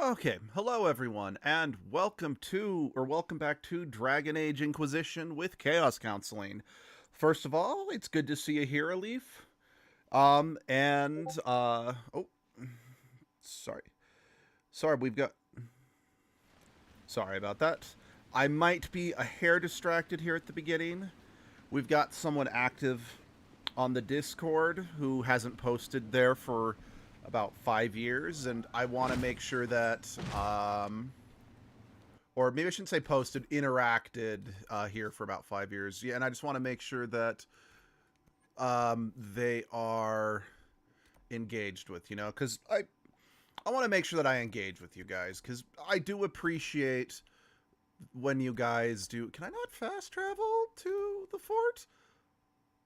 Okay, hello everyone, and welcome back to Dragon Age Inquisition with Chaos Counseling. First of all, it's good to see you here, Leaf. Oh, sorry, sorry, we've got. Sorry about that. I might be a hair distracted here at the beginning. We've got someone active on the Discord who hasn't posted there for about 5 years, and I want to make sure that or maybe I shouldn't say posted, interacted here for about 5 years. Yeah, and I just want to make sure that they are engaged with, because I want to make sure that I engage with you guys, because I do appreciate when you guys do. Can I not fast travel to the fort?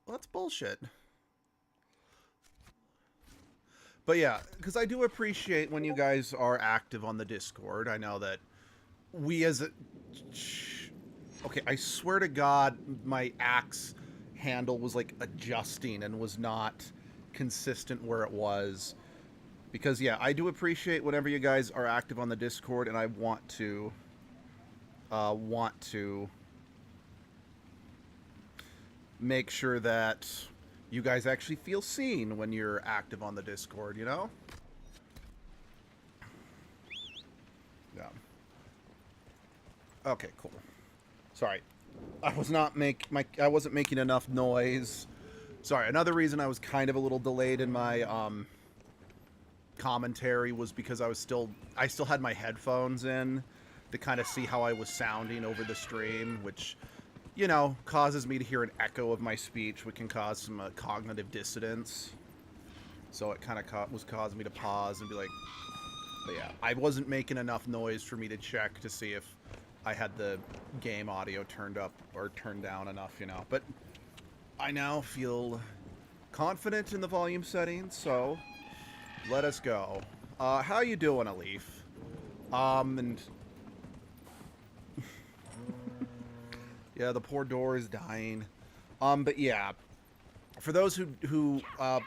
Well, that's bullshit. But yeah, because I do appreciate when you guys are active on the Discord. I know that we as a... Okay, I swear to God, my axe handle was like adjusting and was not consistent where it was. Because yeah, I do appreciate whenever you guys are active on the Discord, and I want to make sure that you guys actually feel seen when you're active on the Discord, you know? Yeah. Okay, cool. Sorry. I wasn't making enough noise. Sorry, another reason I was kind of a little delayed in my commentary was because I still had my headphones in to kind of see how I was sounding over the stream, which, causes me to hear an echo of my speech, which can cause some cognitive dissonance. So it kind of was causing me to pause and be like, but yeah, I wasn't making enough noise for me to check to see if I had the game audio turned up or turned down enough, But I now feel confident in the volume settings, so let us go. How you doing, Alif? And yeah, the poor door is dying. But yeah, for those who I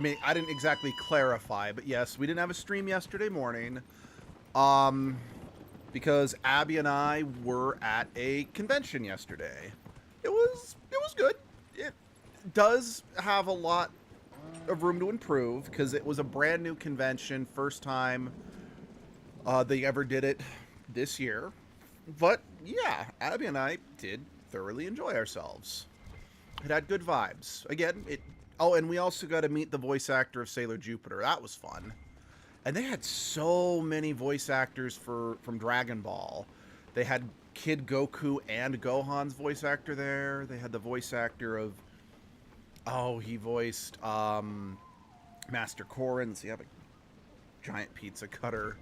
mean, I didn't exactly clarify, but yes, we didn't have a stream yesterday morning. Because Abby and I were at a convention yesterday. It was good. It does have a lot of room to improve because it was a brand new convention, first time they ever did it this year. But yeah, Abby and I did thoroughly enjoy ourselves. It had good vibes. Again, it. Oh, and we also got to meet the voice actor of Sailor Jupiter. That was fun. And they had so many voice actors from Dragon Ball. They had Kid Goku and Gohan's voice actor there. They had the voice actor of... Oh, he voiced Master Corrin. So you have a giant pizza cutter.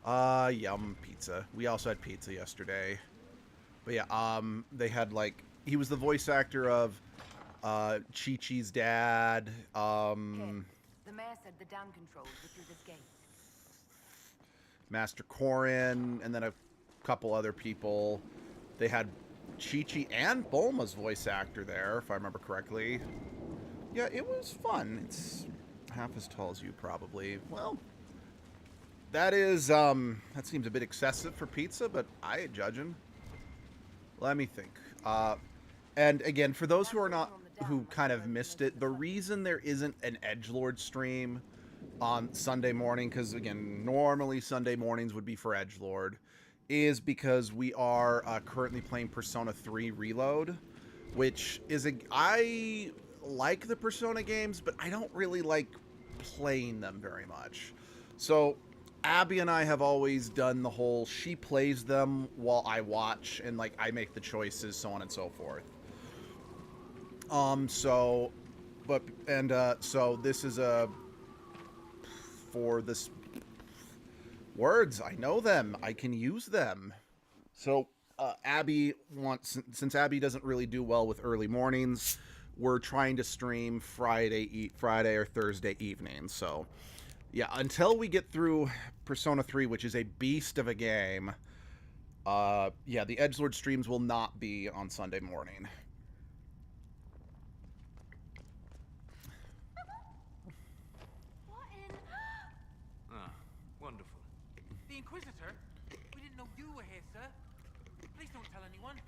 Yum, pizza. We also had pizza yesterday. But yeah, they had like... He was the voice actor of Chi-Chi's dad. The mayor said the dam controls were through this gate. Master Corrin, and then a couple other people. They had Chi-Chi and Bulma's voice actor there, if I remember correctly. Yeah, it was fun. It's half as tall as you, probably. Well, that seems a bit excessive for pizza, but I ain't judging. Let me think. And again, for those who kind of missed it, the reason there isn't an edgelord stream on Sunday morning, because again, normally Sunday mornings would be for edgelord, is because we are currently playing Persona 3 Reload, which is I like the Persona games, but I don't really like playing them very much. So Abby and I have always done the whole, she plays them while I watch, and like I make the choices, so on and so forth. So this is for this words, I know them, I can use them. So Abby since Abby doesn't really do well with early mornings, we're trying to stream Friday or Thursday evening. So yeah, until we get through Persona 3, which is a beast of a game, yeah, the edgelord streams will not be on Sunday morning. Wonderful. The Inquisitor anyone?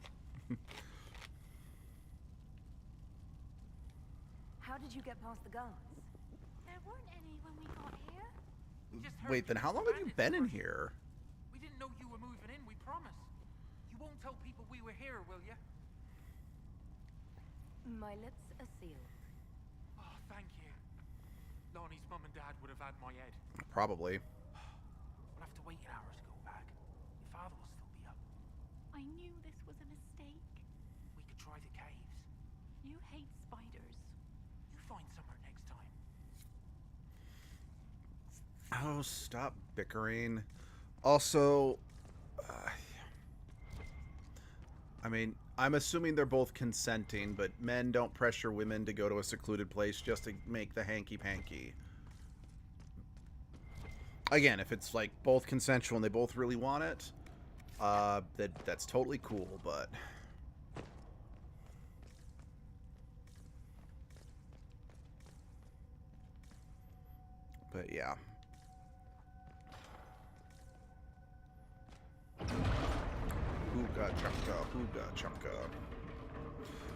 How did you get past the guards? There weren't any when we got here. We just heard Wait, then how long have you been in here? We didn't know you were moving in, we promise. You won't tell people we were here, will you? My lips are sealed. Oh, thank you. Lonnie's mum and dad would have had my head. Probably. We'll have to wait an hour to go back. Your father will still be up. I knew this was a mistake. We could try the caves. You hate spiders. You find somewhere next time. Oh, stop bickering. Also, I mean, I'm assuming they're both consenting, but men don't pressure women to go to a secluded place just to make the hanky-panky. Again, if it's like both consensual and they both really want it, that's totally cool, but... But yeah. Hooga chunka, hooga chunka.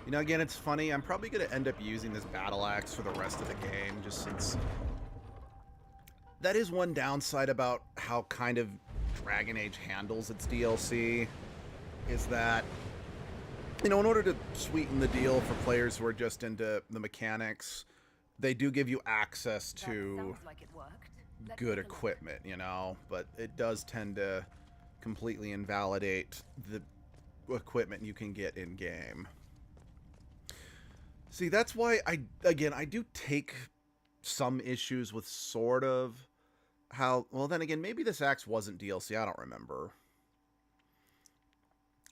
You know, again, it's funny. I'm probably going to end up using this battle axe for the rest of the game, just since... That is one downside about how kind of Dragon Age handles its DLC, is that, you know, in order to sweeten the deal for players who are just into the mechanics, they do give you access to That sounds like it worked. Let's good take a look. equipment, you know, but it does tend to completely invalidate the equipment you can get in game. See, that's why I do take some issues with sort of how, well, then again, maybe this axe wasn't DLC, I don't remember.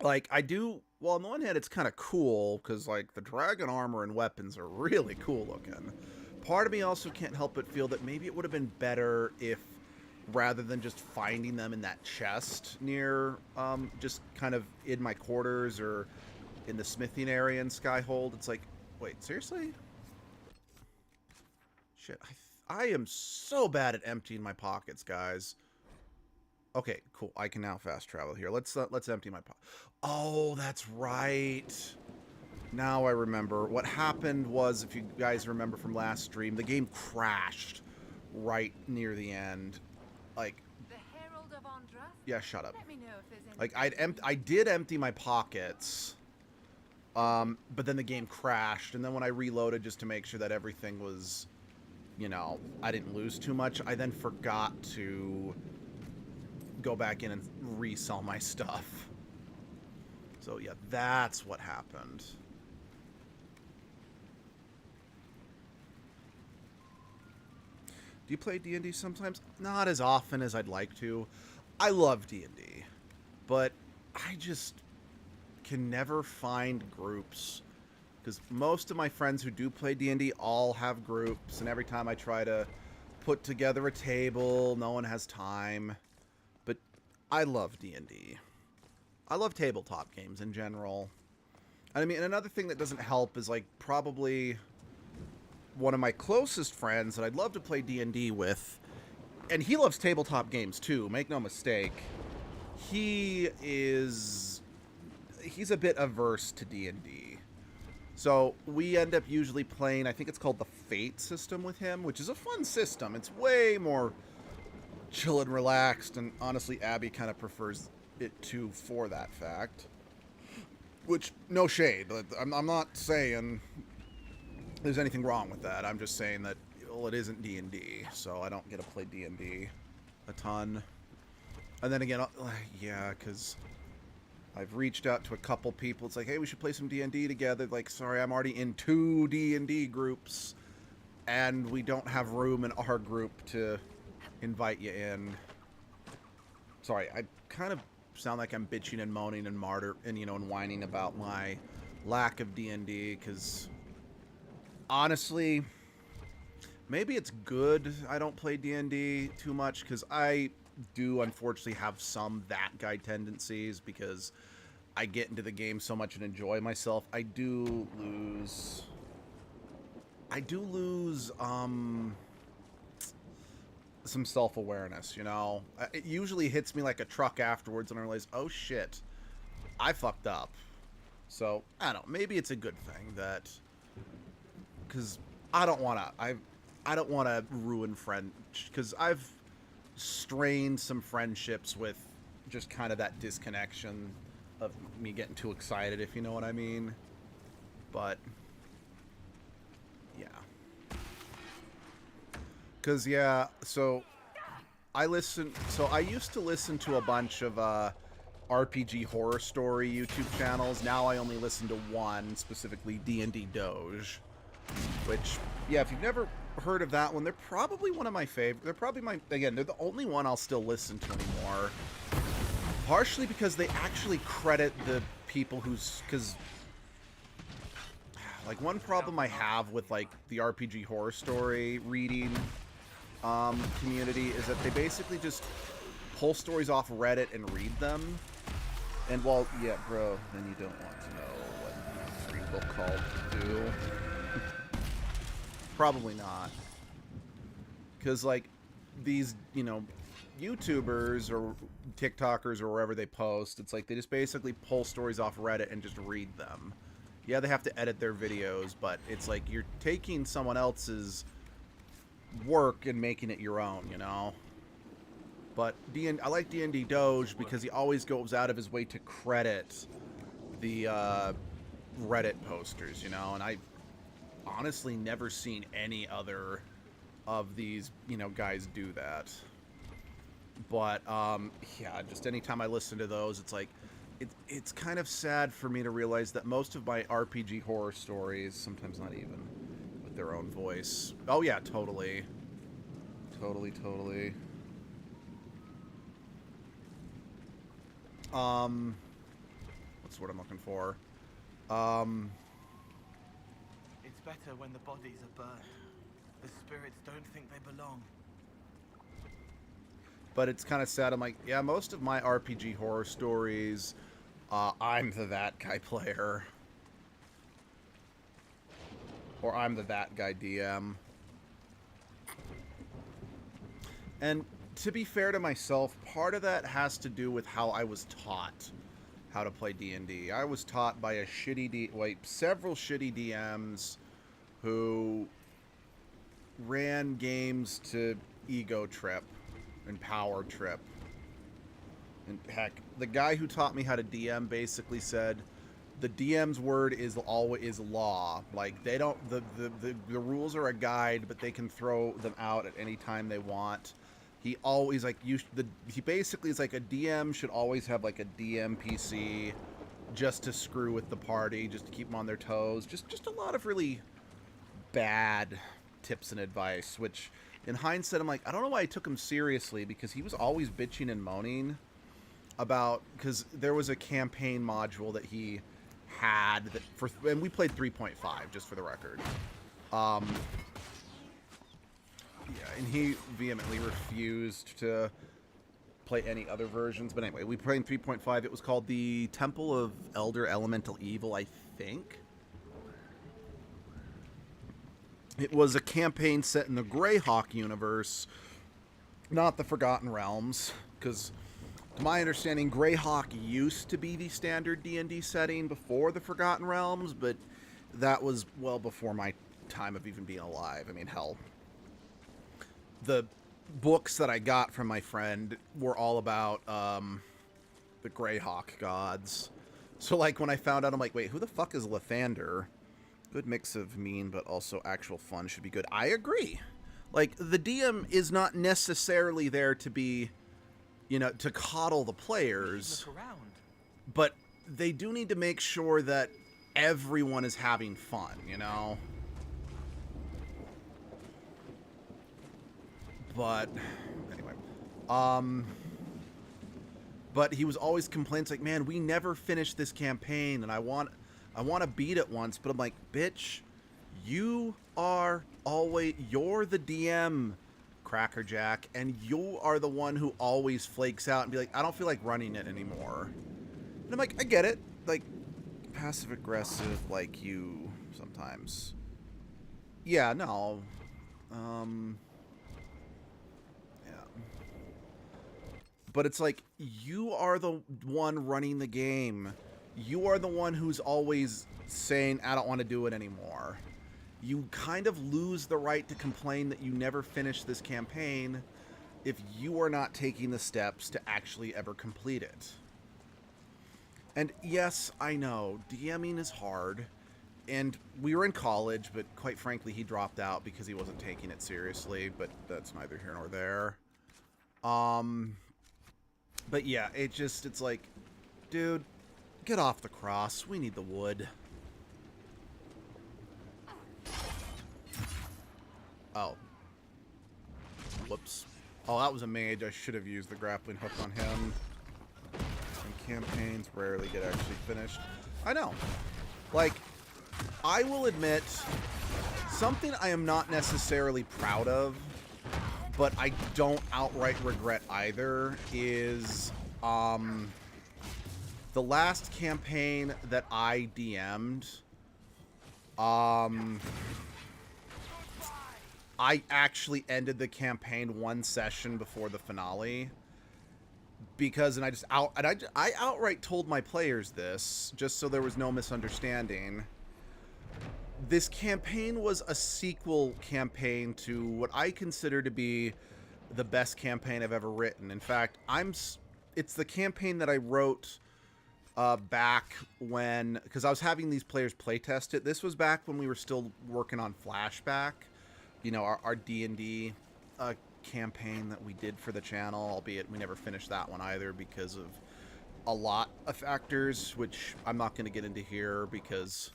Like, I do, well, on the one hand, it's kind of cool, because, like, the dragon armor and weapons are really cool looking. Part of me also can't help but feel that maybe it would have been better if, rather than just finding them in that chest near, just kind of in my quarters or in the smithing area in Skyhold, it's like, wait, seriously? Shit, I am so bad at emptying my pockets, guys. Okay, cool. I can now fast travel here. Let's empty my pocket. Oh, that's right. Now I remember. What happened was, if you guys remember from last stream, the game crashed right near the end. Like, The Herald of Andras? yeah, shut up. Let me know if there's any... Like, I did empty my pockets, but then the game crashed, and then when I reloaded just to make sure that everything was, you know, I didn't lose too much, I then forgot to go back in and resell my stuff. So yeah, that's what happened. Do you play D&D sometimes? Not as often as I'd like to. I love D&D, but I just can never find groups, because most of my friends who do play D&D all have groups, and every time I try to put together a table, no one has time. But I love D&D. I love tabletop games in general. And I mean, another thing that doesn't help is, like, probably one of my closest friends that I'd love to play D&D with, and he loves tabletop games too, make no mistake. He's a bit averse to D&D. So we end up usually playing, I think it's called the Fate system with him, which is a fun system. It's way more chill and relaxed, and honestly, Abby kind of prefers it too for that fact. Which, no shade. I'm not saying there's anything wrong with that. I'm just saying that, well, it isn't D&D, so I don't get to play D&D a ton. And then again, yeah, because I've reached out to a couple people. It's like, hey, we should play some D&D together. Like, sorry, I'm already in 2 D&D groups, and we don't have room in our group to invite you in. Sorry, I kind of sound like I'm bitching and moaning and and whining about my lack of D&D, because honestly, maybe it's good I don't play D&D too much, because I do unfortunately have some that guy tendencies, because I get into the game so much and enjoy myself. I do lose some self-awareness, you know? It usually hits me like a truck afterwards, and I realize, oh shit, I fucked up. So, I don't know. Maybe it's a good thing that... Because I don't want to... I don't want to ruin friend... Because I've strained some friendships with just kind of that disconnection of me getting too excited, if you know what I mean. But... Yeah. Because, yeah, so... I used to listen to a bunch of RPG horror story YouTube channels. Now I only listen to one, specifically D&D Doge. Which, yeah, if you've never heard of that one, they're probably one of my favorite. They're probably they're the only one I'll still listen to anymore. Partially because they actually credit the people because like one problem I have with like the RPG horror story reading community is that they basically just pull stories off Reddit and read them. And well, yeah, bro, then you don't want to know what free book called to do. Probably not. Because, like, these, you know, YouTubers or TikTokers or wherever they post, it's like they just basically pull stories off Reddit and just read them. Yeah, they have to edit their videos, but it's like you're taking someone else's work and making it your own, you know? But I like D&D Doge because he always goes out of his way to credit the Reddit posters, you know? And I honestly never seen any other of these, you know, guys do that. But, yeah, just anytime I listen to those, it's like, it's kind of sad for me to realize that most of my RPG horror stories, sometimes not even, with their own voice. Oh, yeah, totally. Totally. What's the word I'm looking for? It's better when the bodies are burned. The spirits don't think they belong. But it's kind of sad. I'm like, yeah, most of my RPG horror stories, I'm the that guy player. Or I'm the that guy DM. And to be fair to myself, part of that has to do with how I was taught how to play D&D. I was taught by several shitty DMs who ran games to ego trip and power trip. And heck, the guy who taught me how to DM basically said the DM's word is always law. Like, they don't, the rules are a guide, but they can throw them out at any time they want. He always, like, he basically is like, a DM should always have, like, a DM PC just to screw with the party, just to keep them on their toes. Just a lot of really bad tips and advice, which, in hindsight, I'm like, I don't know why I took him seriously, because he was always bitching and moaning about, because there was a campaign module that he had, and we played 3.5, just for the record. Yeah, and he vehemently refused to play any other versions. But anyway, we played in 3.5. It was called the Temple of Elder Elemental Evil, I think. It was a campaign set in the Greyhawk universe, not the Forgotten Realms, because to my understanding, Greyhawk used to be the standard D&D setting before the Forgotten Realms, but that was well before my time of even being alive. I mean, hell, the books that I got from my friend were all about the Greyhawk gods. So, like, when I found out, I'm like, wait, who the fuck is Lathander? Good mix of mean, but also actual fun should be good. I agree. Like, the DM is not necessarily there to be, you know, to coddle the players. Look around. But they do need to make sure that everyone is having fun, you know? But anyway, but he was always complaining, like, man, we never finished this campaign, and I want to beat it once. But I'm like, bitch, you're the DM, Crackerjack, and you are the one who always flakes out and be like, I don't feel like running it anymore. And I'm like, I get it, like, passive aggressive, like you sometimes. Yeah, no, But it's like, you are the one running the game. You are the one who's always saying, I don't want to do it anymore. You kind of lose the right to complain that you never finished this campaign if you are not taking the steps to actually ever complete it. And yes, I know, DMing is hard. And we were in college, but quite frankly, he dropped out because he wasn't taking it seriously, but that's neither here nor there. But yeah, it's like, dude, get off the cross. We need the wood. Oh. Whoops. Oh, that was a mage. I should have used the grappling hook on him. And campaigns rarely get actually finished. I know. Like, I will admit, something I am not necessarily proud of, but I don't outright regret either, is the last campaign that I DM'd, I actually ended the campaign one session before the finale, because, and I outright told my players this, just so there was no misunderstanding. This campaign was a sequel campaign to what I consider to be the best campaign I've ever written. In fact, it's the campaign that I wrote back when, because I was having these players playtest it. This was back when we were still working on Flashback, you know, our D&D campaign that we did for the channel, albeit we never finished that one either because of a lot of factors, which I'm not going to get into here because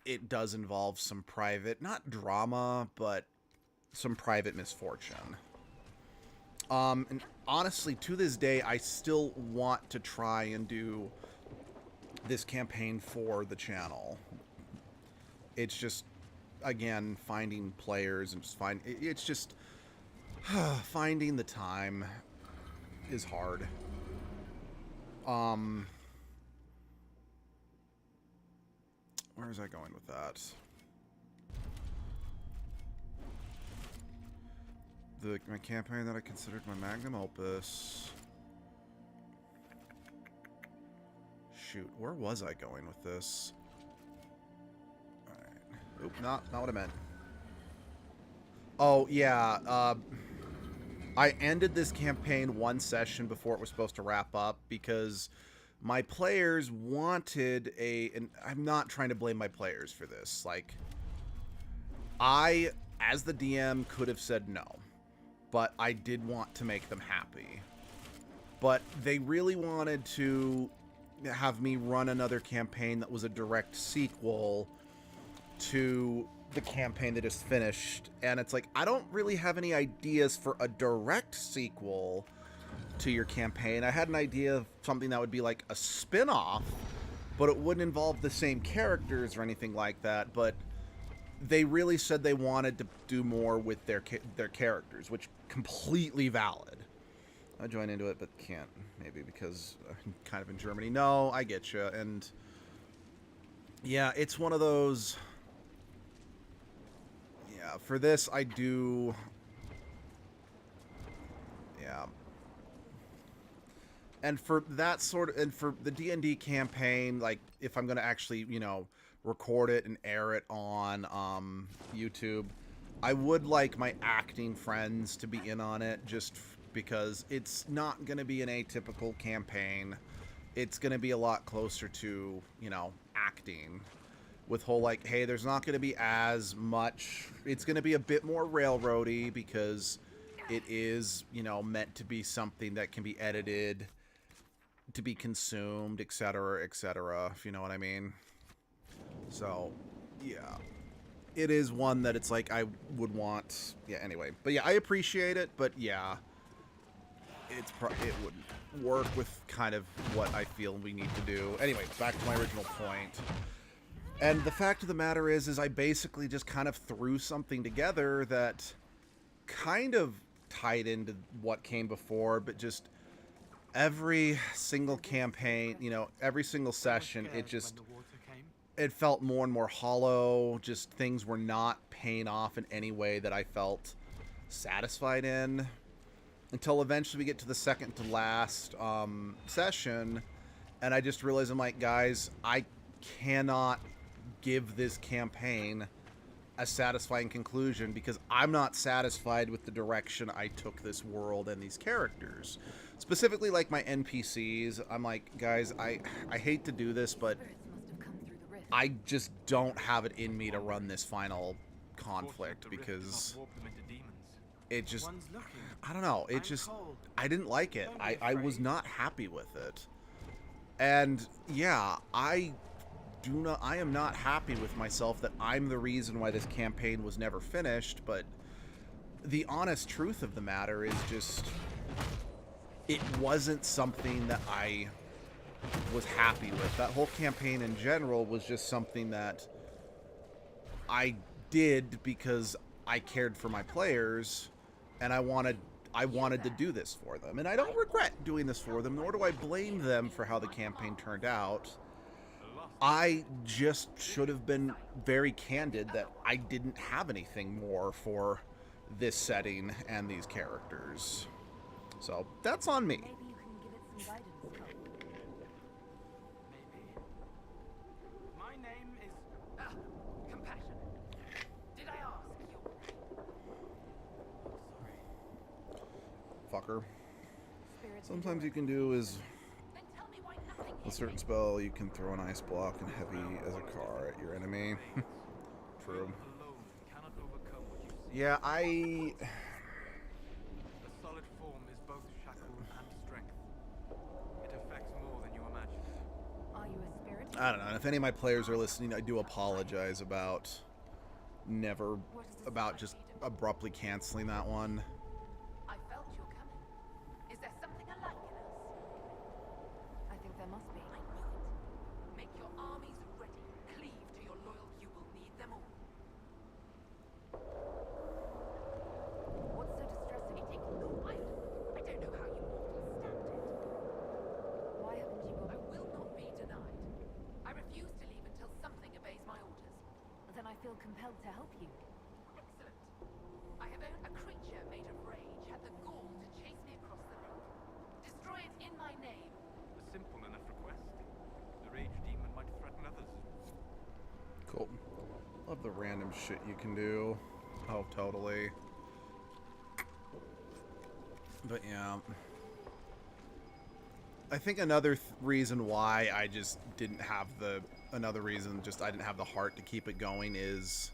it does involve some private, not drama, but some private misfortune. And honestly, to this day, I still want to try and do this campaign for the channel. It's just, again, finding players and just it's just finding the time is hard. Where is I going with that? My campaign that I considered my magnum opus. Shoot, where was I going with this? Alright. Oop, not what I meant. Oh, yeah, I ended this campaign one session before it was supposed to wrap up because my players wanted and I'm not trying to blame my players for this. Like, I, as the DM, could have said no, but I did want to make them happy. But they really wanted to have me run another campaign that was a direct sequel to the campaign that just finished. And it's like, I don't really have any ideas for a direct sequel to your campaign. I had an idea of something that would be like a spin-off, but it wouldn't involve the same characters or anything like that. But they really said they wanted to do more with their characters, which completely valid. I joined into it, but can't, maybe because I'm kind of in Germany. No, I get you. And yeah, it's one of those. Yeah, for this I do. Yeah. And for that sort of, and for the D&D campaign, like, if I'm going to actually, you know, record it and air it on YouTube, I would like my acting friends to be in on it, just because it's not going to be an atypical campaign. It's going to be a lot closer to, you know, acting. With whole, like, hey, there's not going to be as much. It's going to be a bit more railroady because it is, you know, meant to be something that can be edited, to be consumed, etc., if you know what I mean. So, yeah. It is one that it's like I would want. Yeah, anyway. But yeah, I appreciate it, but yeah. It wouldn't work with kind of what I feel we need to do. Anyway, back to my original point. And the fact of the matter is I basically just kind of threw something together that kind of tied into what came before, but just every single campaign, you know, every single session, it felt more and more hollow. Just things were not paying off in any way that I felt satisfied in. until eventually we get to the second to last session, and I just realized, I'm like, guys, I cannot give this campaign a satisfying conclusion because I'm not satisfied with the direction I took this world and these characters. Specifically, like my NPCs, I'm like, guys, I hate to do this, but Spirits must have come through the rift. I just don't have it in me to run this final conflict because it just, One's looking. I don't know, it I'm just, cold. I didn't like it. Don't be I was afraid. not happy with it. And yeah, I am not happy with myself that I'm the reason why this campaign was never finished, but the honest truth of the matter is just, it wasn't something that I was happy with. That whole campaign in general was just something that I did because I cared for my players and I wanted to do this for them. And I don't regret doing this for them, nor do I blame them for how the campaign turned out. I just should have been very candid that I didn't have anything more for this setting and these characters. So that's on me. Maybe you can give it some guidance, Cole. Maybe. My name is. Compassion. Did I ask your Sorry. Fucker. Spirits Sometimes you can do is Then tell me why nothing a certain spell you can throw an ice block and heavy as a car at your enemy. True. Alone cannot overcome what you see. Yeah, The solid form is both shackle and strength. It affects more than you imagine. Are you a spirit? I don't know. If any of my players are listening, I do apologize about just abruptly canceling that one. I felt you coming. Is there something alike in us? I think there must be. I knew it. Make your armies ready. Cleave to your loyal. You will need them all. What's so distressing? It takes no I don't know how you mortals stand it. Why haven't you I got... will not be denied. I refuse to leave until something obeys my orders. Then I feel compelled to help you. Excellent. I have owned a creature made of rage had the gall to chase me across the lake. Destroy it in my name. A simple enough request. The rage demon might threaten others. Cool. Love the random shit you can do. Oh, totally. But yeah. I think another reason why I just didn't have the... Another reason just I didn't have the heart to keep it going is...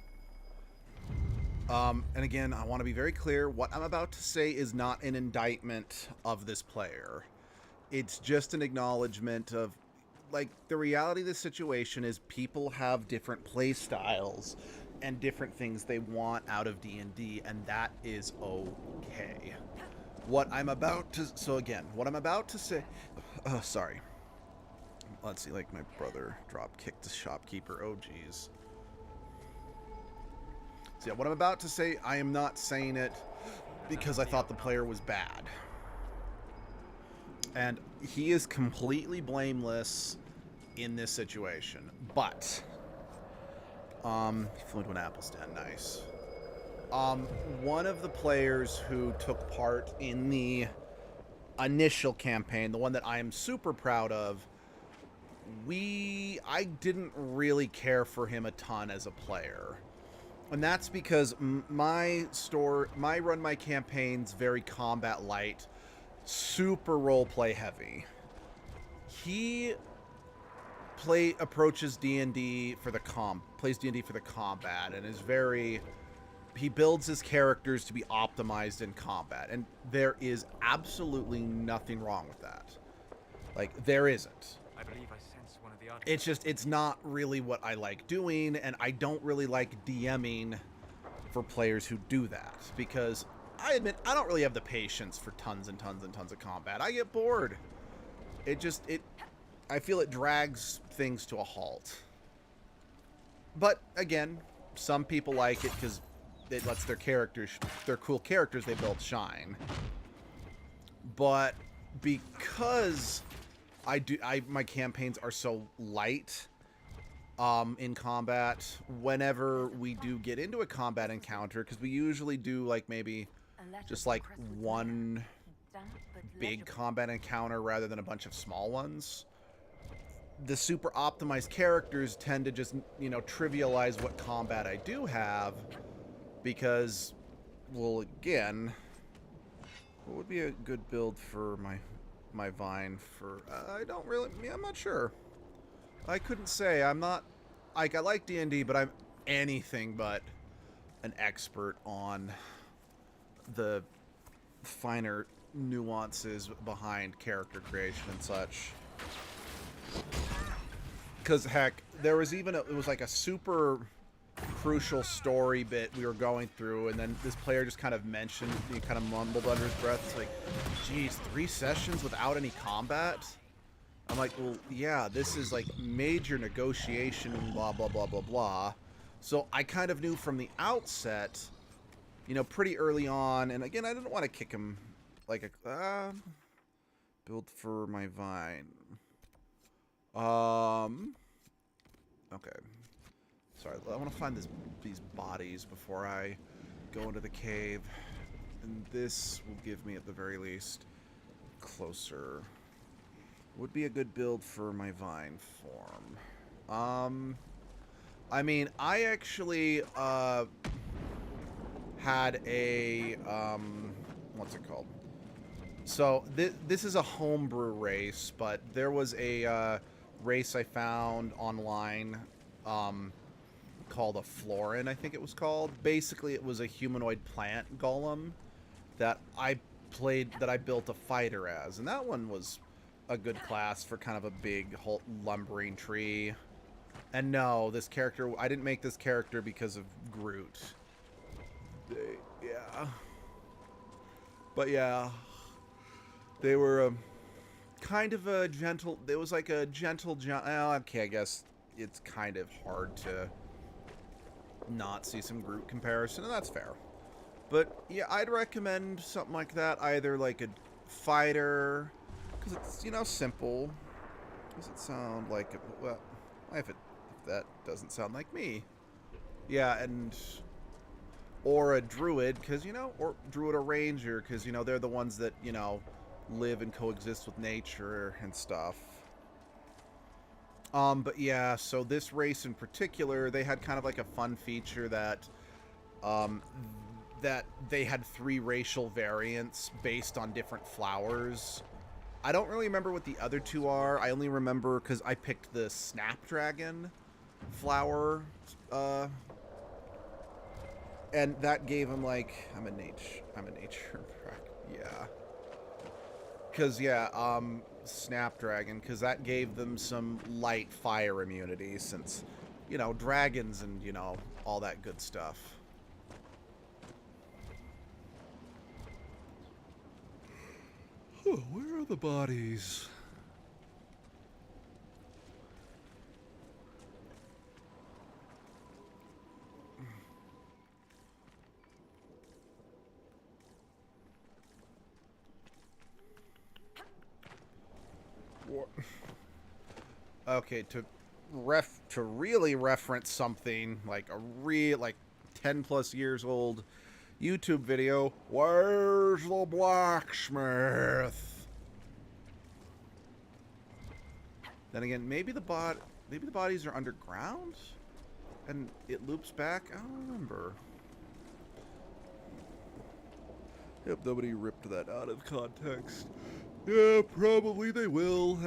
and again, I want to be very clear. What I'm about to say is not an indictment of this player. It's just an acknowledgement of, like, the reality of the situation is people have different play styles and different things they want out of D&D, and that is okay. What I'm about to... So again, what I'm about to say... sorry. Let's see, like, my brother drop-kicked the shopkeeper. Oh, jeez. So yeah, what I'm about to say, I am not saying it because I thought the player was bad. And he is completely blameless in this situation. But, he flew into an apple stand, nice. One of the players who took part in the initial campaign, the one that I am super proud of, I didn't really care for him a ton as a player. And that's because my campaign's very combat light, super roleplay heavy. He approaches D&D for the plays D&D for the combat and is very... He builds his characters to be optimized in combat, and there is absolutely nothing wrong with that. Like, there isn't. I believe I sense one of the artifacts. It's just, it's not really what I like doing, and I don't really like DMing for players who do that, because I admit, I don't really have the patience for tons and tons and tons of combat. I get bored. I feel it drags things to a halt. But, again, some people like it because it lets their cool characters they built shine. But because my campaigns are so light in combat, whenever we do get into a combat encounter, because we usually do like maybe just like one big combat encounter rather than a bunch of small ones. The super optimized characters tend to just, you know, trivialize what combat I do have because, well, again, what would be a good build for my Vine for, I'm not sure. I couldn't say. I'm not, like, I like D&D, but I'm anything but an expert on the finer nuances behind character creation and such. Because, heck, there was even, it was like a super crucial story bit we were going through, and then this player just kind of mentioned, he kind of mumbled under his breath, it's like, geez, 3 sessions without any combat? I'm like, well, yeah, this is like major negotiation, blah, blah, blah, blah, blah. So I kind of knew from the outset, you know, pretty early on, and again, I didn't want to kick him like a, build for my Vine. Okay. Sorry, I want to find these bodies before I go into the cave. And this will give me, at the very least, closer. Would be a good build for my Vine form. I mean, I actually, had a, what's it called? So, this is a homebrew race, but there was a, race I found online, called a Florin, I think it was called. Basically, it was a humanoid plant golem that I built a fighter as, and that one was a good class for kind of a big lumbering tree. And no, this character, I didn't make this character because of Groot. Yeah. But yeah, they were kind of a gentle, it was like a gentle, okay, I guess it's kind of hard to not see some Groot comparison, and that's fair. But yeah, I'd recommend something like that, either like a fighter, because it's, you know, simple. Does it sound like it? Well, if that doesn't sound like me. Yeah, and or a druid, because, you know, or druid or ranger, because, you know, they're the ones that, you know, live and coexist with nature and stuff. But yeah, so this race in particular, they had kind of like a fun feature that, that they had 3 racial variants based on different flowers. I don't really remember what the other 2 are. I only remember because I picked the Snapdragon flower, and that gave him like, I'm a nature, yeah. Because, yeah, Snapdragon, because that gave them some light fire immunity, since, you know, dragons and, you know, all that good stuff. Oh, where are the bodies? What? Okay, to really reference something like a like 10 plus years old YouTube video, where's the blacksmith? Then again, maybe the bodies are underground and it loops back. I don't remember. Yep, nobody ripped that out of context. Yeah, probably they will.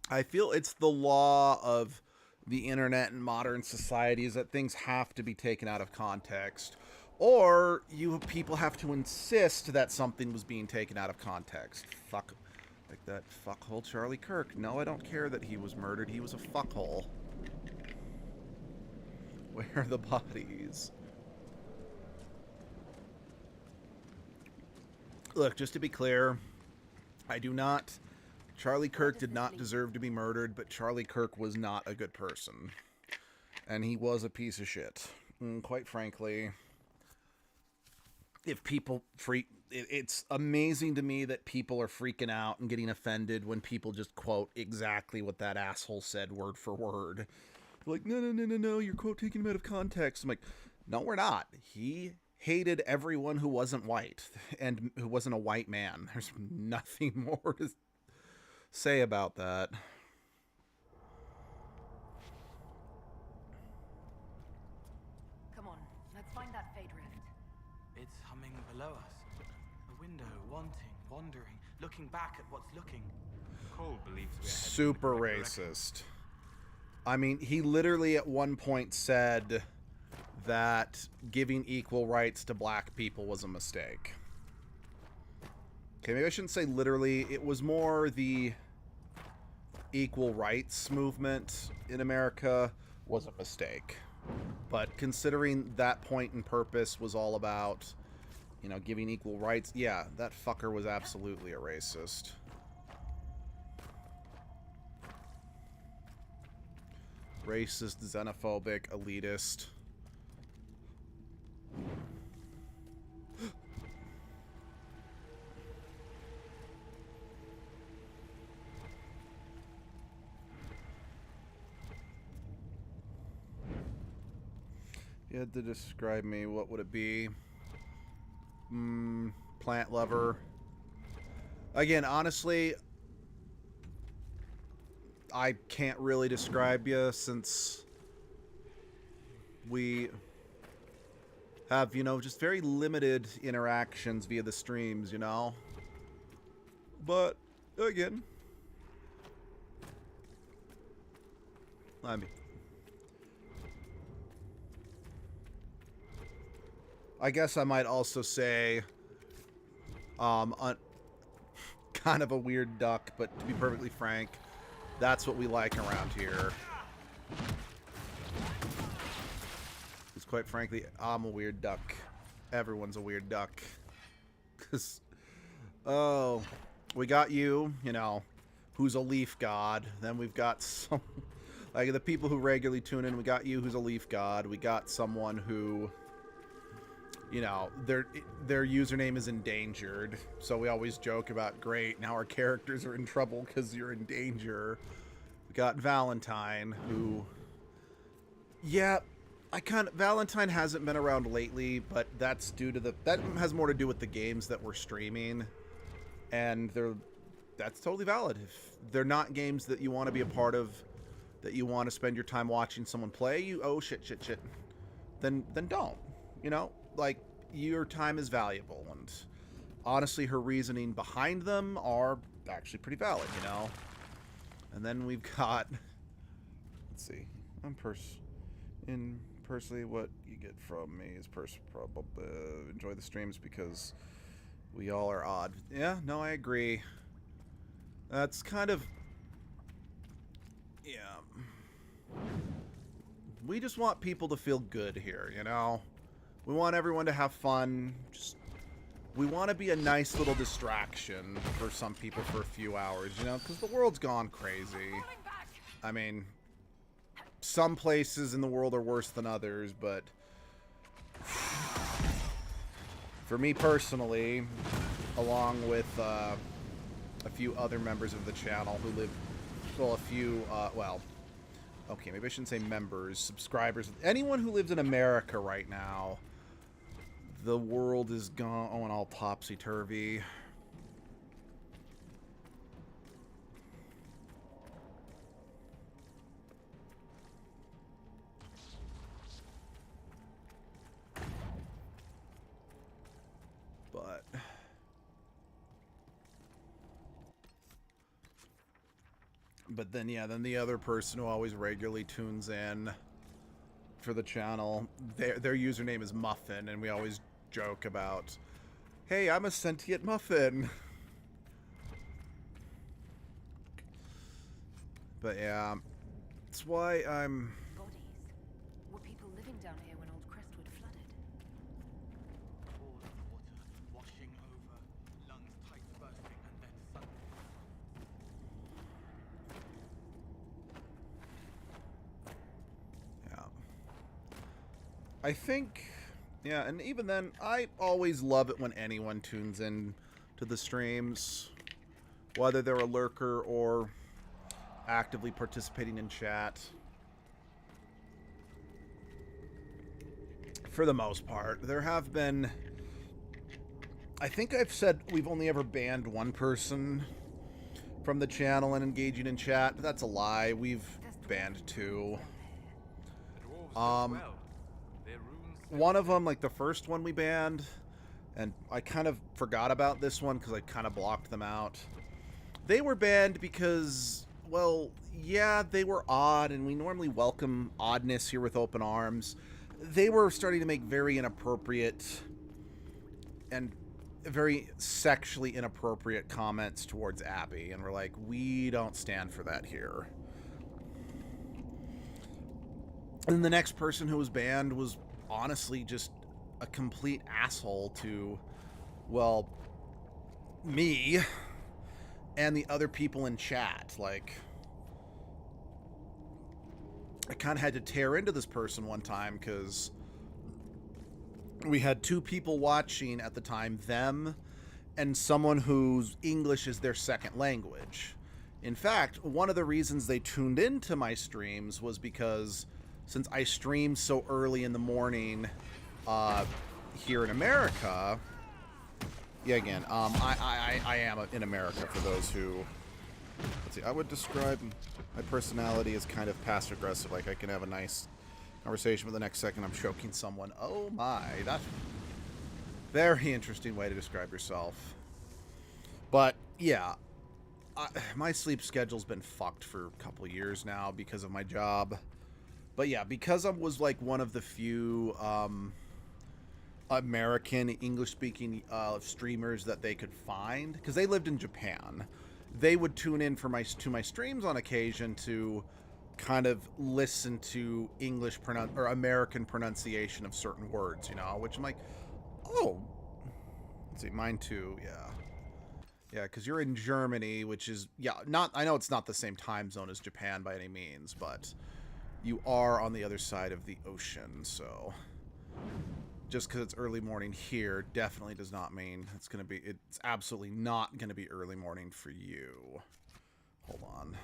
I feel it's the law of the internet and modern society is that things have to be taken out of context. Or people have to insist that something was being taken out of context. Fuck. Like that fuckhole Charlie Kirk. No, I don't care that he was murdered. He was a fuckhole. Where are the bodies? Look, just to be clear, Charlie Kirk did not deserve to be murdered, but Charlie Kirk was not a good person. And he was a piece of shit. And quite frankly, if people it's amazing to me that people are freaking out and getting offended when people just quote exactly what that asshole said word for word. They're like, no, you're quote taking him out of context. I'm like, no, we're not. He hated everyone who wasn't white and who wasn't a white man. There's nothing more to say about that. Come on, let's find that Fade Rift. It's humming below us. A window, wanting, wandering, looking back at what's looking. Cole believes we're headed Super in the correct direction. racist. I mean, he literally at one point said that giving equal rights to black people was a mistake. Okay, maybe I shouldn't say literally. It was more the equal rights movement in America was a mistake. But considering that point and purpose was all about, you know, giving equal rights, yeah, that fucker was absolutely a racist. Racist, xenophobic, elitist. If you had to describe me, what would it be? Plant lover. Again, honestly, I can't really describe you since we have, you know, just very limited interactions via the streams, you know? But, again, I guess I might also say, kind of a weird duck, but to be perfectly frank, that's what we like around here. Because quite frankly, I'm a weird duck. Everyone's a weird duck. Because, oh, we got you know, who's a leaf god. Then we've got some, like the people who regularly tune in, we got you who's a leaf god. We got someone who, you know, their username is endangered. So we always joke about, great, now our characters are in trouble because you're in danger. We got Valentine, who, yeah, Valentine hasn't been around lately, but that's due to that has more to do with the games that we're streaming. And that's totally valid. If they're not games that you want to be a part of, that you want to spend your time watching someone play, shit, then don't, you know? Like, your time is valuable, and honestly, her reasoning behind them are actually pretty valid, you know? And then we've got, let's see, personally, what you get from me is probably enjoy the streams because we all are odd. Yeah, no, I agree. That's kind of, yeah. We just want people to feel good here, you know? We want everyone to have fun. We want to be a nice little distraction for some people for a few hours, you know, because the world's gone crazy. I mean, some places in the world are worse than others, but for me personally, along with a few other members of the channel who live, well, okay, maybe I shouldn't say members, subscribers, anyone who lives in America right now, the world is going all topsy-turvy. But then, yeah, then the other person who always regularly tunes in for the channel, their username is Muffin, and we always joke about, hey, I'm a sentient muffin. But yeah, that's why I'm... Bodies. Were people living down here when old Cresswood flooded? All of water washing over, lungs tight bursting, and then suddenly. Yeah. I think... Yeah, and even then, I always love it when anyone tunes in to the streams, whether they're a lurker or actively participating in chat. for the most part. There have been... I think I've said we've only ever banned one person from the channel and engaging in chat. That's a lie. We've banned 2. One of them, like the first one we banned, and I kind of forgot about this one because I kind of blocked them out. They were banned because, well, yeah, they were odd, and we normally welcome oddness here with open arms. They were starting to make very inappropriate and very sexually inappropriate comments towards Abby, and we're like, we don't stand for that here. And the next person who was banned was honestly just a complete asshole to, well, me and the other people in chat. Like, I kind of had to tear into this person one time because we had 2 people watching at the time, them and someone whose English is their second language. In fact, one of the reasons they tuned into my streams was because since I stream so early in the morning here in America, yeah, again, I am in America for those who, let's see, I would describe my personality as kind of passive-aggressive, like I can have a nice conversation, but the next second I'm choking someone. Oh my, that's a very interesting way to describe yourself. But yeah, my sleep schedule's been fucked for a couple years now because of my job. But yeah, because I was like one of the few American English-speaking streamers that they could find, because they lived in Japan, they would tune in for my streams on occasion to kind of listen to English or American pronunciation of certain words, you know, which I'm like, oh, let's see, mine too, yeah, because you're in Germany, which is, yeah, not, I know it's not the same time zone as Japan by any means, but you are on the other side of the ocean, so just because it's early morning here definitely does not mean it's going to be, it's absolutely not going to be early morning for you. Hold on.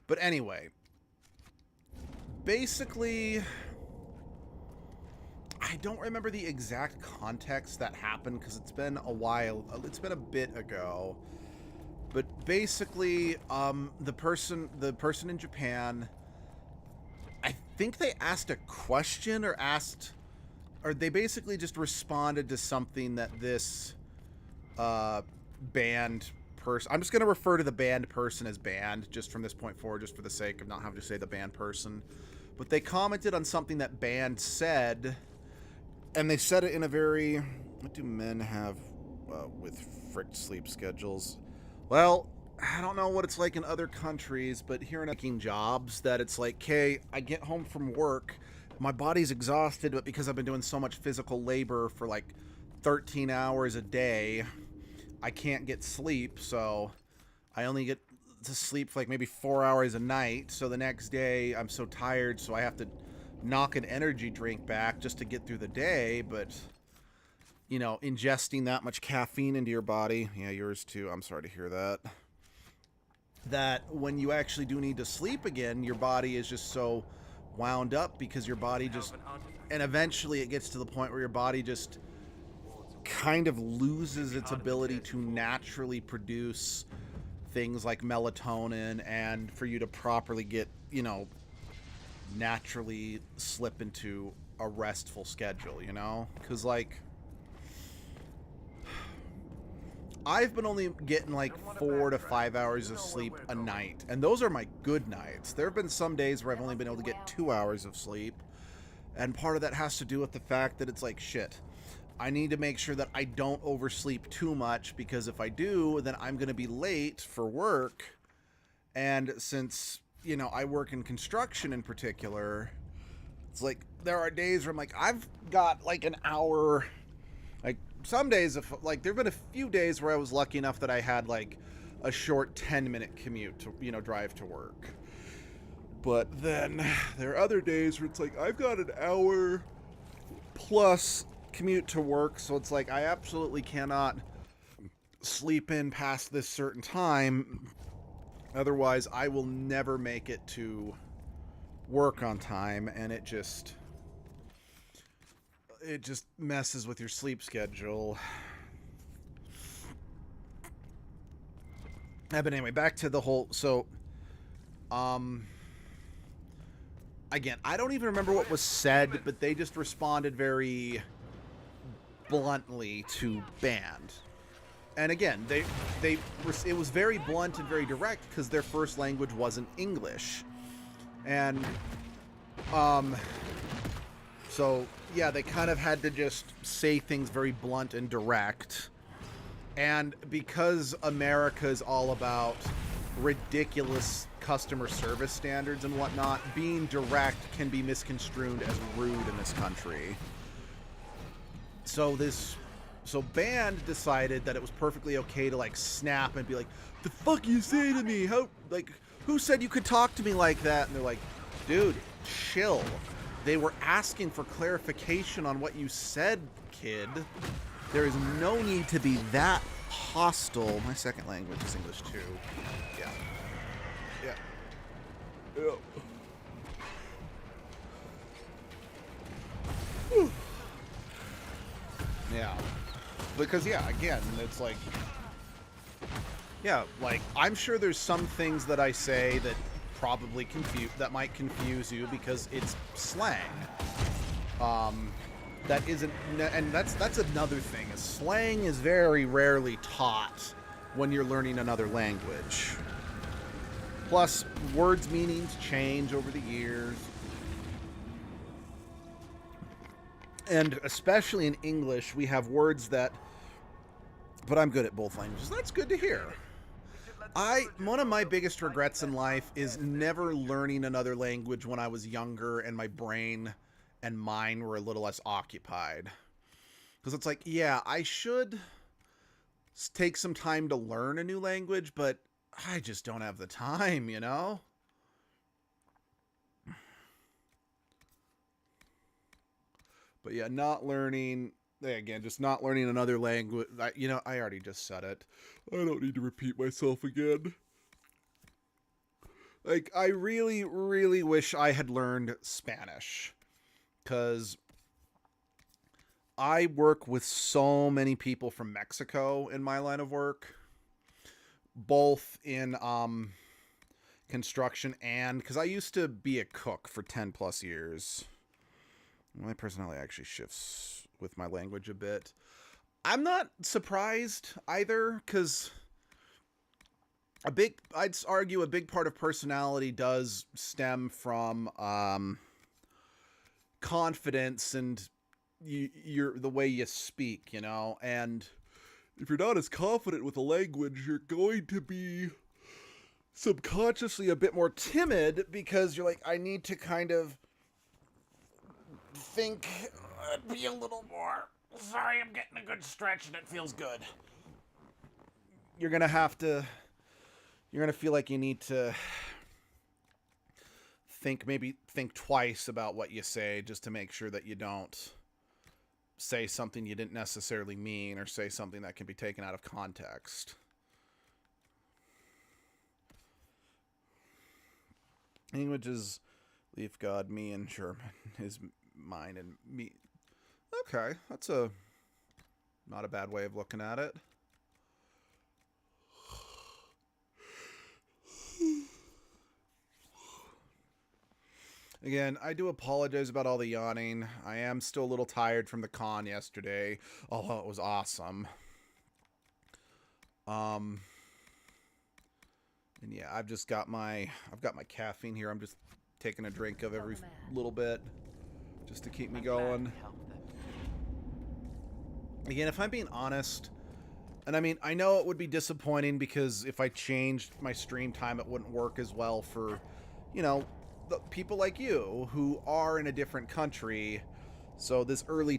But anyway, basically, I don't remember the exact context that happened because it's been a while, it's been a bit ago. But basically, the person in Japan, I think they asked a question or they basically just responded to something that this banned person, I'm just going to refer to the banned person as banned just from this point forward, just for the sake of not having to say the banned person. But they commented on something that banned said, and they said it in a very, what do men have with fricked sleep schedules? Well, I don't know what it's like in other countries, but here in making jobs that it's like, okay, I get home from work, my body's exhausted, but because I've been doing so much physical labor for like 13 hours a day, I can't get sleep, so I only get to sleep for like maybe 4 hours a night, so the next day I'm so tired, so I have to knock an energy drink back just to get through the day, but you know, ingesting that much caffeine into your body, yeah, yours too, I'm sorry to hear that, that when you actually do need to sleep again, your body is just so wound up because your body just, and eventually it gets to the point where your body just kind of loses its ability to naturally produce things like melatonin, and for you to properly get, you know, naturally slip into a restful schedule, you know, because like I've been only getting like 4 to 5 hours of sleep a night, and those are my good nights. There have been some days where I've only been able to get 2 hours of sleep, and part of that has to do with the fact that it's like, shit, I need to make sure that I don't oversleep too much, because if I do, then I'm going to be late for work, and since, you know, I work in construction in particular, it's like, there are days where I'm like, I've got like an hour, like, some days, if like, there have been a few days where I was lucky enough that I had like a short 10-minute commute to, you know, drive to work. But then there are other days where it's like, I've got an hour plus commute to work, so it's like, I absolutely cannot sleep in past this certain time. Otherwise, I will never make it to work on time, and it just messes with your sleep schedule. But anyway, back to the whole, so again, I don't even remember what was said, but they just responded very bluntly to banned. And again, it was very blunt and very direct because their first language wasn't English. And so yeah, they kind of had to just say things very blunt and direct. And because America is all about ridiculous customer service standards and whatnot, being direct can be misconstrued as rude in this country. So Band decided that it was perfectly okay to like snap and be like, "The fuck you say to me? How, like, who said you could talk to me like that?" And they're like, "Dude, chill. They were asking for clarification on what you said, kid. There is no need to be that hostile." My second language is English too. Yeah. Yeah. Because, yeah, again, it's like... Yeah, like, I'm sure there's some things that I say that probably that might confuse you because it's slang. That isn't... And that's another thing. Is slang is very rarely taught when you're learning another language. Plus, words' meanings change over the years. And especially in English, we have words that... But I'm good at both languages. That's good to hear. One of my biggest regrets in life is never learning another language when I was younger and my brain and mind were a little less occupied. Because it's like, yeah, I should take some time to learn a new language, but I just don't have the time, you know? But yeah, just not learning another language. I already just said it. I don't need to repeat myself again. Like, I really, really wish I had learned Spanish. Because I work with so many people from Mexico in my line of work. Both in construction and... Because I used to be a cook for 10 plus years. My personality actually shifts with my language a bit. I'm not surprised either, because I'd argue a big part of personality does stem from confidence and the way you speak, you know? And if you're not as confident with a language, you're going to be subconsciously a bit more timid because you're like, I need to kind of think, be a little more, sorry, I'm getting a good stretch and it feels good. You're going to feel like you need to think twice about what you say just to make sure that you don't say something you didn't necessarily mean or say something that can be taken out of context. Languages, leaf god, me, and German is mine and me. Okay, that's not a bad way of looking at it. Again, I do apologize about all the yawning. I am still a little tired from the con yesterday, although it was awesome. And yeah, I've got my caffeine here. I'm just taking a drink of every little bit just to keep me going. Again, if I'm being honest, and I mean, I know it would be disappointing because if I changed my stream time, it wouldn't work as well for, you know, the people like you who are in a different country. So this early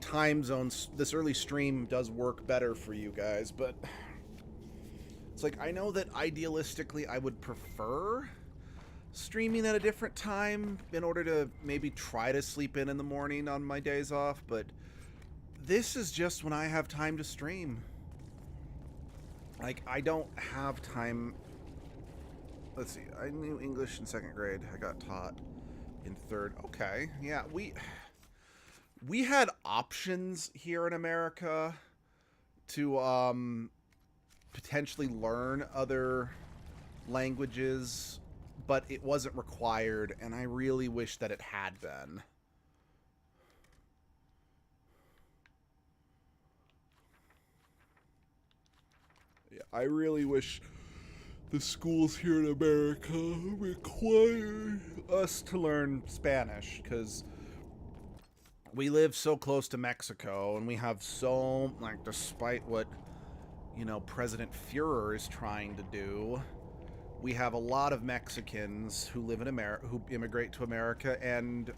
stream does work better for you guys, but it's like, I know that idealistically I would prefer streaming at a different time in order to maybe try to sleep in the morning on my days off, but this is just when I have time to stream. Like, I don't have time. Let's see, I knew English in 2nd grade. I got taught in third. Okay, yeah, we had options here in America to potentially learn other languages, but it wasn't required, and I really wish that it had been. Yeah, I really wish the schools here in America require us to learn Spanish, because we live so close to Mexico, and we have so, like, despite what, you know, President Fuhrer is trying to do, we have a lot of Mexicans who live in America, who immigrate to America, and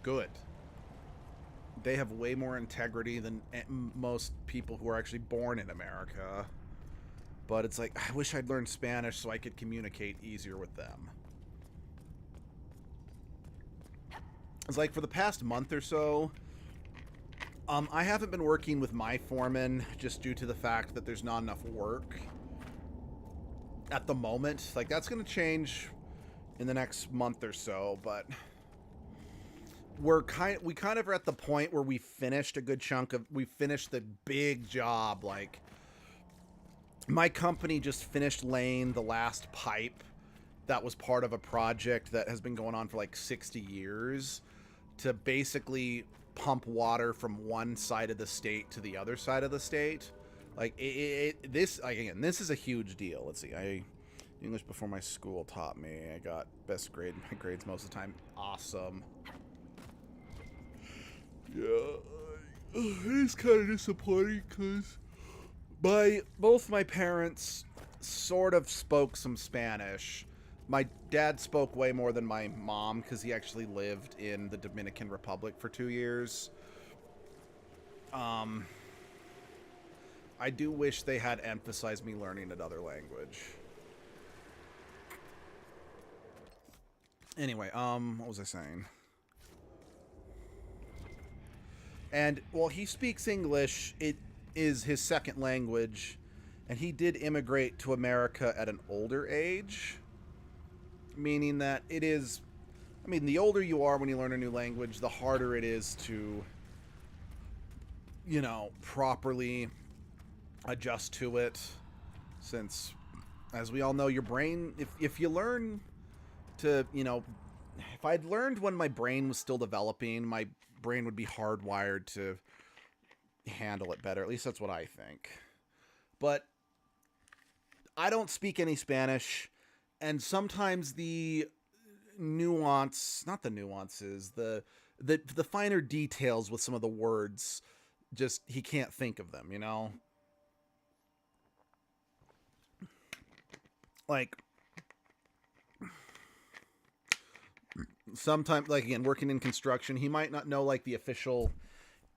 good. They have way more integrity than most people who are actually born in America. But it's like, I wish I'd learned Spanish so I could communicate easier with them. It's like, for the past month or so, I haven't been working with my foreman just due to the fact that there's not enough work at the moment. Like, that's going to change in the next month or so, but we kind of are at the point where we finished a good chunk of, we finished the big job. Like, my company just finished laying the last pipe that was part of a project that has been going on for like 60 years to basically pump water from one side of the state to the other side of the state. Like, this, like, again, this is a huge deal. Let's see, English before my school taught me. I got best grade in my grades most of the time. Awesome. Yeah, it is kind of disappointing because both my parents sort of spoke some Spanish. My dad spoke way more than my mom because he actually lived in the Dominican Republic for 2 years. I do wish they had emphasized me learning another language. Anyway, what was I saying? And, well, he speaks English. It is his second language, and he did immigrate to America at an older age, meaning that it is, I mean, the older you are when you learn a new language, the harder it is to, you know, properly adjust to it, since, as we all know, your brain, if you learn to, you know, if I'd learned when my brain was still developing, my brain would be hardwired to handle it better. At least that's what I think. But I don't speak any Spanish, and sometimes the nuance, not the nuances, the finer details with some of the words, just, he can't think of them, you know? Like, sometimes, like, again, working in construction, he might not know, like, the official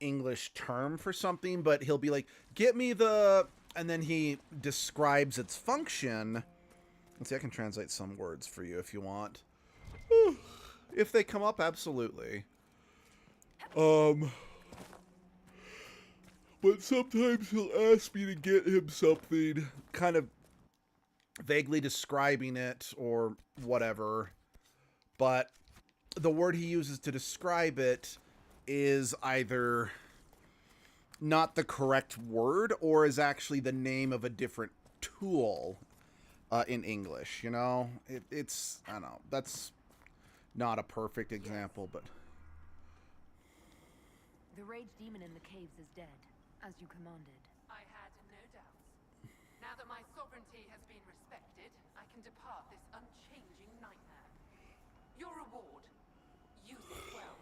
English term for something, but he'll be like, get me the, and then he describes its function. Let's see, I can translate some words for you if you want. If they come up, absolutely. But sometimes he'll ask me to get him something, kind of vaguely describing it or whatever, but the word he uses to describe it is either not the correct word or is actually the name of a different tool in English, you know? It's, I don't know, that's not a perfect example, but... The rage demon in the caves is dead, as you commanded. I had no doubts. Now that my sovereignty has been respected, I can depart this unchanging nightmare. Your reward. Use it well.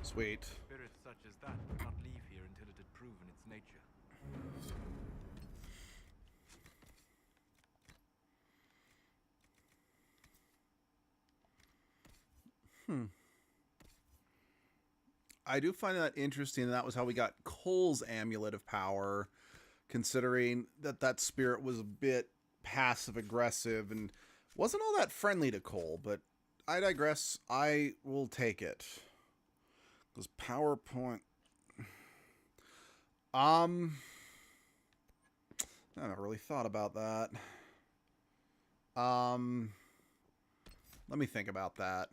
Sweet. Spirits such as that would not leave here until it had proven its nature. I do find that interesting, and that was how we got Cole's Amulet of Power, considering that that spirit was a bit passive-aggressive and wasn't all that friendly to Cole, but I digress. I will take it. Because PowerPoint... I never really thought about that. Let me think about that.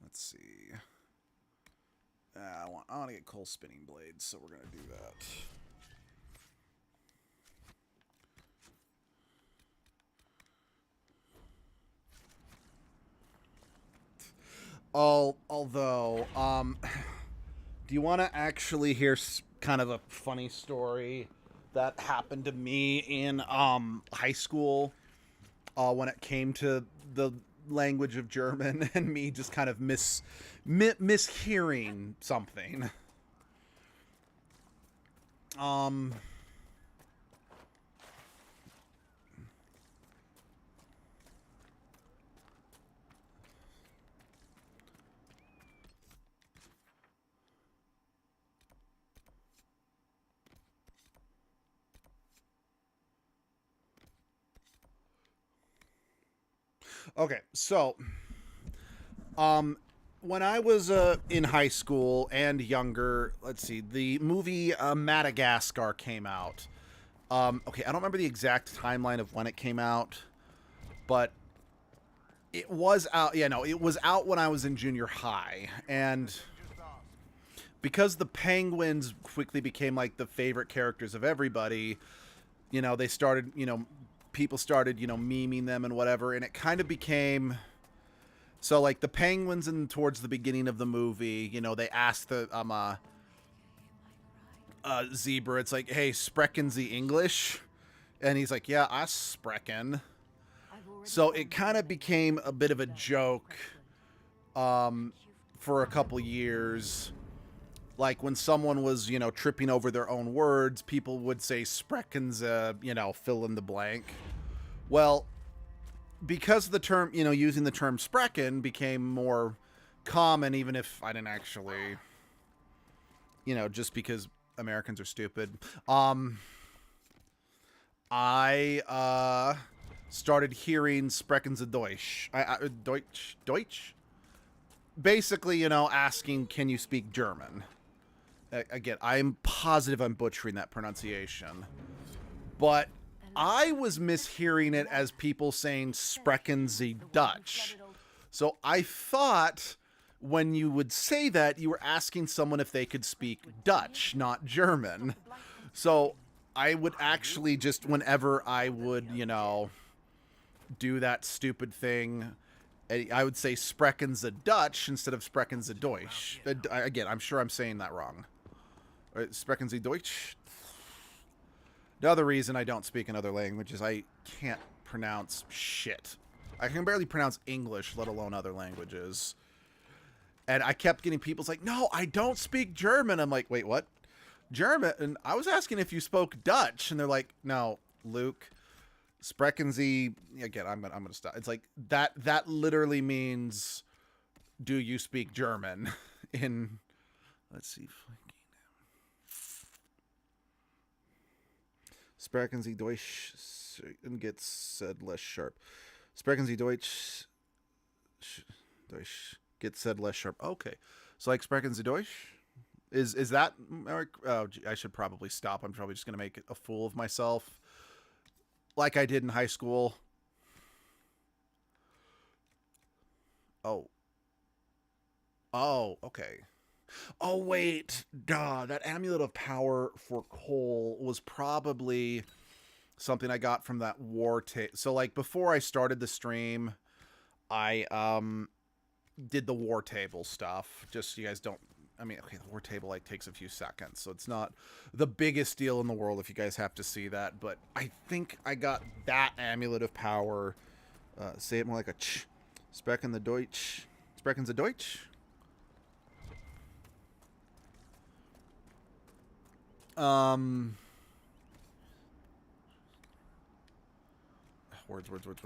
Let's see. I want to get coal spinning blades, so we're going to do that. Although, do you want to actually hear kind of a funny story that happened to me in high school when it came to the language of German and me just kind of mishearing something? Okay, so when I was in high school and younger, let's see, the movie Madagascar came out. Okay, I don't remember the exact timeline of when it came out, but it was out. Yeah, no, it was out when I was in junior high, and because the penguins quickly became like the favorite characters of everybody, you know, they started, you know, people started, you know, memeing them and whatever, and it kind of became... So, like, the penguins towards the beginning of the movie, you know, they asked the zebra, it's like, hey, sprechen Sie English? And he's like, yeah, I sprechen. So it kind of became a bit of a joke for a couple years. Like, when someone was, you know, tripping over their own words, people would say sprechen Sie, you know, fill in the blank. Well, because the term, you know, using the term sprechen became more common, even if I didn't actually, you know, just because Americans are stupid, I started hearing sprechen Sie Deutsch. Deutsch? Basically, you know, asking, can you speak German? Again, I'm positive I'm butchering that pronunciation. But I was mishearing it as people saying sprechen Sie Dutch. So I thought when you would say that, you were asking someone if they could speak Dutch, not German. So I would actually just, whenever I would, you know, do that stupid thing, I would say sprechen Sie Dutch instead of sprechen Sie Deutsch. Again, I'm sure I'm saying that wrong. Sprechen Sie Deutsch? The other reason I don't speak another language is I can't pronounce shit. I can barely pronounce English, let alone other languages. And I kept getting people's like, no, I don't speak German. I'm like, wait, what? German? And I was asking if you spoke Dutch. And they're like, no, Luke, sprechen Sie... Again, I'm gonna stop. It's like, that literally means, do you speak German? In... Let's see... Sprechen Sie Deutsch and gets said less sharp. Sprechen Sie Deutsch. Deutsch gets said less sharp. Okay, so like Sprechen Sie Deutsch is that? Oh, I should probably stop. I'm probably just gonna make a fool of myself, like I did in high school. Oh, okay. Oh, wait. Duh. That amulet of power for Cole was probably something I got from that war table. So, like, before I started the stream, I did the war table stuff. Just so you guys don't... I mean, okay, the war table, like, takes a few seconds. So it's not the biggest deal in the world if you guys have to see that. But I think I got that amulet of power. Say it more like a ch. Sprechen the Deutsch. Sprechen the Deutsch?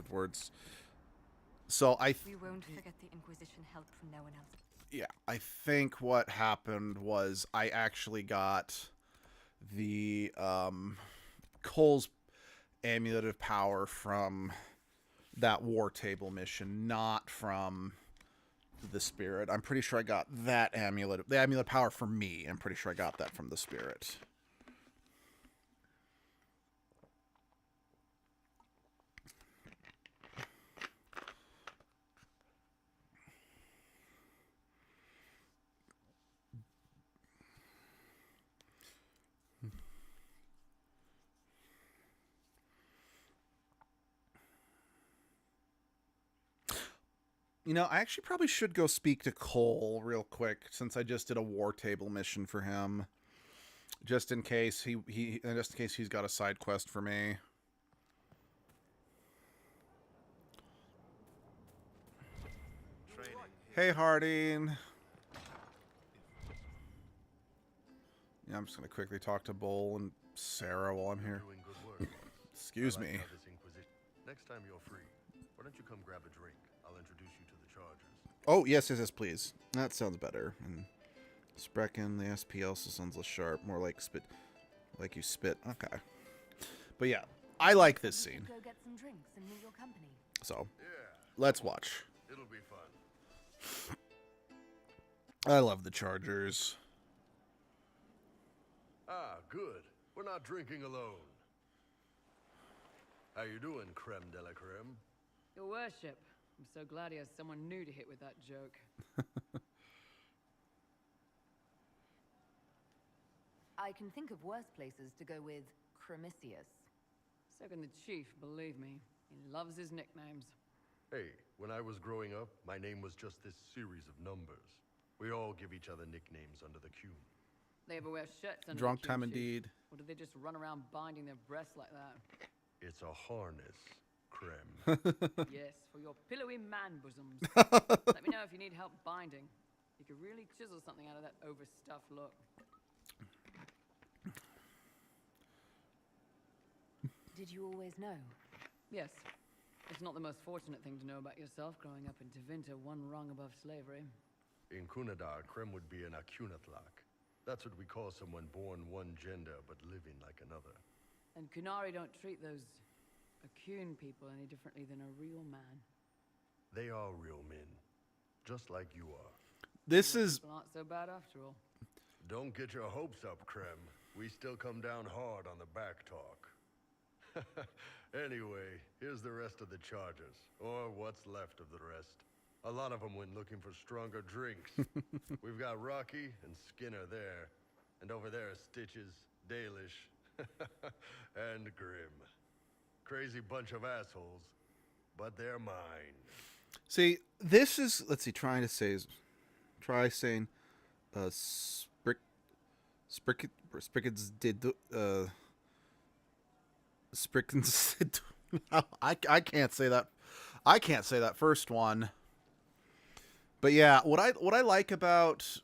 Words. So We won't forget the Inquisition help from no one else. Yeah, I think what happened was I actually got the Cole's amulet of power from that war table mission, not from the spirit. I'm pretty sure I got that amulet, the amulet of power for me. I'm pretty sure I got that from the spirit. You know, I actually probably should go speak to Cole real quick since I just did a war table mission for him. Just in case he's got a side quest for me. Hey, Harding. Yeah, I'm just gonna quickly talk to Bull and Sarah while I'm here. Doing good work. Excuse I like me. how this Inquisition. Next time you're free, why don't you come grab a drink? I'll introduce you to the Chargers. Oh, yes, please. That sounds better. And Sprechen, the SP also sounds less sharp, more like spit, like you spit. Okay. But yeah, I like this scene. Go get some drinks and meet your company. So, Yeah, let's watch. it'll be fun. I love the Chargers. Ah, good. We're not drinking alone. How you doing, creme de la creme? Your worship, I'm so glad he has someone new to hit with that joke. I can think of worse places to go with Cremisius. So can the chief, believe me. He loves his nicknames. Hey, when I was growing up, my name was just this series of numbers. We all give each other nicknames under the Q. They ever wear shirts under Drunk the time Q, Chief? indeed. Or do they just run around binding their breasts like that? It's a harness, creme. Yes, for your pillowy man bosoms. Let me know if you need help binding. You could really chisel something out of that overstuffed look. Did you always know? Yes. It's not the most fortunate thing to know about yourself growing up in Tevinter, one rung above slavery. In Kunadar, creme would be an akunatlak. That's what we call someone born one gender but living like another. And Kunari don't treat those Akun people any differently than a real man. They are real men, just like you are. This is People aren't so bad after all. Don't get your hopes up, creme. We still come down hard on the back talk. Anyway, here's the rest of the Chargers, or what's left of the rest. A lot of them went looking for stronger drinks. We've got Rocky and Skinner there, and over there are Stitches, Dalish, and Grim. Crazy bunch of assholes, but they're mine. see. This is try saying Sprickens did Sprickens. I can't say that. I can't say that first one. But yeah, what I like about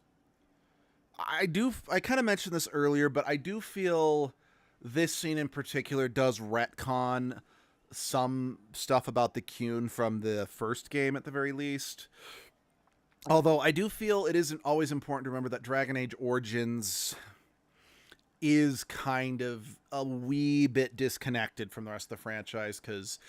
I kind of mentioned this earlier, but I do feel this scene in particular does retcon some stuff about the Qun from the first game at the very least. Although I do feel it isn't always important to remember that Dragon Age Origins is kind of a wee bit disconnected from the rest of the franchise because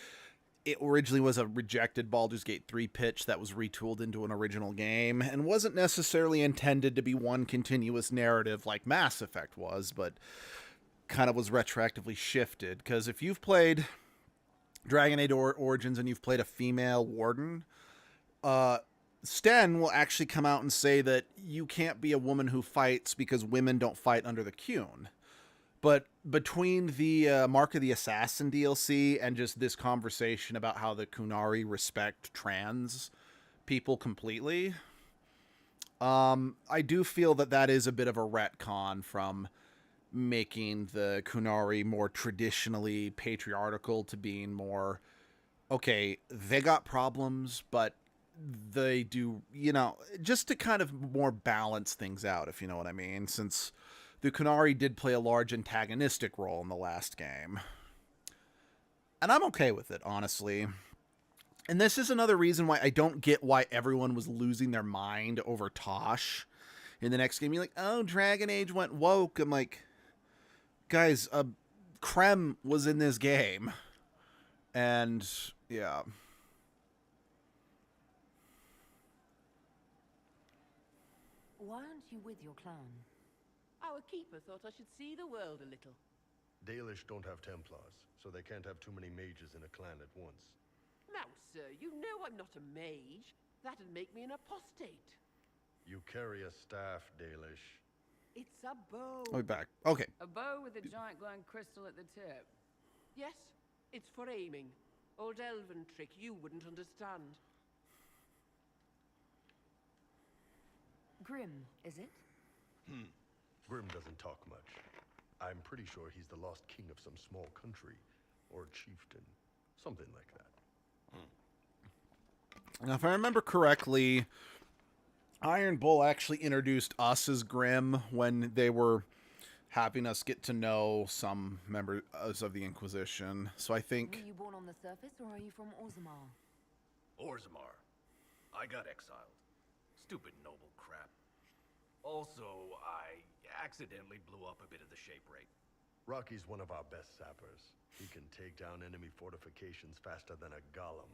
it originally was a rejected Baldur's Gate 3 pitch that was retooled into an original game and wasn't necessarily intended to be one continuous narrative like Mass Effect was, but kind of was retroactively shifted. Because if you've played Dragon Age Origins and you've played a female warden, Sten will actually come out and say that you can't be a woman who fights because women don't fight under the Qun. But between the Mark of the Assassin DLC and just this conversation about how the Kunari respect trans people completely, I do feel that is a bit of a retcon from making the Kunari more traditionally patriarchal to being more, okay, they got problems, but they do, just to kind of more balance things out, if you know what I mean, since the Kunari did play a large antagonistic role in the last game. And I'm okay with it, honestly. And this is another reason why I don't get why everyone was losing their mind over Tosh in the next game. You're like, oh, Dragon Age went woke. I'm like, guys, Krem was in this game. And, yeah. Why aren't you with your clan? Our keeper thought I should see the world a little. Dalish don't have Templars, so they can't have too many mages in a clan at once. Now, sir, you know I'm not a mage. That'd make me an apostate. You carry a staff, Dalish. It's a bow. I'll be back. Okay. A bow with a giant glowing crystal at the tip. Yes, it's for aiming. Old elven trick you wouldn't understand. Grim, is it? Grim doesn't talk much. I'm pretty sure he's the lost king of some small country. Or chieftain. Something like that. Now, if I remember correctly, Iron Bull actually introduced us as Grim when they were having us get to know some members of the Inquisition. So I Were think... you born on the surface, or are you from Orzammar? Orzammar. I got exiled. Stupid noble crap. Also, I accidentally blew up a bit of the shape rate. Rocky's one of our best sappers. He can take down enemy fortifications faster than a golem.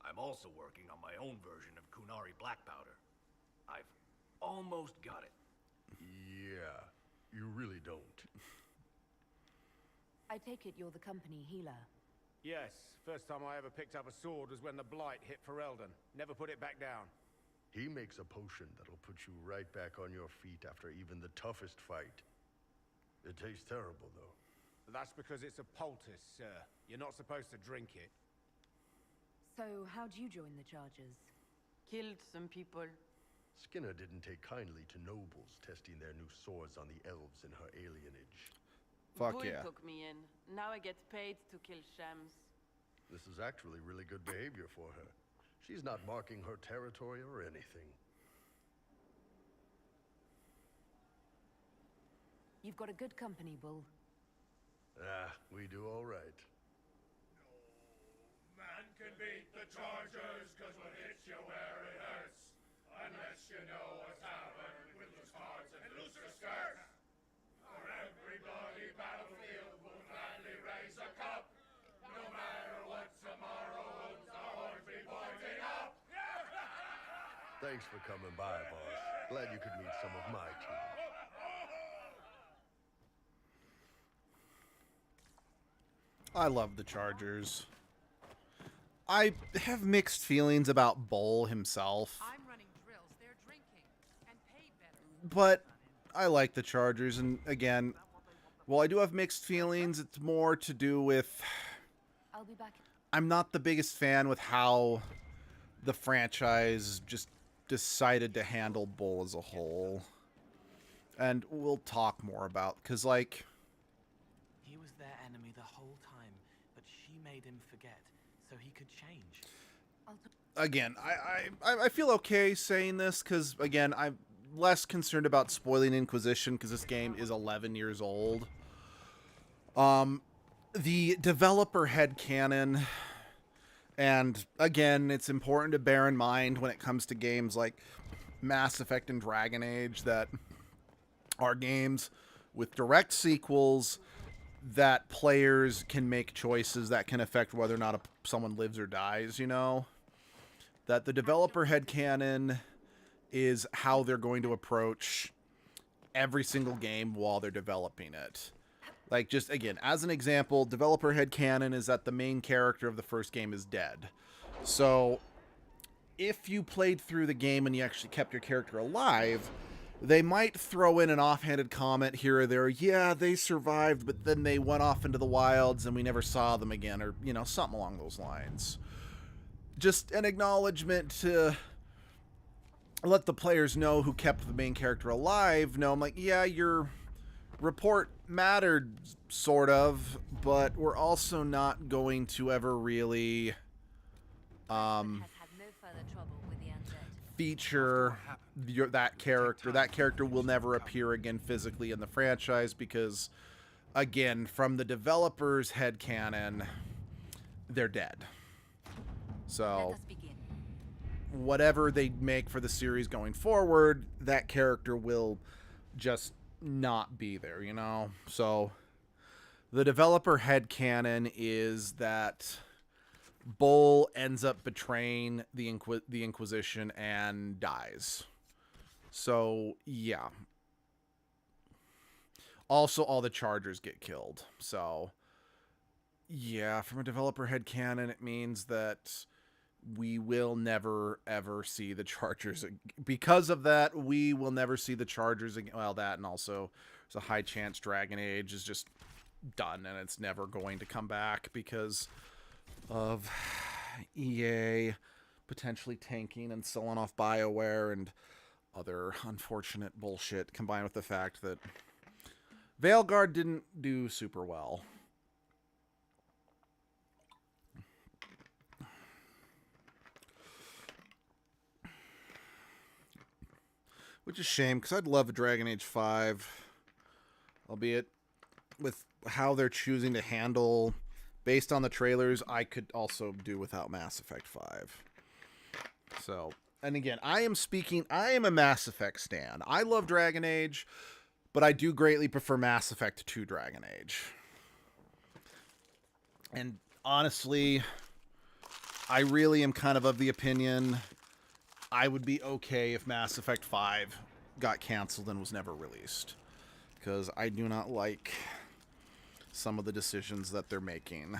I'm also working on my own version of Kunari black powder. I've almost got it. Yeah, you really don't. I take it you're the company healer. Yes, first time I ever picked up a sword was when the Blight hit Ferelden. Never put it back down. He makes a potion that'll put you right back on your feet after even the toughest fight. It tastes terrible, though. That's because it's a poultice, sir. You're not supposed to drink it. So, how'd you join the Chargers? Killed some people. Skinner didn't take kindly to nobles testing their new swords on the elves in her alienage. Fuck Bull yeah. took me in. Now I get paid to kill shams. This is actually really good behavior for her. She's not marking her territory or anything. You've got a good company, Bull. Ah, we do all right. No man can beat the Chargers, cause what hits you where it hurts. Unless you know a tavern with loose cards and looser skirts. For every bloody battlefield will gladly raise a cup. No matter what tomorrow holds, the horns be pointing up. Thanks for coming by, boss. Glad you could meet some of my team. I love the Chargers. I have mixed feelings about Bull himself, I'm running drills, they're drinking, and paid better. but I like the Chargers. And again, while I do have mixed feelings, it's more to do with I'll be back. I'm not the biggest fan with how the franchise just decided to handle Bull as a whole. And we'll talk more about, because, like... He was their enemy the whole time, but she made him forget, so he could change. Again, I feel okay saying this, because, again, I'm less concerned about spoiling Inquisition, because this game is 11 years old. The developer headcanon, and, again, it's important to bear in mind when it comes to games like Mass Effect and Dragon Age that are games with direct sequels that players can make choices that can affect whether or not someone lives or dies, you know? That the developer headcanon is how they're going to approach every single game while they're developing it. Like, just, again, as an example, developer headcanon is that the main character of the first game is dead. So, if you played through the game and you actually kept your character alive, they might throw in an offhanded comment here or there. Yeah, they survived, but then they went off into the wilds and we never saw them again, or, you know, something along those lines. Just an acknowledgement to let the players know who kept the main character alive. No, I'm like, yeah, your report mattered, sort of, but we're also not going to ever really feature that character. That character will never appear again physically in the franchise because, again, from the developer's headcanon, they're dead. So, whatever they make for the series going forward, that character will just not be there, you know? So, the developer headcanon is that Bull ends up betraying the Inquisition and dies. So, yeah. Also, all the Chargers get killed. So, yeah, from a developer headcanon, it means that we will never, ever see the Chargers. Because of that, we will never see the Chargers again. Well, that, and also there's a high chance Dragon Age is just done and it's never going to come back because of EA potentially tanking and selling off BioWare and other unfortunate bullshit combined with the fact that Veilguard didn't do super well. Which is a shame, because I'd love a Dragon Age 5. Albeit, with how they're choosing to handle, based on the trailers, I could also do without Mass Effect 5. So, and again, I am a Mass Effect stan. I love Dragon Age, but I do greatly prefer Mass Effect to Dragon Age. And honestly, I really am kind of the opinion I would be okay if Mass Effect 5 got canceled and was never released. Because I do not like some of the decisions that they're making.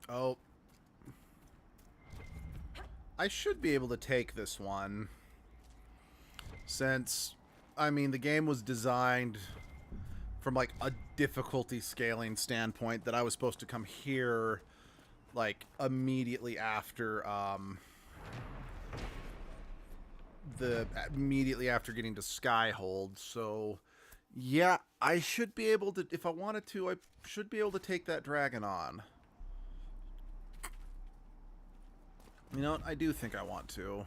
Oh. I should be able to take this one. Since, I mean, the game was designed from, like, a difficulty scaling standpoint that I was supposed to come here, like, immediately after, immediately after getting to Skyhold. So, yeah, I should be able to, if I wanted to, I should be able to take that dragon on. You know what? I do think I want to.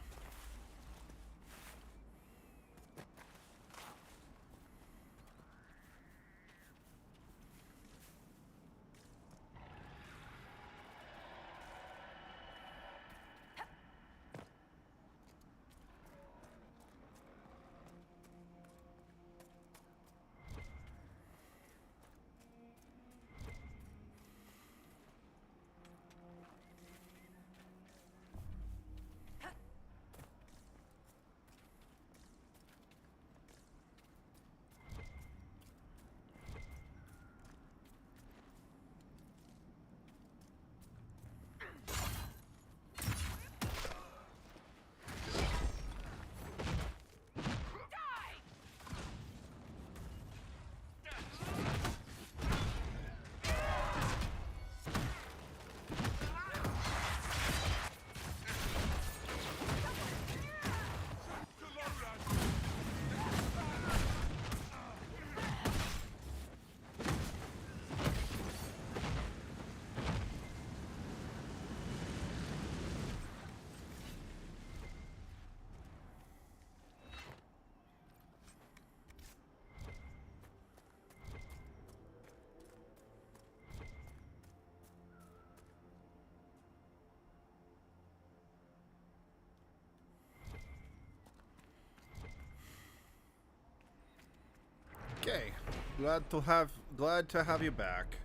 Glad to have you back.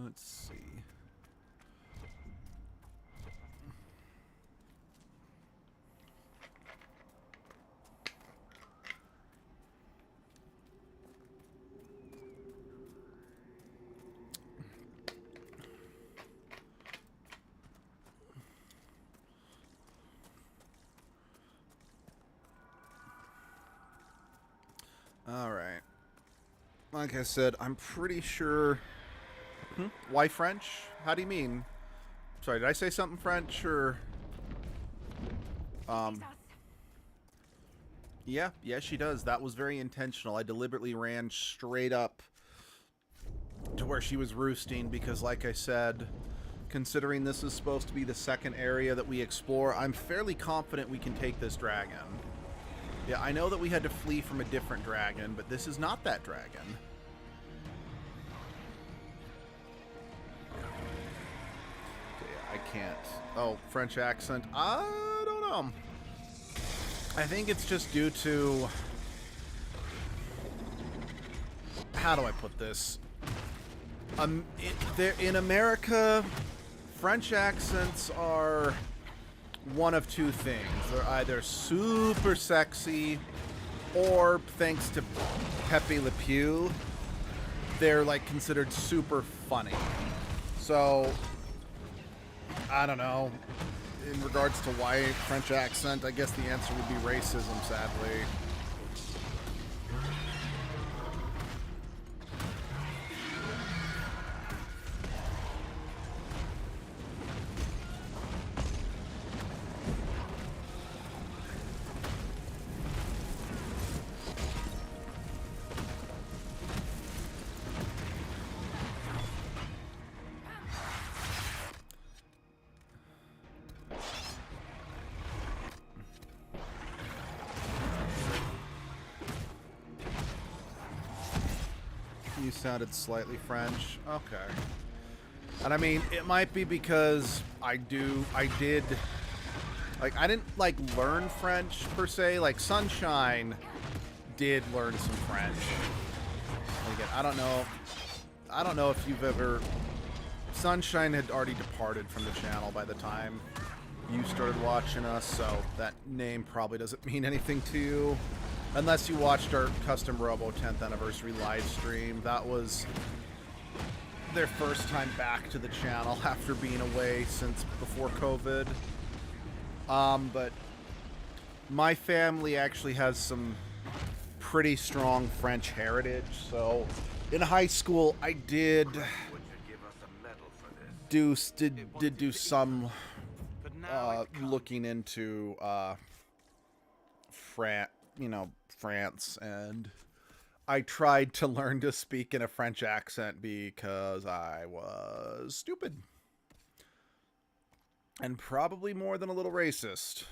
Let's see. All right. Like I said, I'm pretty sure. Why French? How do you mean? Sorry, did I say something French or? Yeah, she does. That was very intentional. I deliberately ran straight up to where she was roosting because, like I said, considering this is supposed to be the second area that we explore, I'm fairly confident we can take this dragon. Yeah, I know that we had to flee from a different dragon, but this is not that dragon. Okay, I can't. Oh, French accent. I don't know. I think it's just due to... How do I put this? In America, French accents are one of two things. They're either super sexy, or thanks to Pepe Le Pew, they're like considered super funny. So, I don't know. In regards to why French accent, I guess the answer would be racism, sadly. You sounded slightly French. Okay. And I mean, it might be because I did, like, I didn't, like, learn French, per se. Like, Sunshine did learn some French. And again, I don't know if you've ever... Sunshine had already departed from the channel by the time you started watching us, so that name probably doesn't mean anything to you. Unless you watched our Custom Robo 10th Anniversary live stream. That was their first time back to the channel after being away since before COVID. But my family actually has some pretty strong French heritage, so in high school I did do some looking into France, and I tried to learn to speak in a French accent because I was stupid. And probably more than a little racist.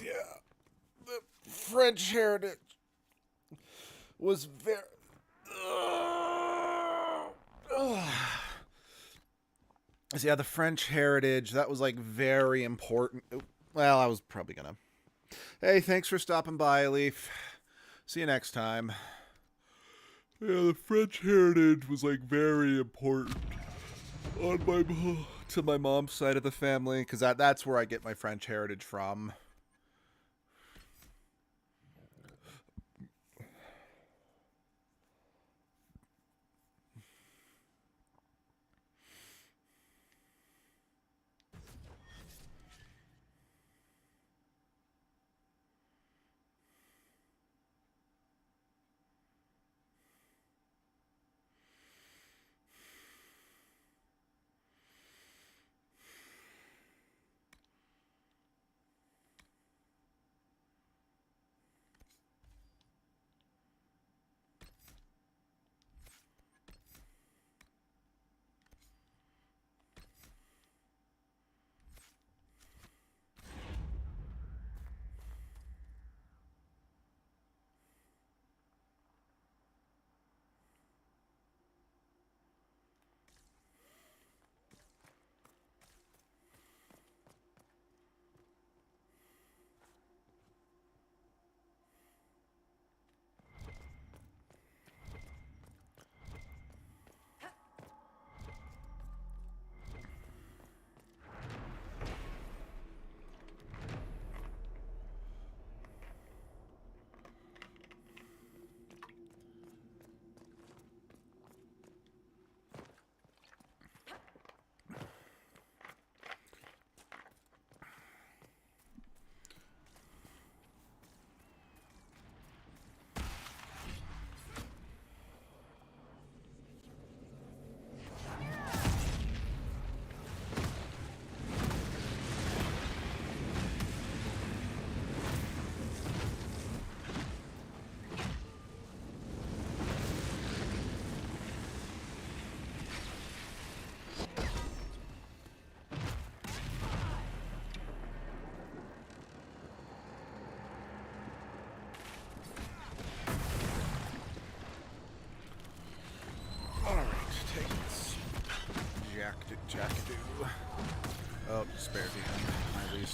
Yeah, the French heritage was very... Yeah, the French heritage, that was like very important. Well, I was probably gonna... Hey, thanks for stopping by, Leaf. See you next time. Yeah, the French heritage was like very important on my mom's side of the family, because that's where I get my French heritage from.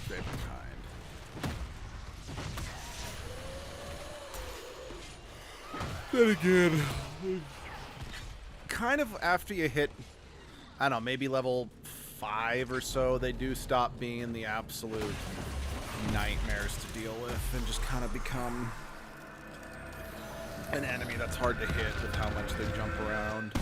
favorite kind. Then again, kind of after you hit, I don't know, maybe level 5 or so, they do stop being the absolute nightmares to deal with and just kind of become an enemy that's hard to hit with how much they jump around.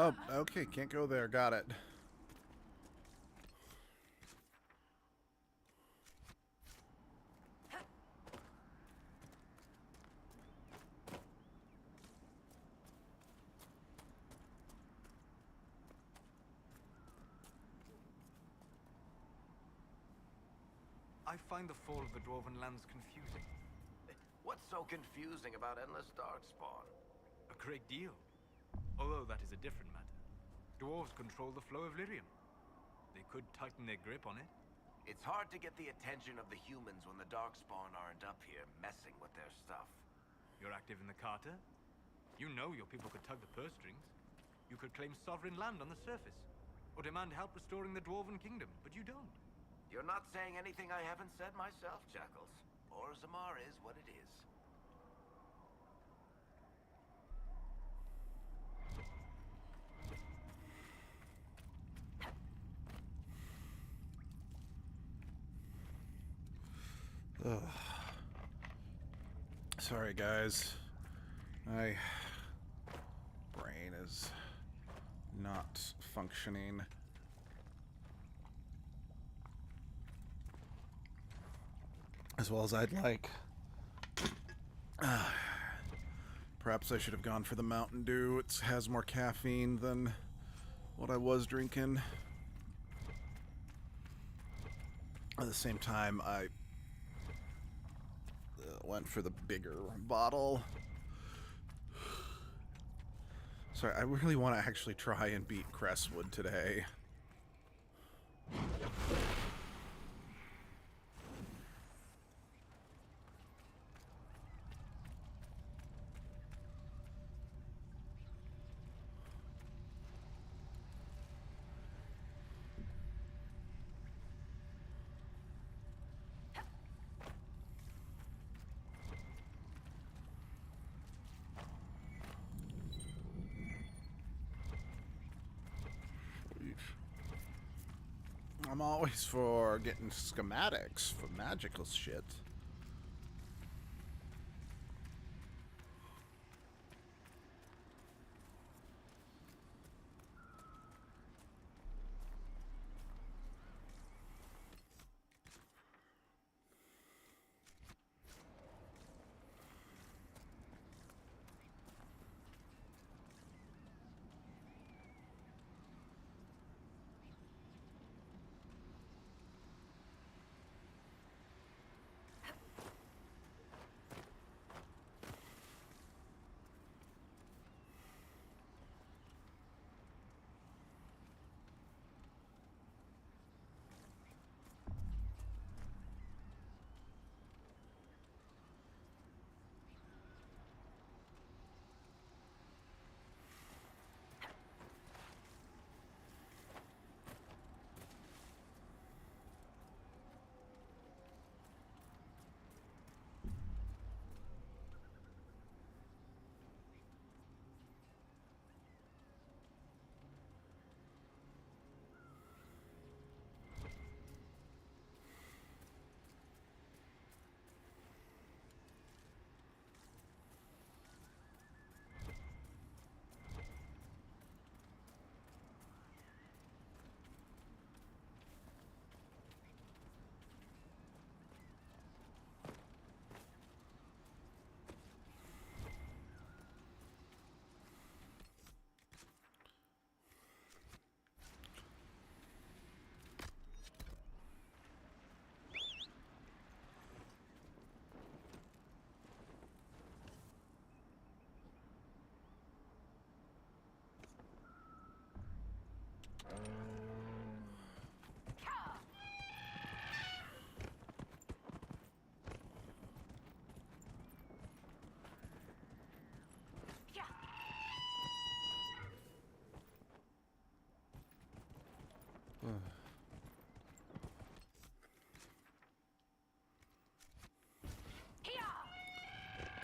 Oh, okay, can't go there. Got it. I find the fall of the Dwarven lands confusing. What's so confusing about Endless Darkspawn? A great deal. Although that is a different matter. Dwarves control the flow of lyrium. They could tighten their grip on it. It's hard to get the attention of the humans when the Darkspawn aren't up here messing with their stuff. You're active in the Carter? You know your people could tug the purse strings. You could claim sovereign land on the surface, or demand help restoring the Dwarven kingdom, but you don't. You're not saying anything I haven't said myself, Jackals. Orzammar is what it is. Ugh. Sorry, guys. My brain is not functioning as well as I'd like. Perhaps I should have gone for the Mountain Dew. It has more caffeine than what I was drinking. At the same time, I went for the bigger bottle. Sorry, I really want to actually try and beat Cresswood today. I'm always for getting schematics for magical shit.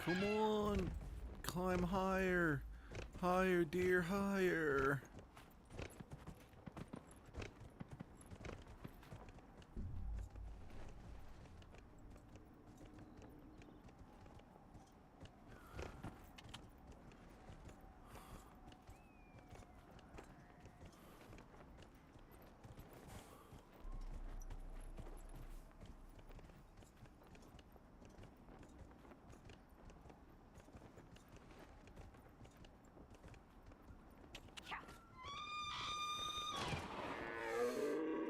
Come on! Climb higher! Higher, dear, higher!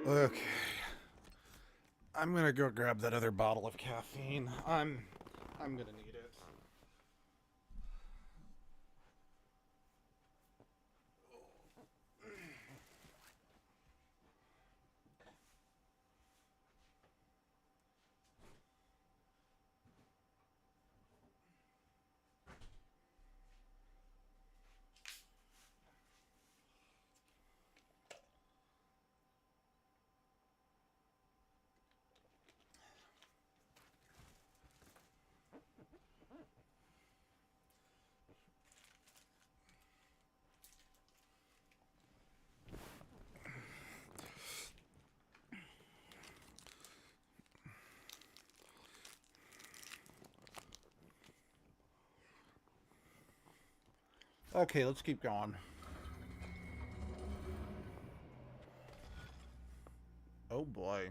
Okay. I'm gonna go grab that other bottle of caffeine. I'm gonna need it. Okay, let's keep going. Oh boy.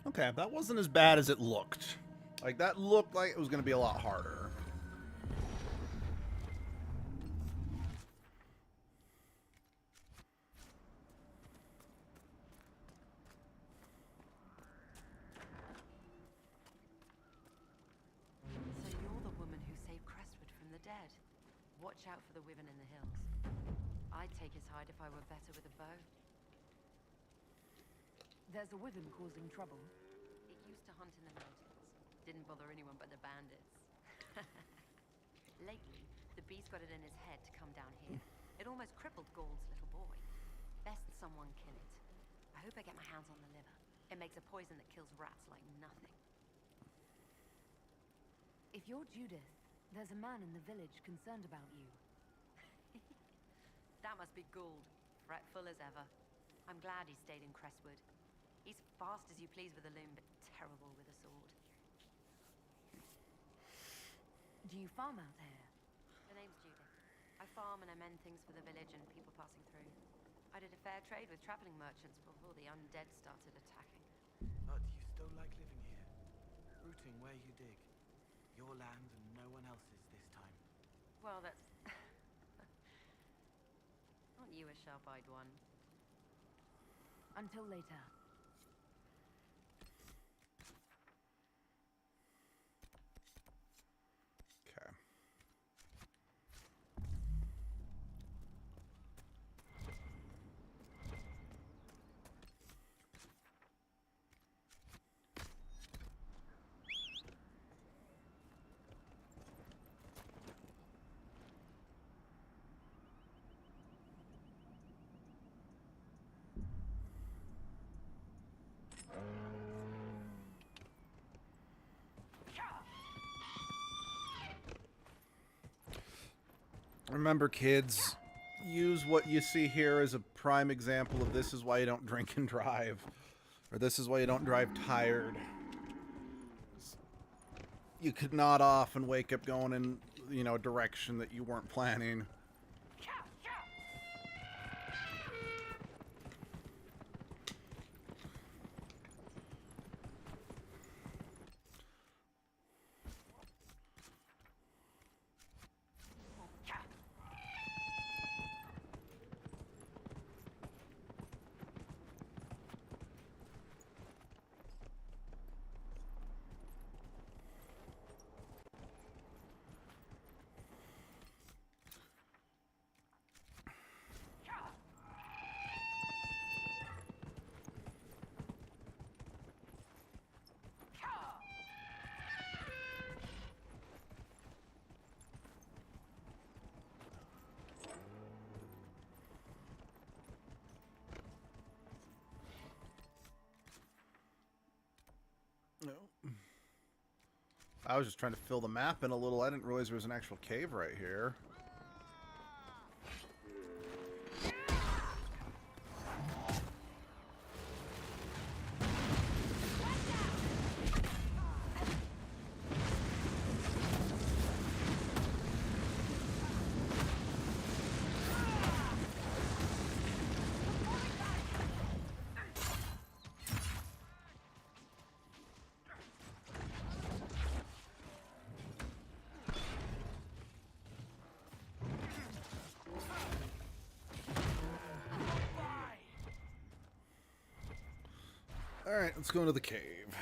Okay, that wasn't as bad as it looked. Like, that looked like it was going to be a lot harder. So you're the woman who saved Cresswood from the dead. Watch out for the women in the hills. I'd take his hide if I were better with a bow. There's a wyvern causing trouble. It used to hunt in the mountains. Didn't bother anyone but the bandits. Lately, the beast got it in his head to come down here. It almost crippled Gauld's little boy. Best someone kill it. I hope I get my hands on the liver. It makes a poison that kills rats like nothing. If you're Judith, there's a man in the village concerned about you. That must be Gauld, fretful as ever. I'm glad he stayed in Cresswood. He's fast as you please with a loom, but terrible with a sword. Do you farm out there? The name's Judith. I farm and I mend things for the village and people passing through. I did a fair trade with traveling merchants before the undead started attacking. But you still like living here, rooting where you dig. Your land and no one else's this time. Well, that's... Aren't you a sharp-eyed one? Until later. Okay. Remember, kids, use what you see here as a prime example of this is why you don't drink and drive. Or this is why you don't drive tired. You could nod off and wake up going in, you know, a direction that you weren't planning. I was just trying to fill the map in a little. I didn't realize there was an actual cave right here. Alright, let's go into the cave.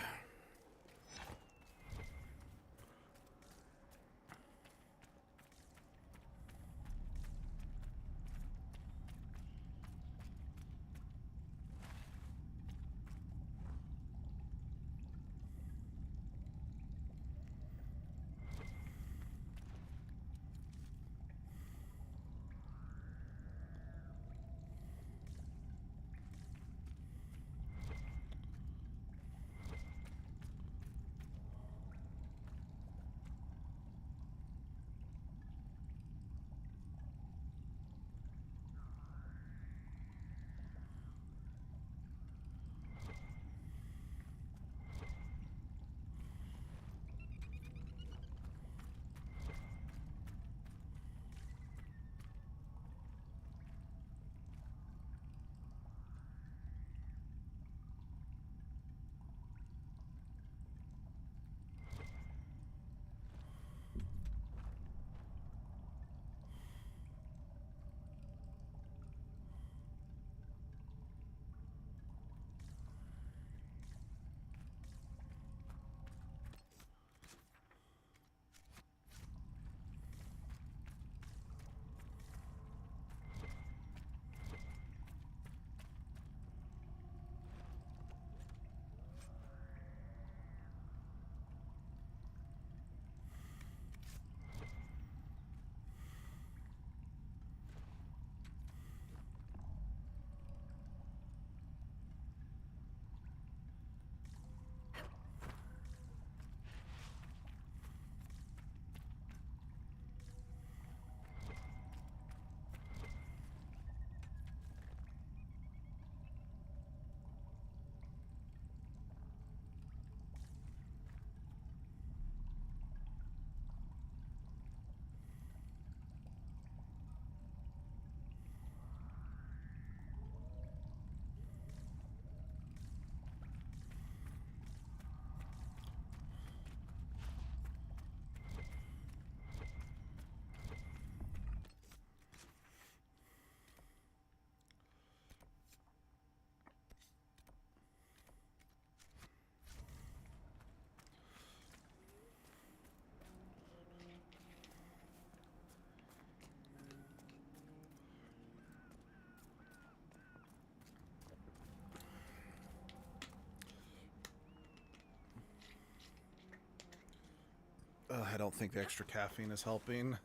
I don't think the extra caffeine is helping.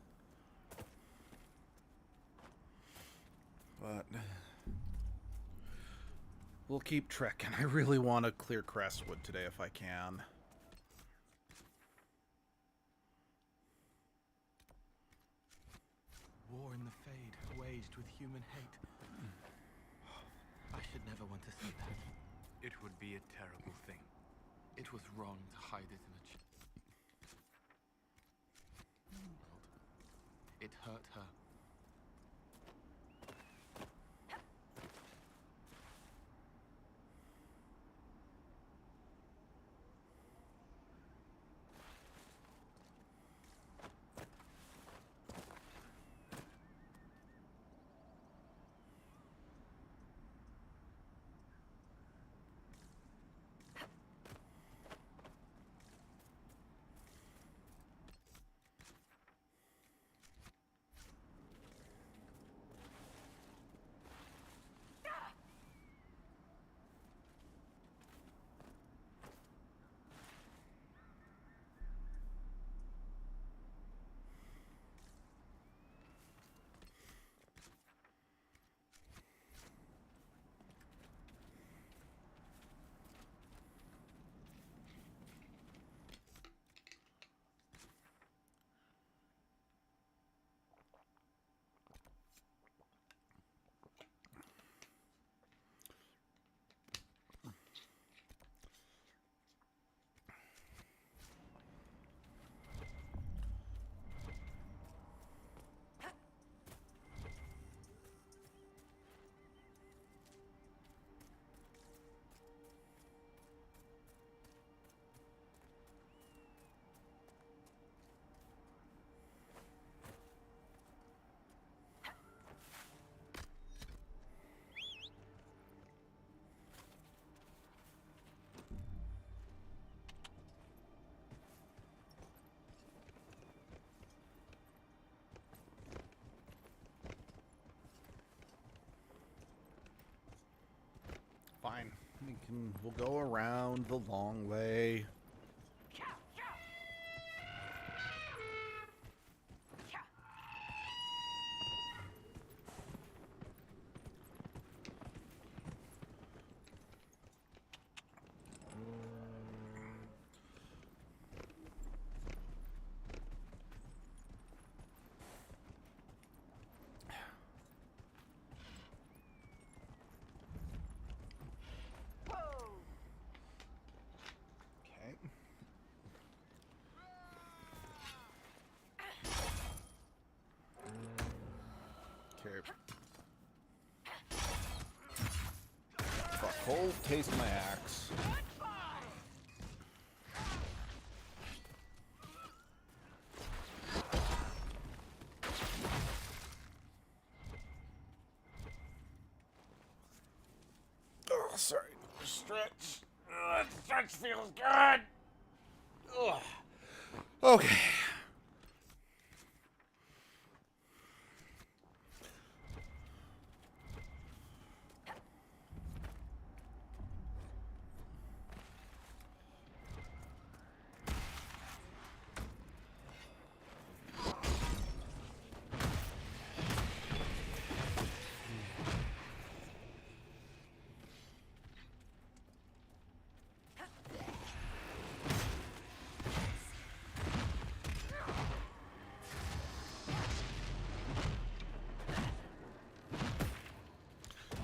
But we'll keep trekking. I really want to clear Cresswood today if I can. War in the Fade, waged with human hate. I should never want to see that. It would be a terrible thing. It was wrong to hide it in a It hurt her. We'll go around the long way. Fuckhole, taste my axe. Oh, sorry. Stretch. Stretch feels good. Ugh. Okay.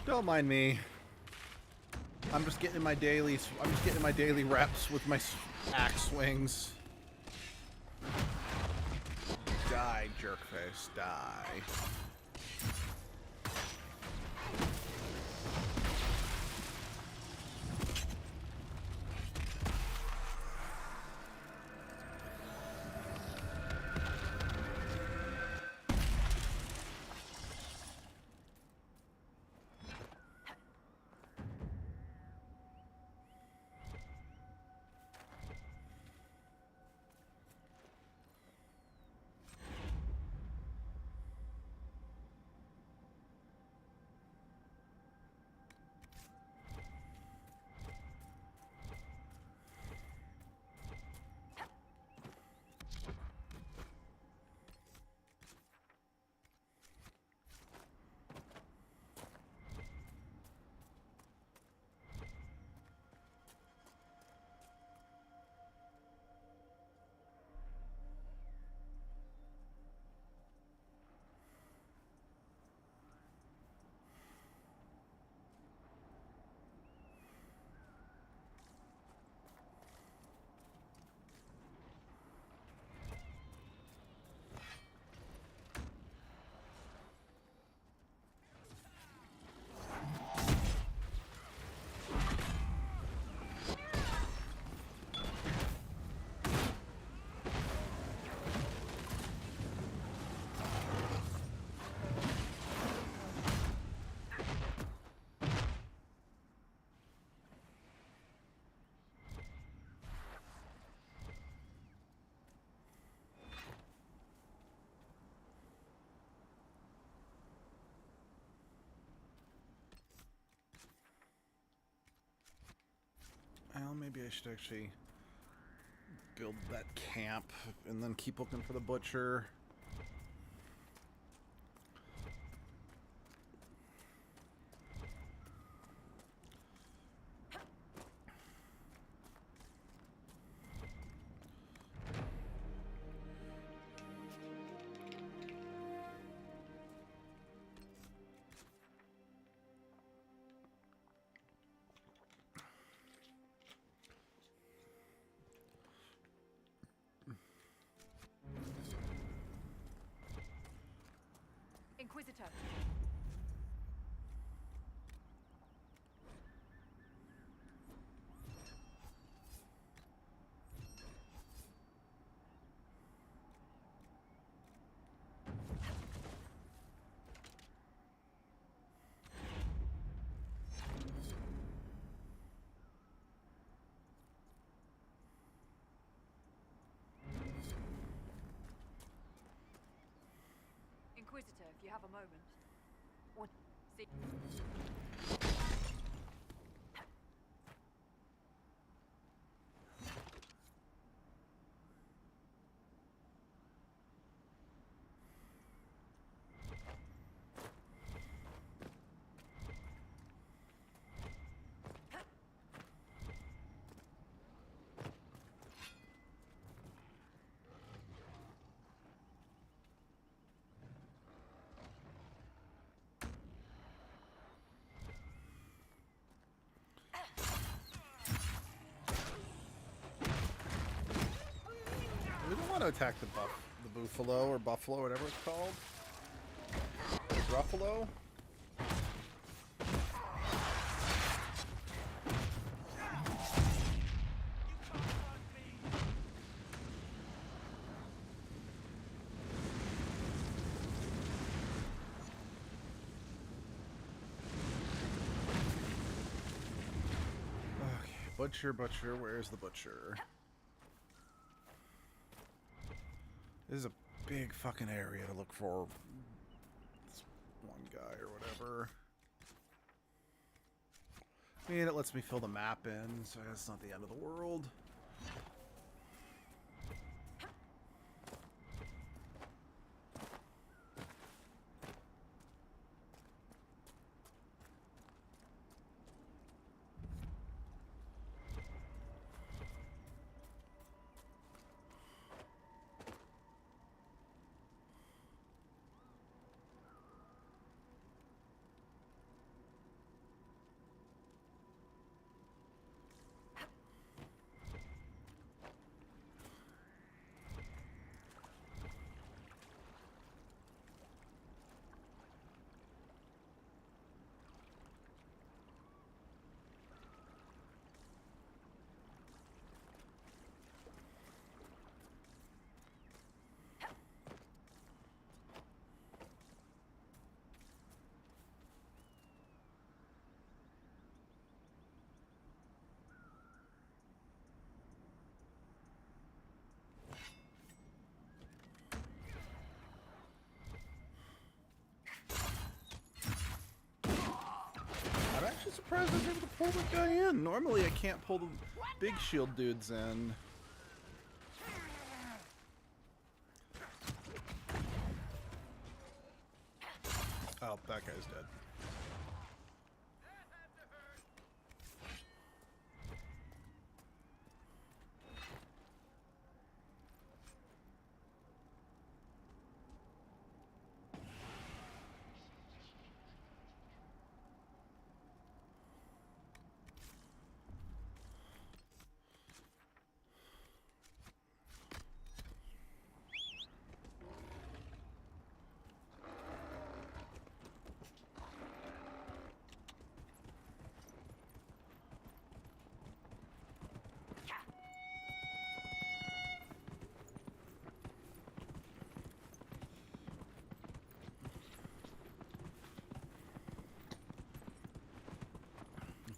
Don't mind me. I'm just getting my daily reps with my axe swings. Die, jerkface, die. Well, maybe I should actually build that camp and then keep looking for the butcher. Inquisitor. Inquisitor, if you have a moment. What? See. to attack the buffalo or buffalo, whatever it's called. Ruffalo. Butcher, butcher, where's the butcher? This is a big fucking area to look for this one guy or whatever. I mean, it lets me fill the map in, so that's not the end of the world. I'm actually surprised I was able to pull the guy in. Normally I can't pull the big shield dudes in. Oh, that guy's dead.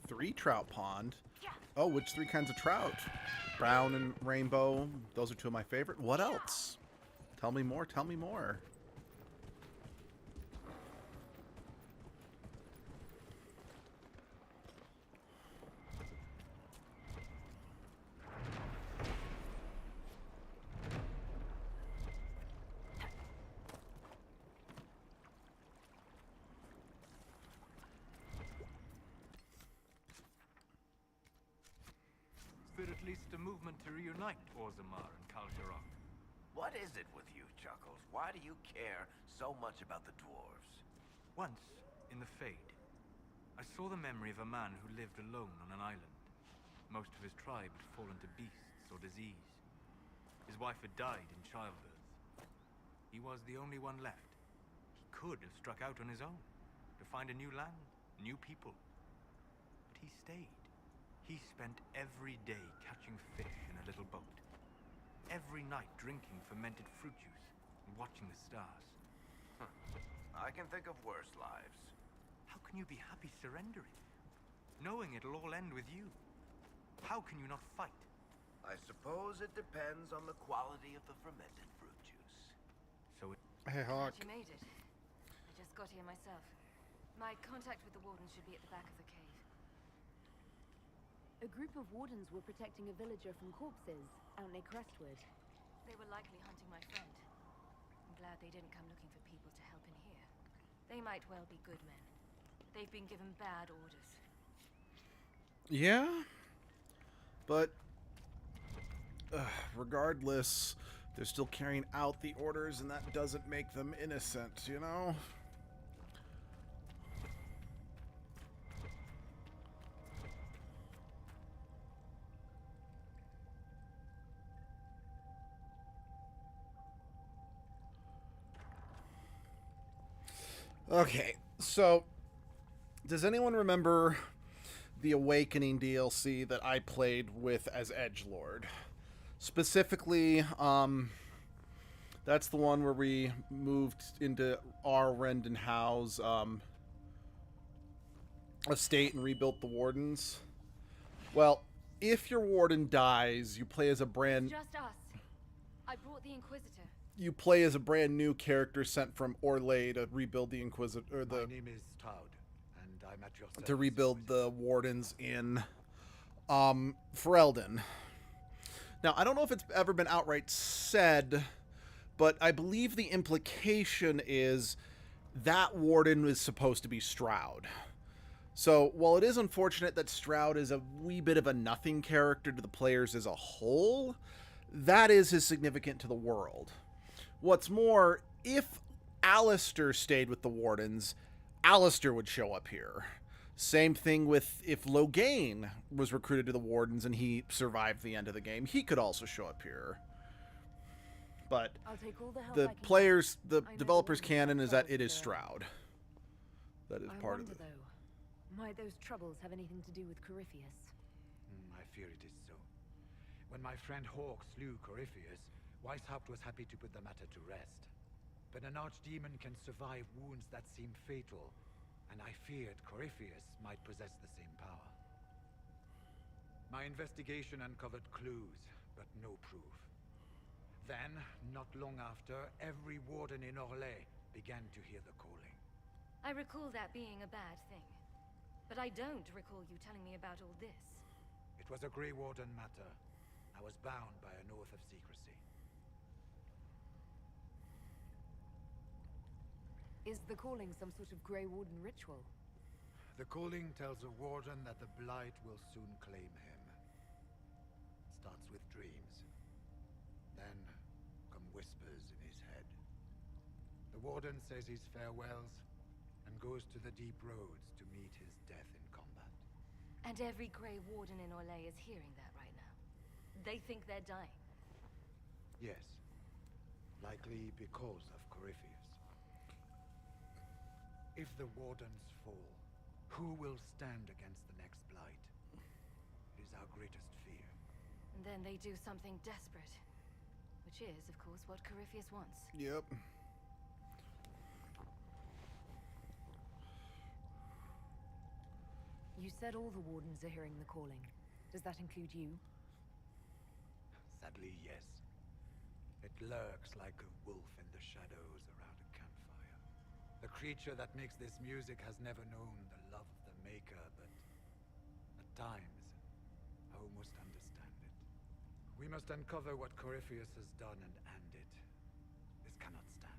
Three trout pond. Oh, which three kinds of trout? Brown and rainbow. Those are two of my favorite. What else? Tell me more. Tell me more. Is there at least a movement to reunite Orzammar and Kalsharok? What is it with you, Chuckles? Why do you care so much about the dwarves? Once, in the Fade, I saw the memory of a man who lived alone on an island. Most of his tribe had fallen to beasts or disease. His wife had died in childbirth. He was the only one left. He could have struck out on his own, to find a new land, new people. But he stayed. He spent every day catching fish in a little boat. Every night drinking fermented fruit juice and watching the stars. I can think of worse lives. How can you be happy surrendering? Knowing it'll all end with you? How can you not fight? I suppose it depends on the quality of the fermented fruit juice. So it... Hey, Hawk. You made it. I just got here myself. My contact with the wardens should be at the back of the cave. A group of wardens were protecting a villager from corpses out near Cresswood. They were likely hunting my friend. I'm glad they didn't come looking for people to help in here. They might well be good men. They've been given bad orders. Yeah, but regardless, they're still carrying out the orders, and that doesn't make them innocent, you know? Okay, so does anyone remember the Awakening DLC that I played with as Edgelord? Specifically, that's the one where we moved into our Rendon House estate and rebuilt the wardens. Well, if your warden dies, you play as a brand... Just us. I brought the Inquisitor. You play as a brand new character sent from Orlais to rebuild the Inquisitor... My name is Todd, and I'm at your service. To rebuild the wardens in Ferelden. Now, I don't know if it's ever been outright said, but I believe the implication is that warden is supposed to be Stroud. So, while it is unfortunate that Stroud is a wee bit of a nothing character to the players as a whole, that is his significant to the world. What's more, if Alistair stayed with the Wardens, Alistair would show up here. Same thing with if Loghain was recruited to the Wardens and he survived the end of the game, he could also show up here. But the players, the developers' canon is that it is Stroud. That is part of it. Might those troubles have anything to do with Corypheus? I fear it is so. When my friend Hawk slew Corypheus, Weishaupt was happy to put the matter to rest. But an archdemon can survive wounds that seem fatal, and I feared Corypheus might possess the same power. My investigation uncovered clues, but no proof. Then, not long after, every warden in Orlais began to hear the calling. I recall that being a bad thing. But I don't recall you telling me about all this. It was a Grey Warden matter. I was bound by an oath of secrecy. Is the calling some sort of Grey Warden ritual? The calling tells a warden that the Blight will soon claim him. It starts with dreams. Then come whispers in his head. The warden says his farewells and goes to the deep roads to meet his death in combat. And every Grey Warden in Orlais is hearing that right now. They think they're dying. Yes. Likely because of Corypheus. If the Wardens fall, who will stand against the next Blight? It is our greatest fear. And then they do something desperate. Which is, of course, what Corypheus wants. Yep. You said all the Wardens are hearing the calling. Does that include you? Sadly, yes. It lurks like a wolf in the shadows around a campfire. The creature that makes this music has never known the love of the maker, but at times, I almost understand it. We must uncover what Corypheus has done and end it. This cannot stand.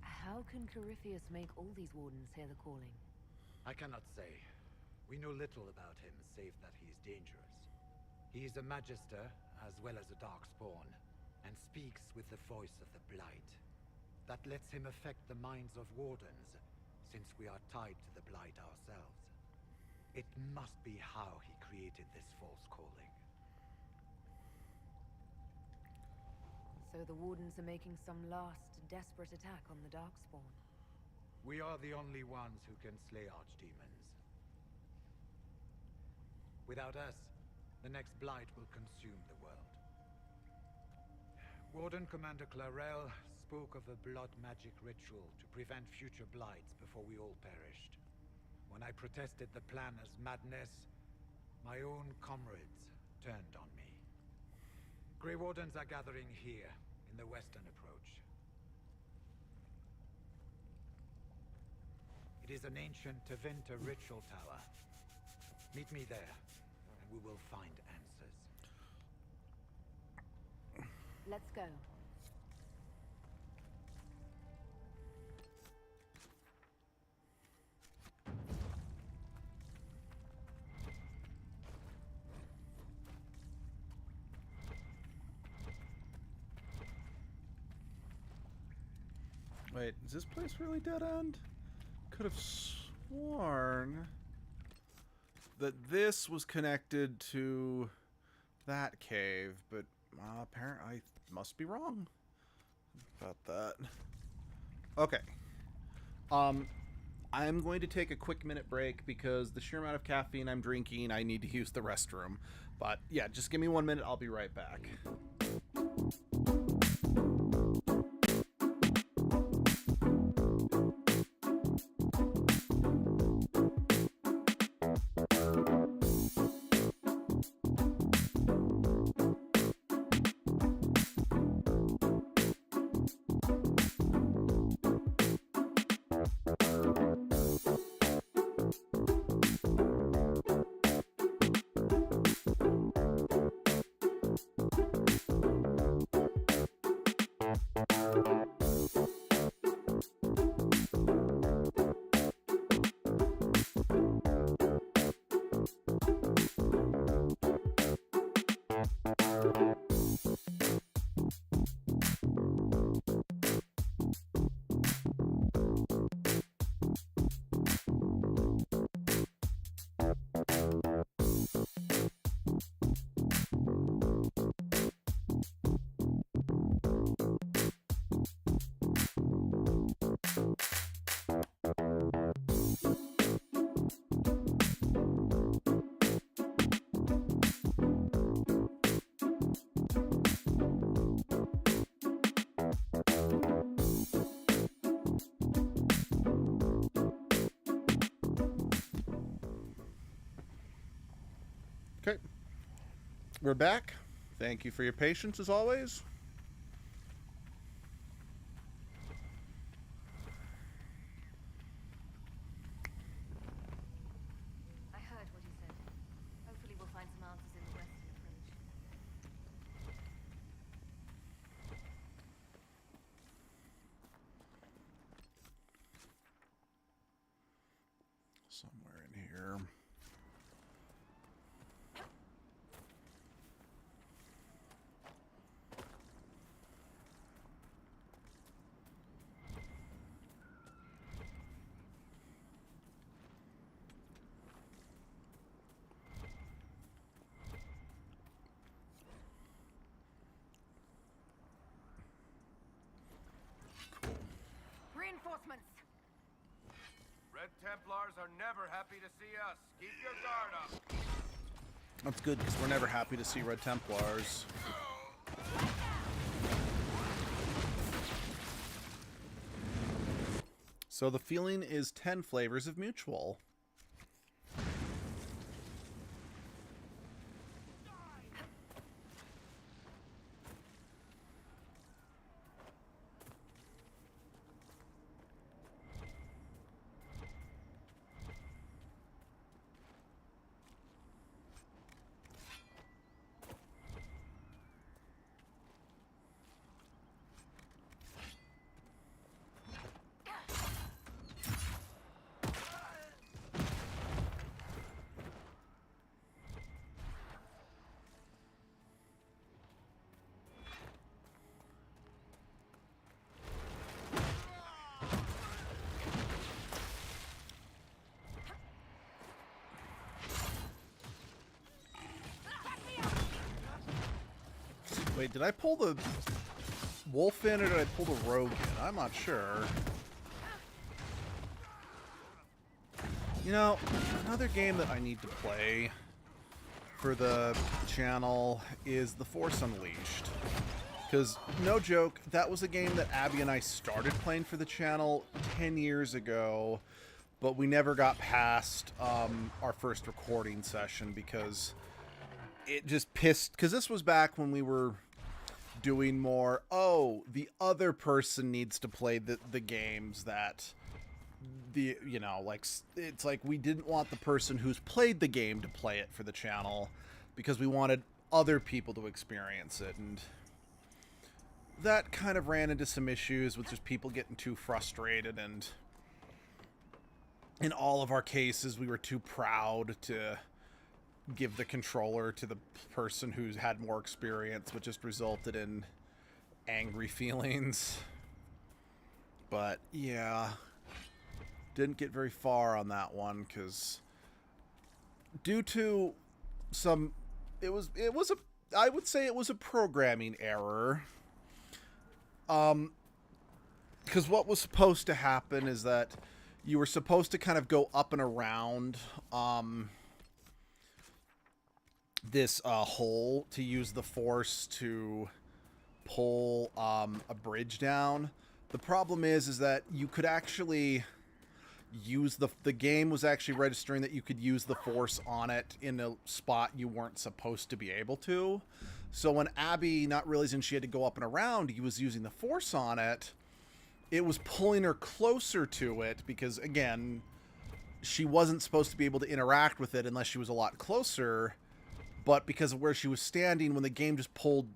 How can Corypheus make all these Wardens hear the calling? I cannot say. We know little about him, save that he is dangerous. He is a Magister, as well as a Darkspawn, and speaks with the voice of the Blight. That lets him affect the minds of Wardens, since we are tied to the Blight ourselves. It must be how he created this false calling. So the Wardens are making some last, desperate attack on the Darkspawn. We are the only ones who can slay archdemons. Without us, the next Blight will consume the world. Warden Commander Clarel spoke of a blood magic ritual to prevent future Blights before we all perished. When I protested the plan as madness, my own comrades turned on me. Grey Wardens are gathering here, in the western approach. It is an ancient Tevinter ritual tower. Meet me there, and we will find answers. Let's go. Wait, is this place really dead end? Could have sworn that this was connected to that cave, but apparently I must be wrong about that. Okay. I'm going to take a quick minute break because the sheer amount of caffeine I'm drinking, I need to use the restroom. But yeah, just give me 1 minute. I'll be right back. Okay. We're back. Thank you for your patience as always. I heard what he said. Hopefully we'll find some answers in the Western approach. Somewhere in here. Reinforcements! Red Templars are never happy to see us. Keep your guard up. That's good, because we're never happy to see Red Templars. So the feeling is 10 flavors of mutual. Wait, did I pull the wolf in or did I pull the rogue in? I'm not sure. You know, another game that I need to play for the channel is The Force Unleashed. Because, no joke, that was a game that Abby and I started playing for the channel 10 years ago, but we never got past our first recording session because it just pissed... Because this was back when we were doing more, oh, the other person needs to play the games that... you know, like, it's like we didn't want the person who's played the game to play it for the channel because we wanted other people to experience it, and that kind of ran into some issues with just people getting too frustrated, and in all of our cases we were too proud to give the controller to the person who's had more experience, which just resulted in angry feelings. But yeah, didn't get very far on that one because due to some, I would say it was a programming error. Because Because what was supposed to happen is that you were supposed to kind of go up and around this hole to use the force to pull a bridge down. The problem is that you could actually use the game was actually registering that you could use the force on it in a spot you weren't supposed to be able to. So when Abby, not realizing she had to go up and around, he was using the force on it, it was pulling her closer to it because, again, she wasn't supposed to be able to interact with it unless she was a lot closer. But because of where she was standing, when the game just pulled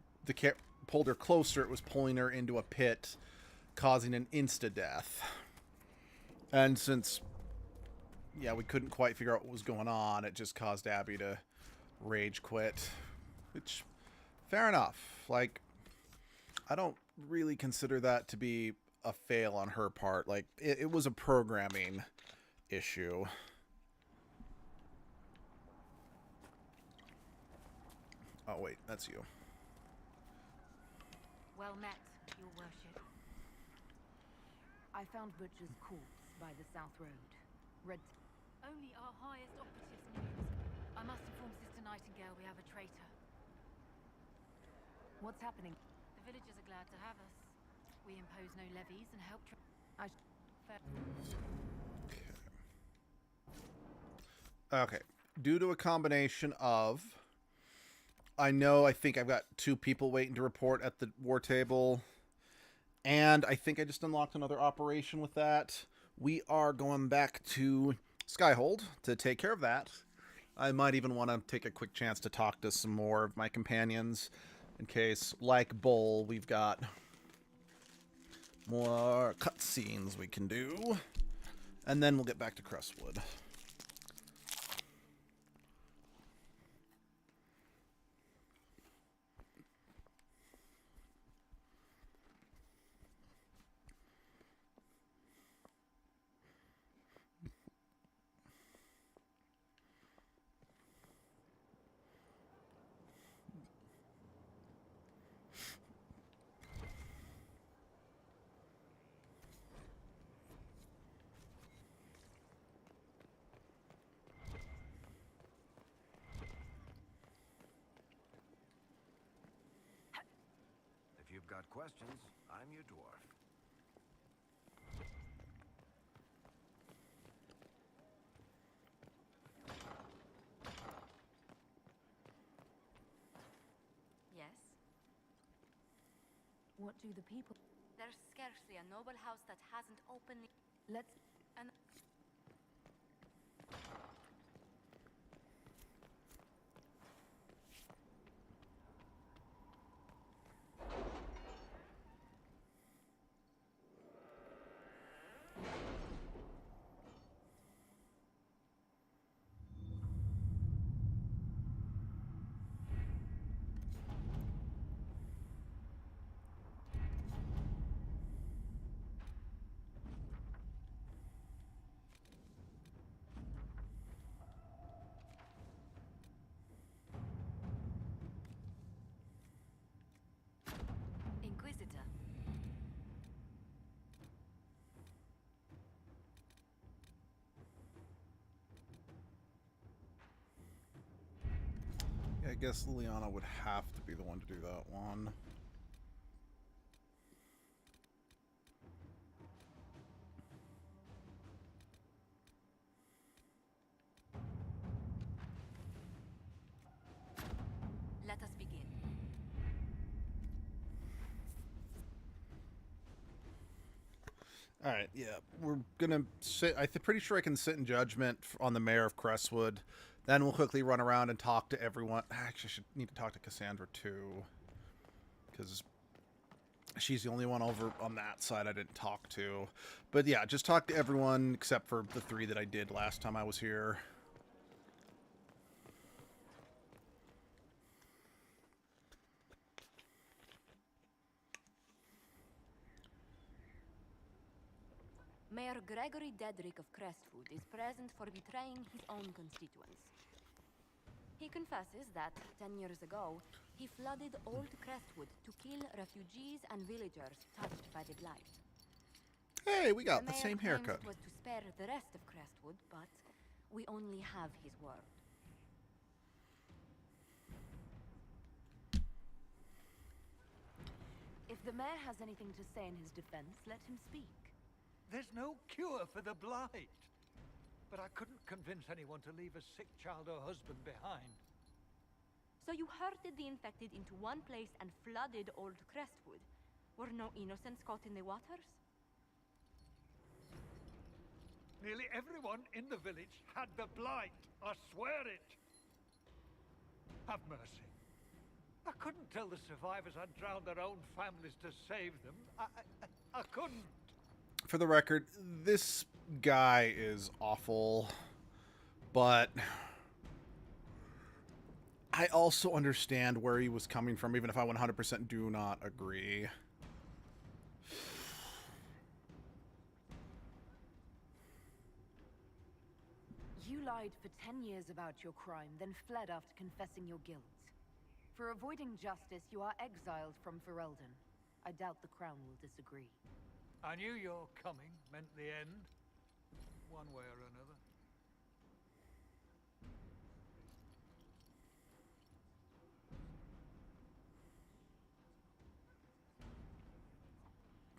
her closer, it was pulling her into a pit, causing an insta-death. And since, yeah, we couldn't quite figure out what was going on, it just caused Abby to rage quit. Which, fair enough. Like, I don't really consider that to be a fail on her part. Like, it was a programming issue. Oh, wait, that's you. Well met, your worship. I found Butcher's corpse by the South Road. Only our highest operatives knew. I must inform Sister Nightingale we have a traitor. What's happening? The villagers are glad to have us. We impose no levies and help Okay. Due to a combination of... I think I've got 2 people waiting to report at the war table. And I think I just unlocked another operation with that. We are going back to Skyhold to take care of that. I might even want to take a quick chance to talk to some more of my companions. In case, like Bull, we've got more cutscenes we can do. And then we'll get back to Cresswood. If you've got questions, I'm your dwarf. Yes? What do the people... There's scarcely a noble house that hasn't openly... Let's... And... Inquisitor. Yeah, I guess Liliana would have to be the one to do that one. Let us begin. All right, yeah, we're gonna sit. I'm pretty sure I can sit in judgment on the mayor of Cresswood. Then we'll quickly run around and talk to everyone. Actually, I should need to talk to Cassandra too, because she's the only one over on that side I didn't talk to. But yeah, just talk to everyone except for the 3 that I did last time I was here. Mayor Gregory Dedrick of Cresswood is present for betraying his own constituents. He confesses that, 10 years ago, he flooded old Cresswood to kill refugees and villagers touched by the Blight. Hey, we got the mayor same claims haircut. it was to spare the rest of Crestwood, but we only have his word. If the mayor has anything to say in his defense, let him speak. There's no cure for the blight. But I couldn't convince anyone to leave a sick child or husband behind. So you herded the infected into one place and flooded old Crestwood. Were no innocents caught in the waters? Nearly everyone in the village had the blight. I swear it. Have mercy. I couldn't tell the survivors I'd drowned their own families to save them. I couldn't. For the record, this guy is awful, but I also understand where he was coming from, even if I 100% do not agree. You lied for 10 years about your crime, then fled after confessing your guilt. For avoiding justice, you are exiled from Ferelden. I doubt the Crown will disagree. I knew your coming meant the end, one way or another.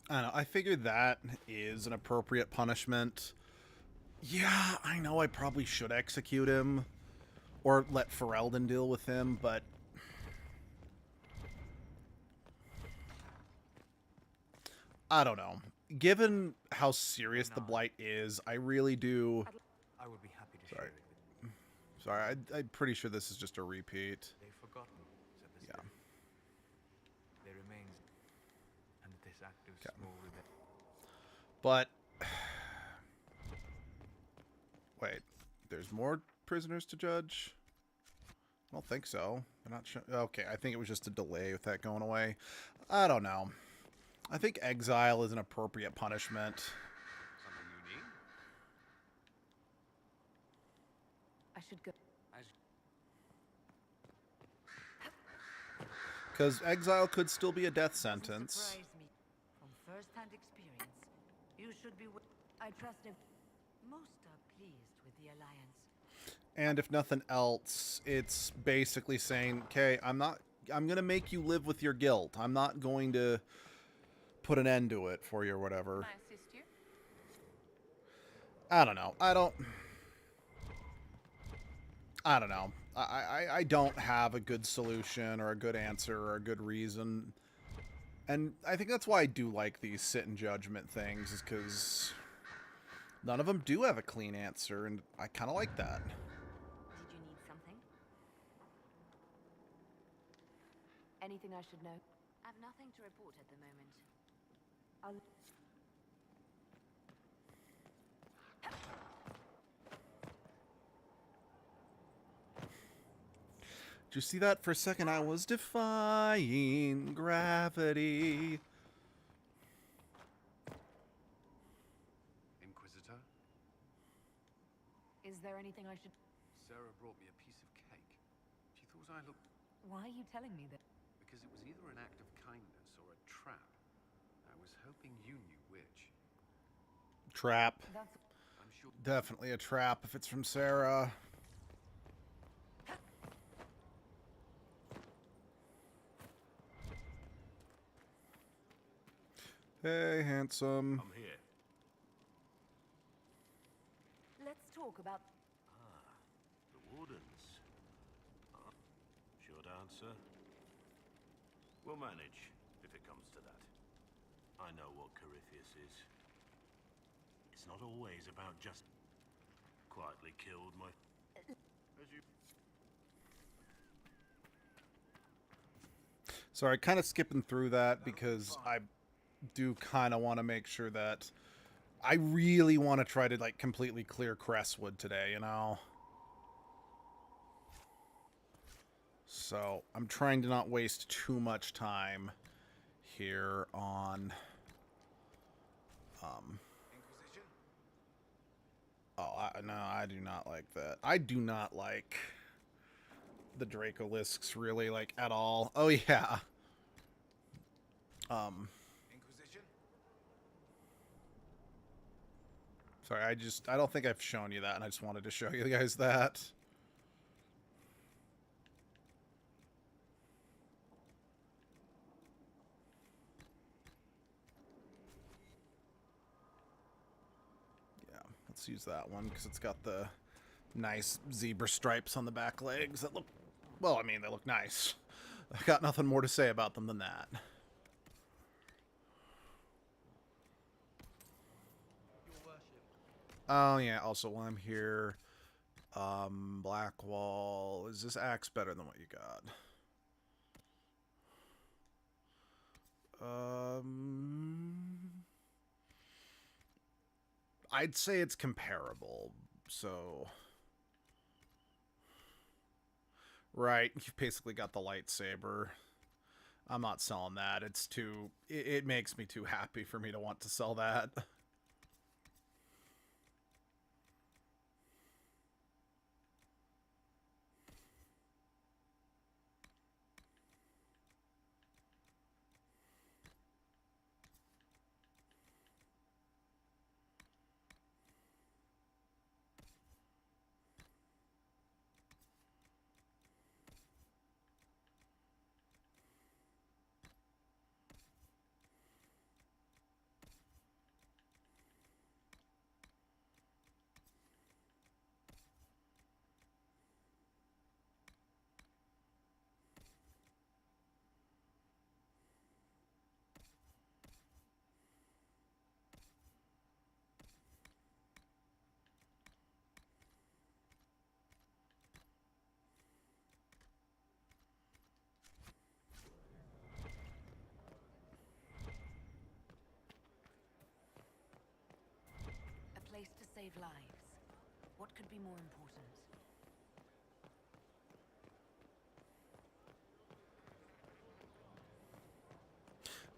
I don't know, I figured that is an appropriate punishment. Yeah, I know I probably should execute him, or let Ferelden deal with him, but I don't know. Given how serious the blight is, I really do. I would be happy to Sorry. share it with you. Sorry, I'm pretty sure this is just a repeat. They've forgotten, said the Yeah. spirit. There remains, and this act of small rebellion. But wait, there's more prisoners to judge? I don't think so. I'm not sure. Okay, I think it was just a delay with that going away. I don't know. I think exile is an appropriate punishment. Something you need? I should go. Because exile could still be a death sentence. Surprise me. From first-hand experience, you should be. I trust him. Most are pleased with the alliance. And if nothing else, it's basically saying, okay, I'm going to make you live with your guilt. I'm not going to put an end to it for you or whatever. Can I assist you? I don't know. I don't know. I don't have a good solution or a good answer or a good reason. And I think that's why I do like these sit and judgment things, is because none of them do have a clean answer, and I kind of like that. Did you need something? Anything I should know? I've nothing to report at the moment. Did you see that? For a second, I was defying gravity. Inquisitor? Is there anything I should... Sarah brought me a piece of cake. She thought I looked... Why are you telling me that? Because it was either an act of kindness or a trap. I was hoping you knew which. Trap. That's... I'm sure... Definitely a trap if it's from Sarah. Hey, handsome. I'm here. Let's talk about... The Wardens. Short answer. We'll manage, if it comes to that. I know what Corypheus is. It's not always about just... Quietly killed my... As you... Sorry, kind of skipping through that because I do kind of want to make sure that I really want to try to like completely clear Cresswood today, you know? So I'm trying to not waste too much time here on Inquisition? oh, no, I do not like that. I do not like the Dracolisks really, like, at all. Oh yeah. Inquisition? Sorry, I don't think I've shown you that, and I just wanted to show you guys that. Yeah, let's use that one because it's got the nice zebra stripes on the back legs that look, well, I mean, they look nice. I got nothing more to say about them than that. Oh yeah, also while I'm here, Blackwall, is this axe better than what you got? I'd say it's comparable, so... Right, you've basically got the lightsaber. I'm not selling that. It's too... It makes me too happy for me to want to sell that. A place to save lives. What could be more important?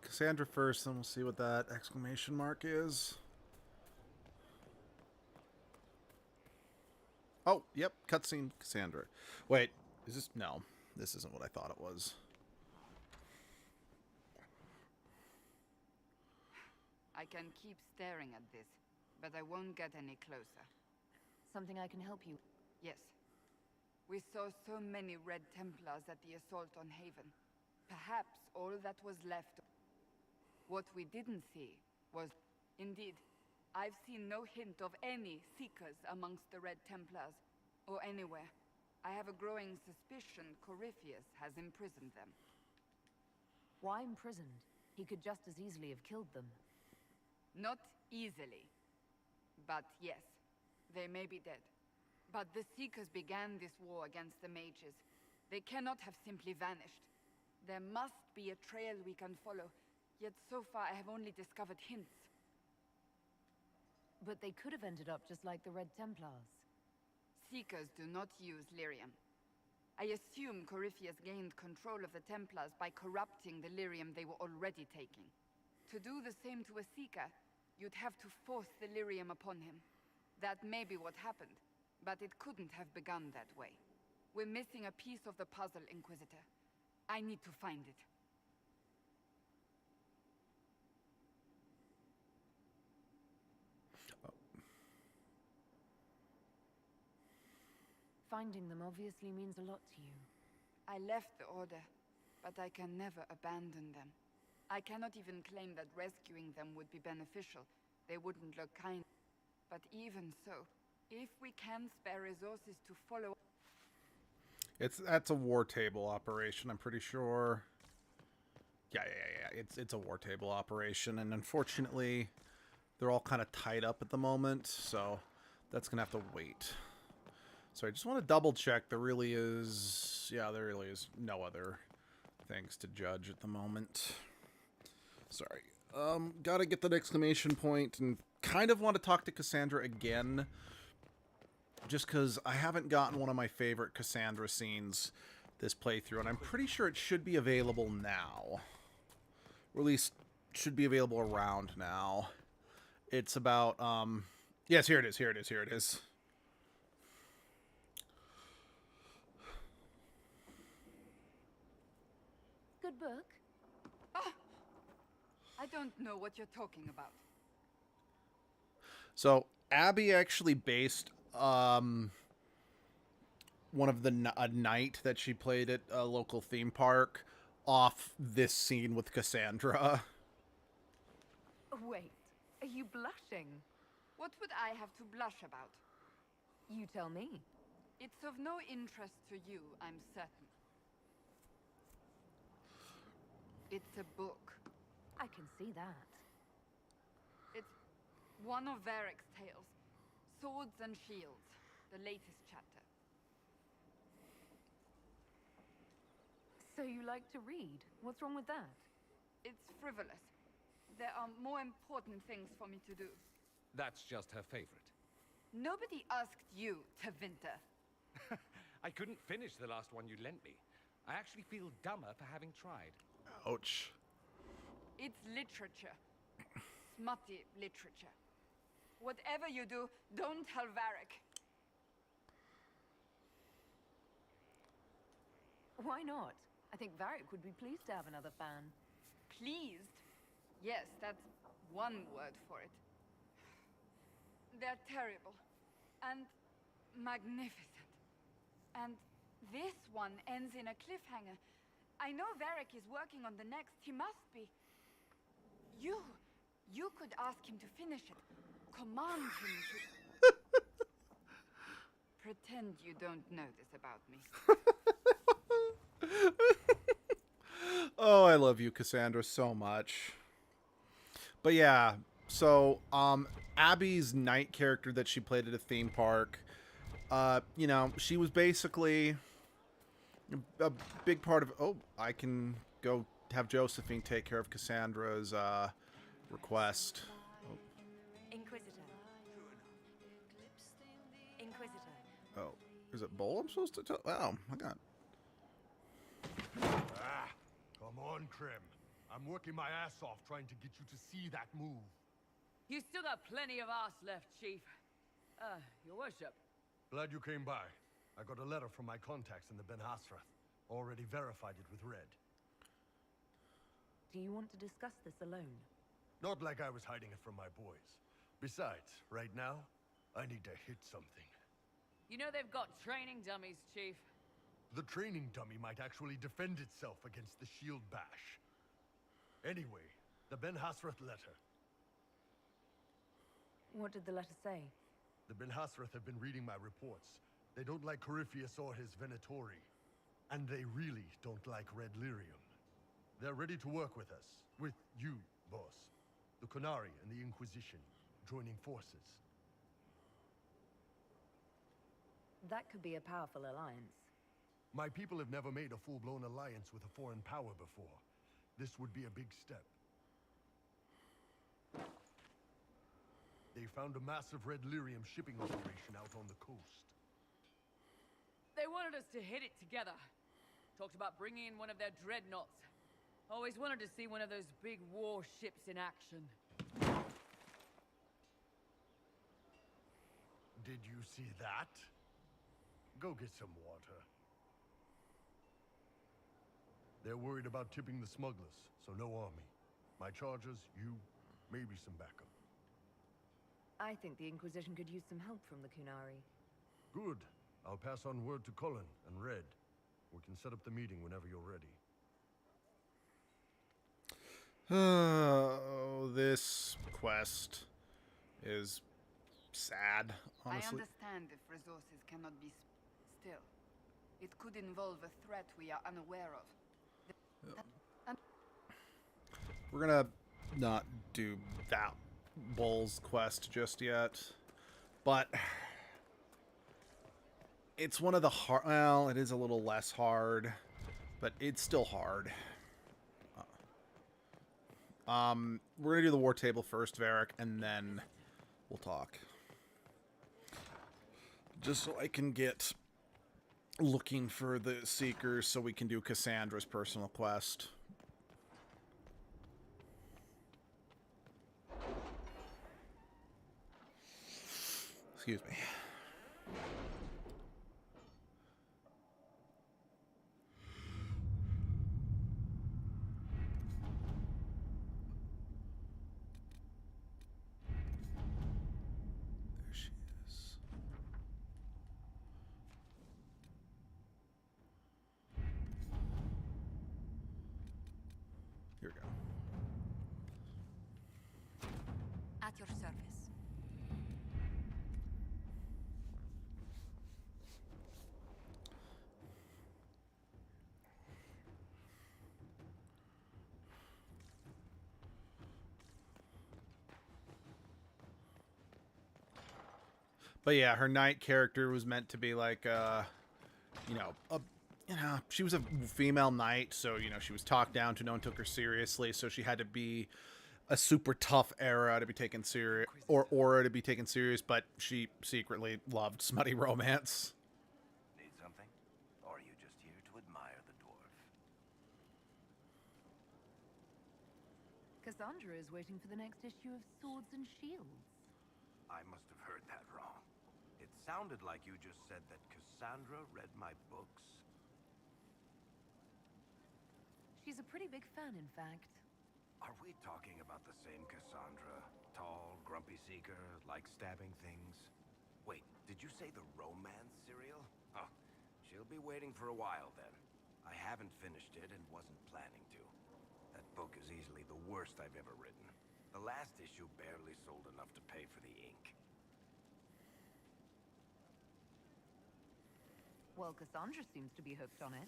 Cassandra first, then we'll see what that exclamation mark is. Oh, yep, cutscene Cassandra. Wait, is this... No, this isn't what I thought it was. I can keep staring at this, but I won't get any closer. Something I can help you? Yes. We saw so many Red Templars at the assault on Haven. Perhaps all that was left... What we didn't see was... Indeed, I've seen no hint of any Seekers amongst the Red Templars, or anywhere. I have a growing suspicion Corypheus has imprisoned them. Why imprisoned? He could just as easily have killed them. Not easily. But yes, they may be dead. But the Seekers began this war against the mages. They cannot have simply vanished. There must be a trail we can follow, yet so far I have only discovered hints. But they could have ended up just like the Red Templars. Seekers do not use lyrium. I assume Corypheus gained control of the Templars by corrupting the lyrium they were already taking. To do the same to a Seeker, you'd have to force the lyrium upon him. That may be what happened, but it couldn't have begun that way. We're missing a piece of the puzzle, Inquisitor. I need to find it. Finding them obviously means a lot to you. I left the Order, but I can never abandon them. I cannot even claim that rescuing them would be beneficial. They wouldn't look kind. But even so, if we can spare resources to follow... That's a war table operation, I'm pretty sure. Yeah. It's a war table operation, and unfortunately, they're all kind of tied up at the moment, so that's gonna have to wait. So I just want to double check. There really is no other things to judge at the moment. Sorry. Gotta get that exclamation point, and kind of want to talk to Cassandra again. Just because I haven't gotten one of my favorite Cassandra scenes this playthrough, and I'm pretty sure it should be available now. Or at least should be available around now. It's about, yes, here it is. Good book? Ah! I don't know what you're talking about. So, Abby actually based one of a night that she played at a local theme park off this scene with Cassandra. Wait, are you blushing? What would I have to blush about? You tell me. It's of no interest to you, I'm certain. It's a book. I can see that. It's one of Varric's tales. Swords and Shields, the latest chapter. So you like to read? What's wrong with that? It's frivolous. There are more important things for me to do. That's just her favorite. Nobody asked you to winter. I couldn't finish the last one you lent me. I actually feel dumber for having tried. Ouch. It's literature. Smutty literature. Whatever you do, don't tell Varric. Why not? I think Varric would be pleased to have another fan. Pleased? Yes, that's one word for it. They're terrible. And magnificent. And this one ends in a cliffhanger. I know Varric is working on the next. He must be. You could ask him to finish it. Command him to... Pretend you don't know this about me. Oh, I love you, Cassandra, so much. But yeah, so Abby's night character that she played at a theme park, you know, she was basically a big part of... Oh, I can go have Josephine take care of Cassandra's request. Oh. Inquisitor. Inquisitor. Oh, is it Bull I'm supposed to tell? Oh, my God. Ah, come on, Krem. I'm working my ass off trying to get you to see that move. You still got plenty of arse left, Chief. Your worship. Glad you came by. I got a letter from my contacts in the Ben Hasrath. Already verified it with Red. Do you want to discuss this alone? Not like I was hiding it from my boys. Besides, right now, I need to hit something. You know they've got training dummies, Chief. The training dummy might actually defend itself against the shield bash. Anyway, the Ben Hasrath letter. What did the letter say? The Ben Hasrath have been reading my reports. They don't like Corypheus or his Venatori. And they really don't like Red Lyrium. They're ready to work with us. With you, boss. The Qunari and the Inquisition, joining forces. That could be a powerful alliance. My people have never made a full-blown alliance with a foreign power before. This would be a big step. They found a massive Red Lyrium shipping operation out on the coast. They wanted us to hit it together. Talked about bringing in one of their dreadnoughts. Always wanted to see one of those big warships in action. Did you see that? Go get some water. They're worried about tipping the smugglers, so no army. My charges, you, maybe some backup. I think the Inquisition could use some help from the Qunari. Good. I'll pass on word to Cullen and Red. We can set up the meeting whenever you're ready. Oh, this quest is sad, honestly. I understand if resources cannot be still. It could involve a threat we are unaware of. We're gonna not do that Bull's quest just yet, but it's one of the hard... Well, it is a little less hard, but it's still hard. We're gonna do the war table first, Varric, and then we'll talk. Just so I can get looking for the Seekers so we can do Cassandra's personal quest. Excuse me. But yeah, her knight character was meant to be like, she was a female knight, so, she was talked down to, no one took her seriously, so she had to be a super tough era to be taken serious, or aura to be taken serious, but she secretly loved smutty romance. Need something? Or are you just here to admire the dwarf? Cassandra is waiting for the next issue of Swords and Shields. I must have heard that wrong. It sounded like you just said that Cassandra read my books. She's a pretty big fan, in fact. Are we talking about the same Cassandra? Tall, grumpy seeker, like stabbing things? Wait, did you say the romance serial? Oh, she'll be waiting for a while then. I haven't finished it and wasn't planning to. That book is easily the worst I've ever written. The last issue barely sold enough to pay for the ink. Well, Cassandra seems to be hooked on it.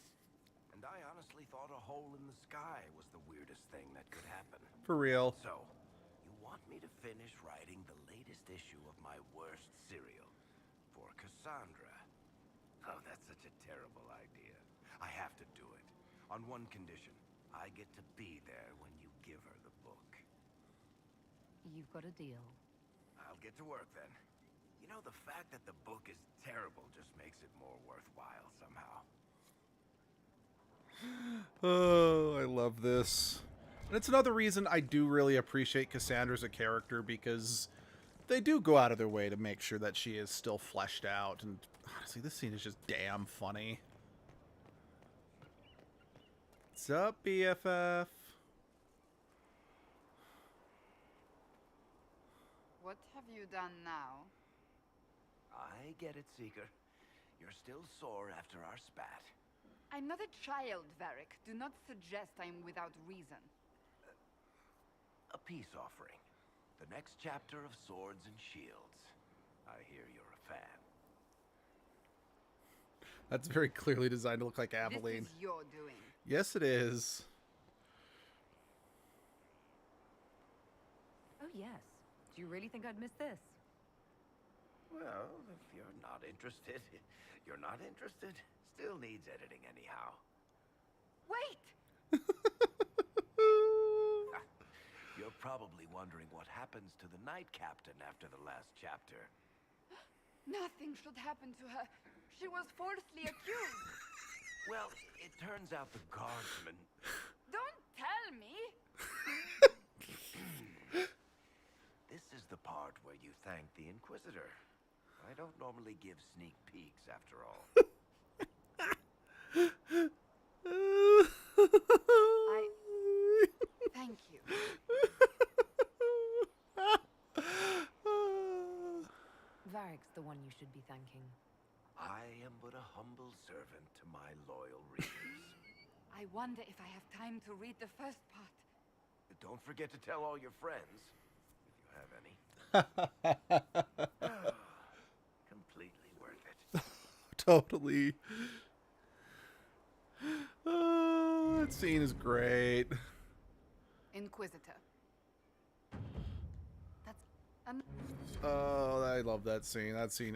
And I honestly thought a hole in the sky was the weirdest thing that could happen. For real. So, you want me to finish writing the latest issue of my worst serial for Cassandra? Oh, that's such a terrible idea. I have to do it. On one condition. I get to be there when you give her the book. You've got a deal. I'll get to work then. You know, the fact that the book is terrible just makes it more worthwhile somehow. Oh, I love this. And it's another reason I do really appreciate Cassandra as a character, because they do go out of their way to make sure that she is still fleshed out. And honestly, this scene is just damn funny. What's up, BFF? What have you done now? I get it, Seeker. You're still sore after our spat. I'm not a child, Varric. Do not suggest I am without reason. A peace offering. The next chapter of Swords and Shields. I hear you're a fan. That's very clearly designed to look like Aveline. This is your doing. Yes, it is. Oh, yes. Do you really think I'd miss this? Well, if you're not interested, you're not interested. Still needs editing anyhow. Wait! You're probably wondering what happens to the Knight Captain after the last chapter. Nothing should happen to her. She was falsely accused. Well, it turns out the guardsman... Don't tell me! This is the part where you thank the Inquisitor. I don't normally give sneak peeks, after all. Thank you. Varric's the one you should be thanking. I am but a humble servant to my loyal readers. I wonder if I have time to read the first part. Don't forget to tell all your friends, if you have any. Completely worth it. Totally. Oh, that scene is great. Inquisitor. That's an... Oh, I love that scene.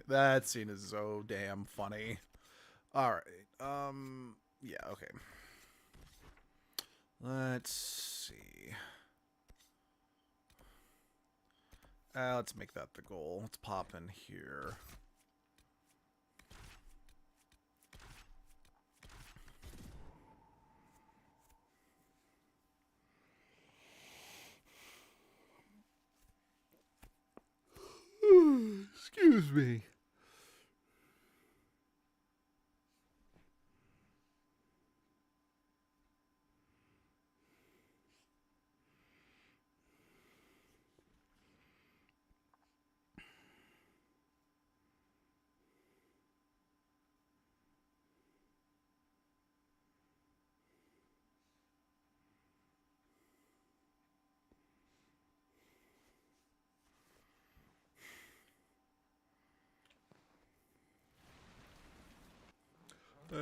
That scene is so damn funny. All right. Yeah, okay. Let's see. Let's make that the goal. Let's pop in here. Excuse me.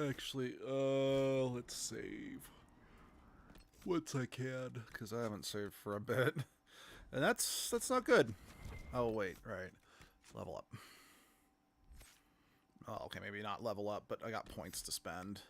Actually, let's save once I can, because I haven't saved for a bit, and that's not good. Oh wait, right, level up. Oh, okay, maybe not level up, but I got points to spend.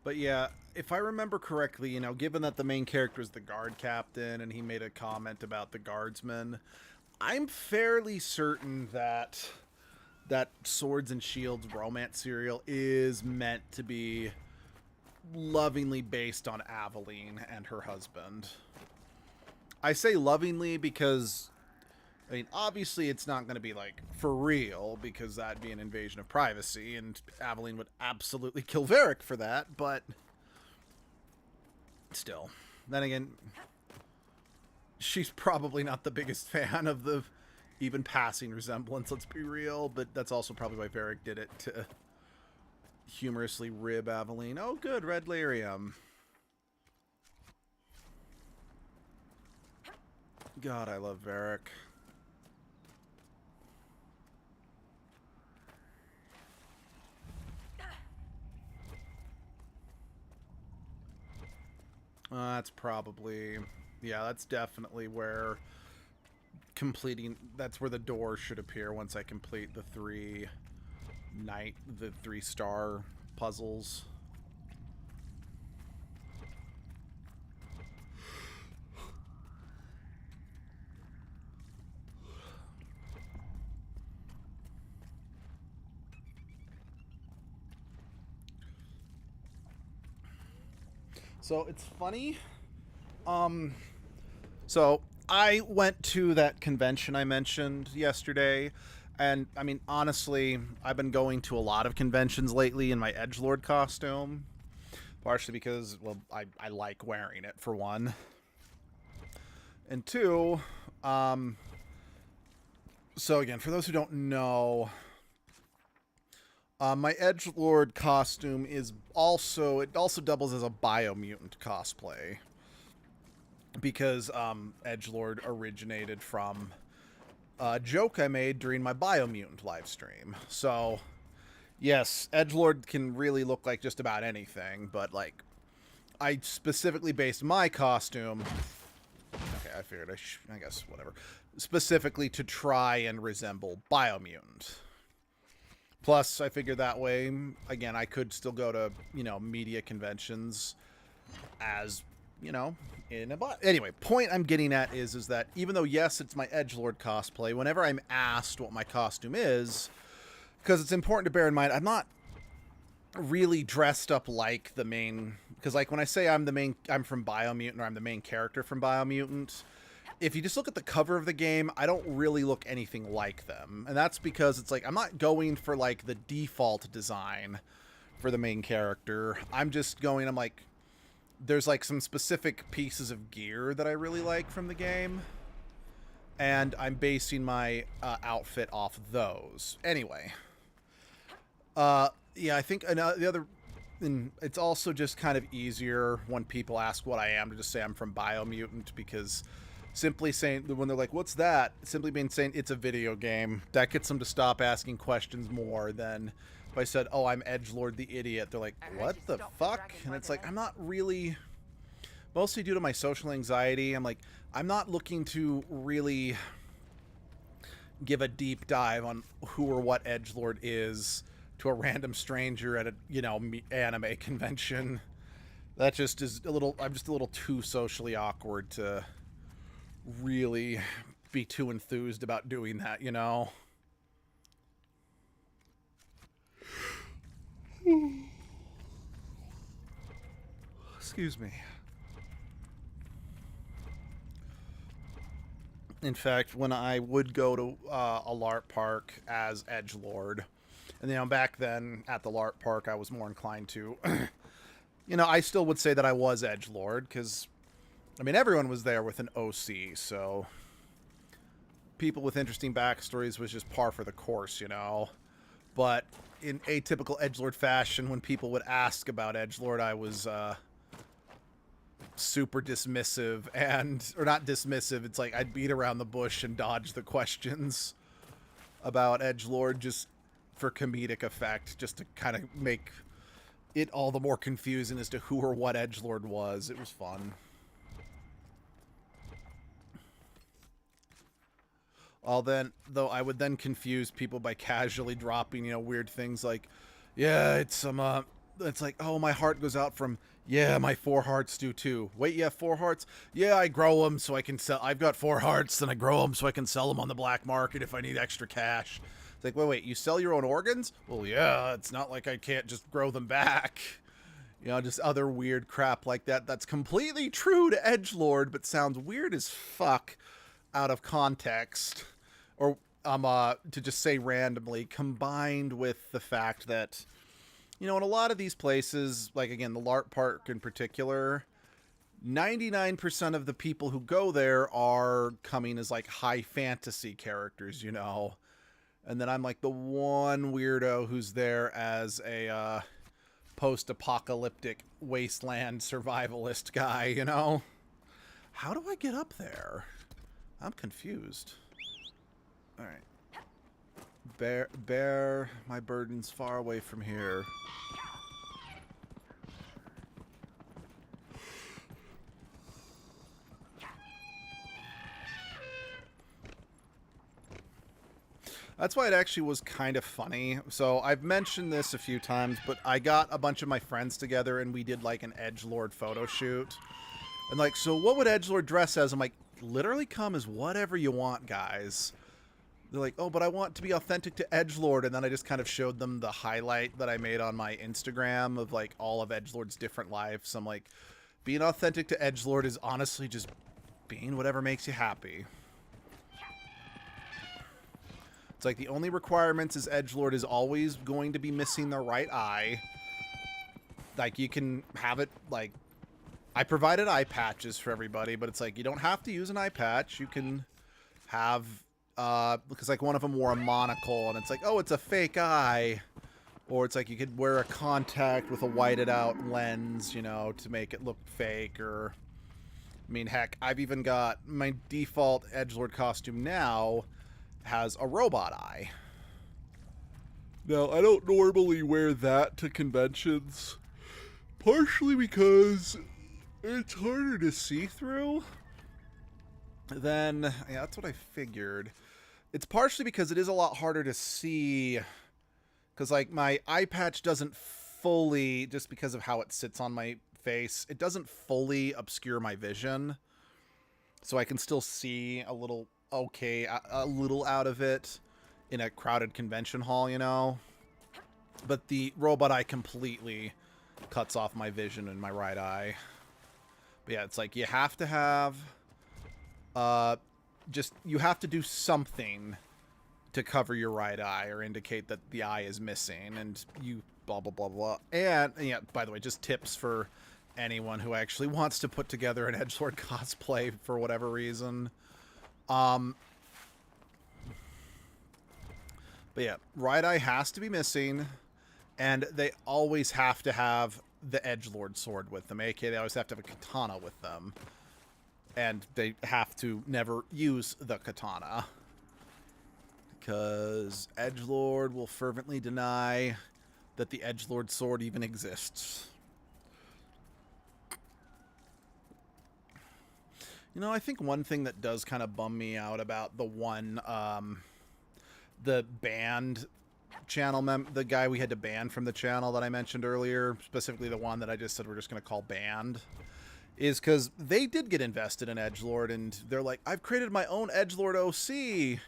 But yeah, if I remember correctly, you know, given that the main character is the guard captain and he made a comment about the guardsmen, I'm fairly certain that that Swords and Shields romance serial is meant to be lovingly based on Aveline and her husband. I say lovingly because, I mean, obviously it's not going to be, like, for real, because that'd be an invasion of privacy, and Aveline would absolutely kill Varric for that, but still. Then again, she's probably not the biggest fan of the even passing resemblance, let's be real, but that's also probably why Varric did it, to humorously rib Aveline. Oh, good, red lyrium. God, I love Varric. That's probably, yeah, that's definitely where completing, that's where the door should appear once I complete the the 3-star puzzles. So it's funny. So I went to that convention I mentioned yesterday, and I mean, honestly, I've been going to a lot of conventions lately in my edgelord costume, partially because, well, I like wearing it, for one, and two, so again, for those who don't know, my edgelord costume is also, it also doubles as a biomutant cosplay, because edgelord originated from a joke I made during my biomutant live stream. So yes, edgelord can really look like just about anything, but like, I specifically based my costume, okay, I figured I guess whatever, specifically to try and resemble biomutant. Plus, I figured that way, again, I could still go to, you know, media conventions as, you know, in a bot. Anyway, point I'm getting at is that even though, yes, it's my edgelord cosplay, whenever I'm asked what my costume is, because it's important to bear in mind, I'm not really dressed up like the main, because like when I say I'm from Biomutant, or I'm the main character from Biomutant, if you just look at the cover of the game, I don't really look anything like them. And that's because it's like, I'm not going for like the default design for the main character. I'm just going, I'm like, there's like some specific pieces of gear that I really like from the game, and I'm basing my outfit off those. Anyway, yeah, I think the other, and it's also just kind of easier when people ask what I am to just say I'm from Biomutant, because simply saying, when they're like, what's that? Simply being saying it's a video game, that gets them to stop asking questions more than if I said, oh, I'm edgelord the idiot. They're like, what the fuck? And it's like, I'm not really, mostly due to my social anxiety, I'm like, I'm not looking to really give a deep dive on who or what edgelord is to a random stranger at a, you know, anime convention. That just is a little, I'm just a little too socially awkward to really be too enthused about doing that, you know? Excuse me. In fact, when I would go to a LARP park as edgelord, and you know, back then at the LARP park, I was more inclined to, you know, I still would say that I was edgelord, because, I mean, everyone was there with an OC, so people with interesting backstories was just par for the course, you know? But in atypical edgelord fashion, when people would ask about edgelord, I was super dismissive, and, or not dismissive, it's like I'd beat around the bush and dodge the questions about edgelord, just for comedic effect, just to kind of make it all the more confusing as to who or what edgelord was. It was fun. Though I would then confuse people by casually dropping, you know, weird things like, yeah, it's like, oh, my heart goes out from, yeah, my 4 hearts do too. Wait, you have 4 hearts? Yeah, I grow them so I can sell. I've got 4 hearts, and I grow them so I can sell them on the black market if I need extra cash. It's like, wait, you sell your own organs? Well, yeah, it's not like I can't just grow them back. You know, just other weird crap like that. That's completely true to edgelord, but sounds weird as fuck out of context. Or to just say randomly, combined with the fact that, you know, in a lot of these places, like, again, the LARP park in particular, 99% of the people who go there are coming as, like, high fantasy characters, you know. And then I'm, like, the one weirdo who's there as a post-apocalyptic wasteland survivalist guy, you know. How do I get up there? I'm confused. All right. Bear my burdens far away from here. That's why it actually was kind of funny. So I've mentioned this a few times, but I got a bunch of my friends together and we did like an edgelord photo shoot. And like, so what would edgelord dress as? I'm like, literally come as whatever you want, guys. They're like, oh, but I want to be authentic to edgelord. And then I just kind of showed them the highlight that I made on my Instagram of like all of edgelord's different lives. I'm like, being authentic to edgelord is honestly just being whatever makes you happy. It's like the only requirements is edgelord is always going to be missing the right eye. Like, you can have it, like, I provided eye patches for everybody, but it's like, you don't have to use an eye patch. You can have, because like one of them wore a monocle and it's like, oh, it's a fake eye. Or it's like you could wear a contact with a whited out lens, you know, to make it look fake. Or, I mean, heck, I've even got my default edgelord costume now has a robot eye. Now, I don't normally wear that to conventions, partially because it's harder to see through. Then, yeah, that's what I figured. It's partially because it is a lot harder to see, because like my eye patch doesn't fully, just because of how it sits on my face, it doesn't fully obscure my vision, so I can still see a little okay, a little out of it in a crowded convention hall, you know. But the robot eye completely cuts off my vision in my right eye. But yeah, it's like you have to have you have to do something to cover your right eye or indicate that the eye is missing, and you blah blah blah blah. And yeah, by the way, just tips for anyone who actually wants to put together an edgelord cosplay for whatever reason. But yeah, right eye has to be missing, and they always have to have the edgelord sword with them, aka they always have to have a katana with them, and they have to never use the katana, because edgelord will fervently deny that the edgelord sword even exists. You know, I think one thing that does kind of bum me out about the one, the banned channel, the guy we had to ban from the channel that I mentioned earlier, specifically the one that I just said we're just going to call banned, is because they did get invested in edgelord, and they're like, I've created my own edgelord OC,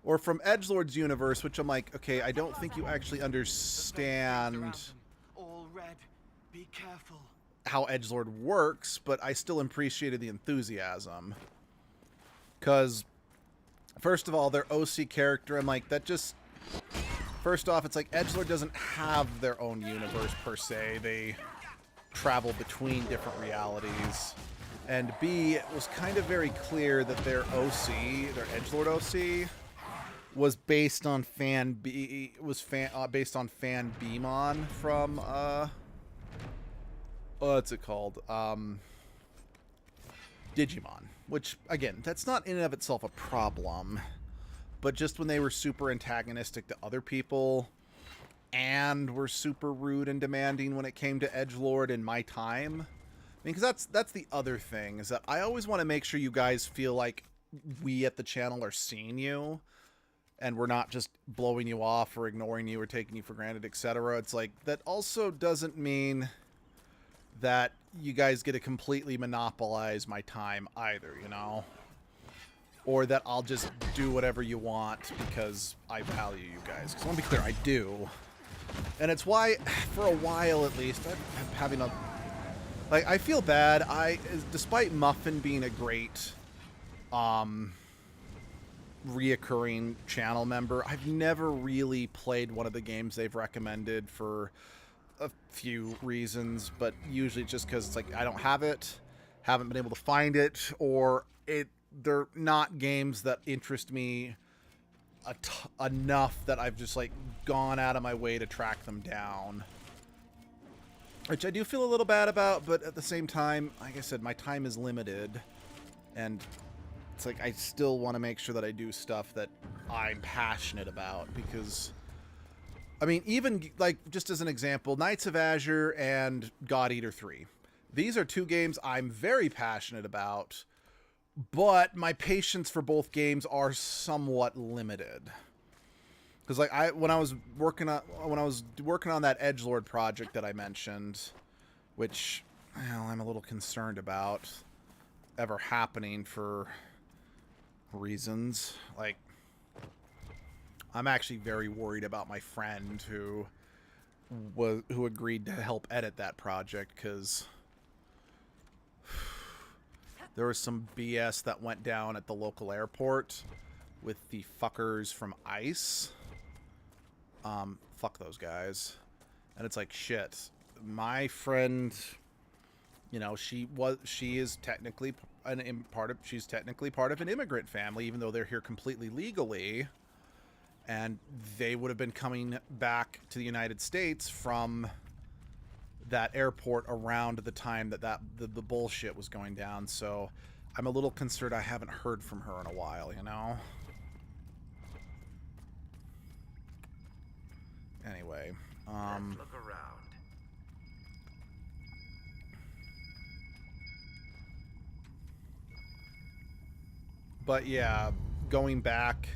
or from edgelord's universe, which I'm like, okay, I don't think you actually understand All red. Be careful. how edgelord works, but I still appreciated the enthusiasm. Because, first of all, their OC character, I'm like, that just... First off, it's like, edgelord doesn't have their own universe, per se. They travel between different realities. And B, it was kind of very clear that their OC, their edgelord OC, was based on based on Fan Beamon from, what's it called? Digimon. Which, again, that's not in and of itself a problem. But just when they were super antagonistic to other people, and were super rude and demanding when it came to edgelord in my time. I mean, because that's the other thing, is that I always want to make sure you guys feel like we at the channel are seeing you, and we're not just blowing you off or ignoring you or taking you for granted, etc. It's like, that also doesn't mean that you guys get to completely monopolize my time either, you know? Or that I'll just do whatever you want because I value you guys. Because I want to be clear, I do. And it's why, for a while at least, I'm having a... Like, I feel bad. Despite Muffin being a great, reoccurring channel member, I've never really played one of the games they've recommended for a few reasons, but usually just because it's like I don't have it, haven't been able to find it, or they're not games that interest me enough that I've just like gone out of my way to track them down, which I do feel a little bad about. But at the same time, like I said, my time is limited, and it's like I still want to make sure that I do stuff that I'm passionate about, because I mean, even like just as an example, Knights of Azure and God Eater 3. These are two games I'm very passionate about, but my patience for both games are somewhat limited. Because like when I was working on that edgelord project that I mentioned, which, well, I'm a little concerned about ever happening for reasons. Like, I'm actually very worried about my friend who agreed to help edit that project, because there was some BS that went down at the local airport with the fuckers from ICE. Fuck those guys. And it's like, shit. My friend, you know, she is technically she's technically part of an immigrant family, even though they're here completely legally. And they would have been coming back to the United States from that airport around the time that the bullshit was going down. So I'm a little concerned I haven't heard from her in a while, you know? Anyway, Let's look around. But yeah, going back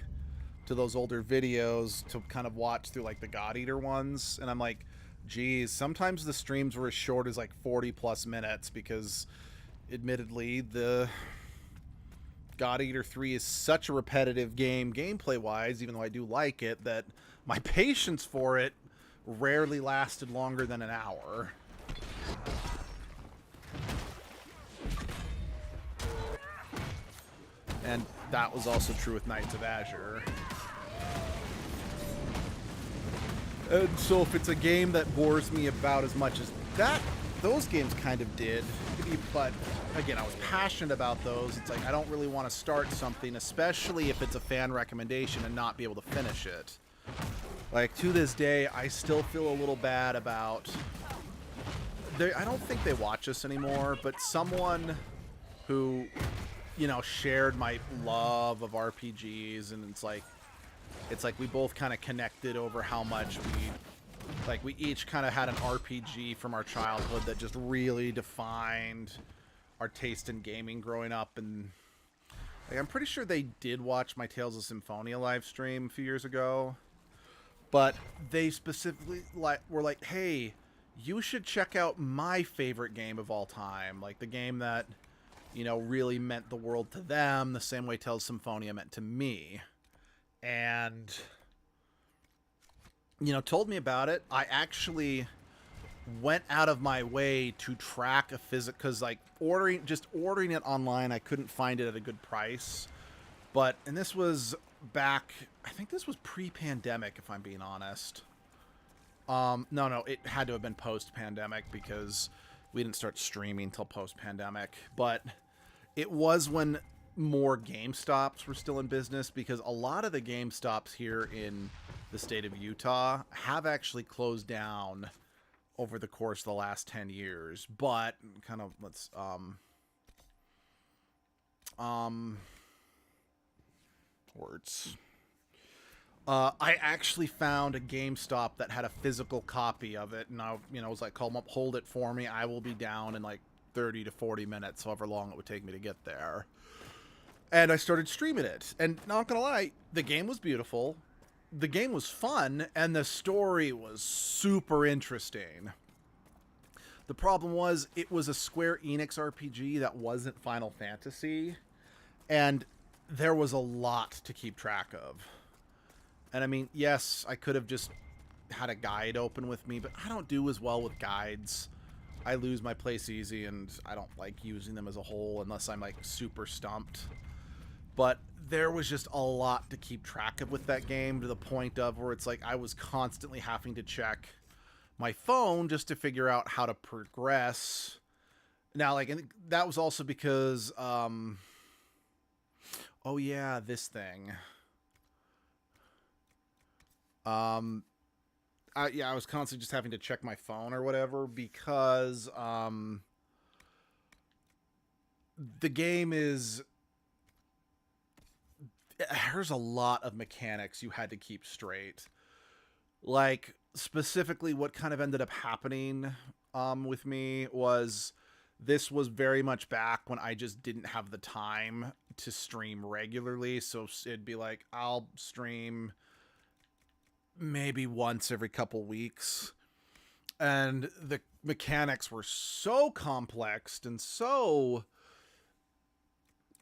to those older videos to kind of watch through like the God Eater ones, and I'm like, geez, sometimes the streams were as short as like 40 plus minutes, because admittedly the God Eater 3 is such a repetitive game gameplay wise, even though I do like it, that my patience for it rarely lasted longer than an hour. And that was also true with Knights of Azure. And so if it's a game that bores me about as much as those games kind of did, but again, I was passionate about those. It's like I don't really want to start something, especially if it's a fan recommendation, and not be able to finish it. Like, to this day, I still feel a little bad about... I don't think they watch us anymore, but someone who, you know, shared my love of RPGs, and it's like we both kind of connected over how much we each kind of had an RPG from our childhood that just really defined our taste in gaming growing up. And like, I'm pretty sure they did watch my Tales of Symphonia live stream a few years ago, but they specifically were like, hey, you should check out my favorite game of all time, like the game that, you know, really meant the world to them the same way Tales of Symphonia meant to me. And, you know, told me about it. I actually went out of my way to track a because like ordering it online, I couldn't find it at a good price. And this was back, I think this was pre-pandemic, if I'm being honest. No, it had to have been post-pandemic, because we didn't start streaming till post-pandemic. But it was when more GameStops were still in business, because a lot of the GameStops here in the state of Utah have actually closed down over the course of the last 10 years. But kind of let's words. I actually found a GameStop that had a physical copy of it, and I, was like, call them up, hold it for me. I will be down in like 30 to 40 minutes, however long it would take me to get there. And I started streaming it, and not gonna lie, the game was beautiful, the game was fun, and the story was super interesting. The problem was, it was a Square Enix RPG that wasn't Final Fantasy, and there was a lot to keep track of. And I mean, yes, I could have just had a guide open with me, but I don't do as well with guides. I lose my place easy, and I don't like using them as a whole unless I'm like super stumped. But there was just a lot to keep track of with that game, to the point of where it's like I was constantly having to check my phone just to figure out how to progress. Now, like, and that was also because, oh yeah, this thing. I was constantly just having to check my phone or whatever because, the game is, there's a lot of mechanics you had to keep straight. Like, specifically what kind of ended up happening, with me was, this was very much back when I just didn't have the time to stream regularly. So it'd be like, I'll stream maybe once every couple weeks, and the mechanics were so complex and so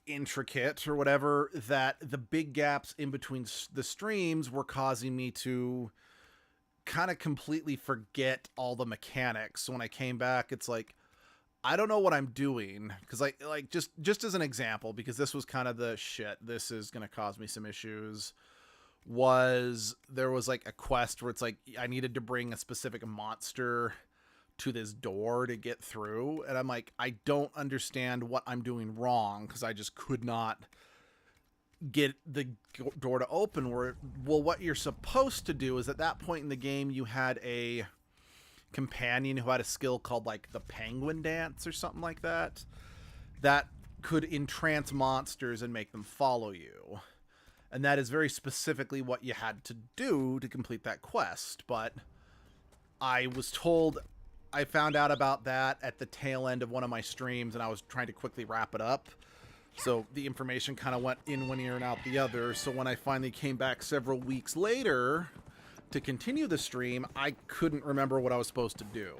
intricate or whatever that the big gaps in between the streams were causing me to kind of completely forget all the mechanics. So when I came back, it's like, I don't know what I'm doing, because like just as an example, because this was kind of the shit, this is going to cause me some issues, was there was like a quest where it's like I needed to bring a specific monster to this door to get through, and I'm like, I don't understand what I'm doing wrong, because I just could not get the door to open. Well, what you're supposed to do is, at that point in the game, you had a companion who had a skill called like the penguin dance or something like that, that could entrance monsters and make them follow you. And that is very specifically what you had to do to complete that quest. But I was told, I found out about that at the tail end of one of my streams, and I was trying to quickly wrap it up. So the information kind of went in one ear and out the other. So when I finally came back several weeks later to continue the stream, I couldn't remember what I was supposed to do.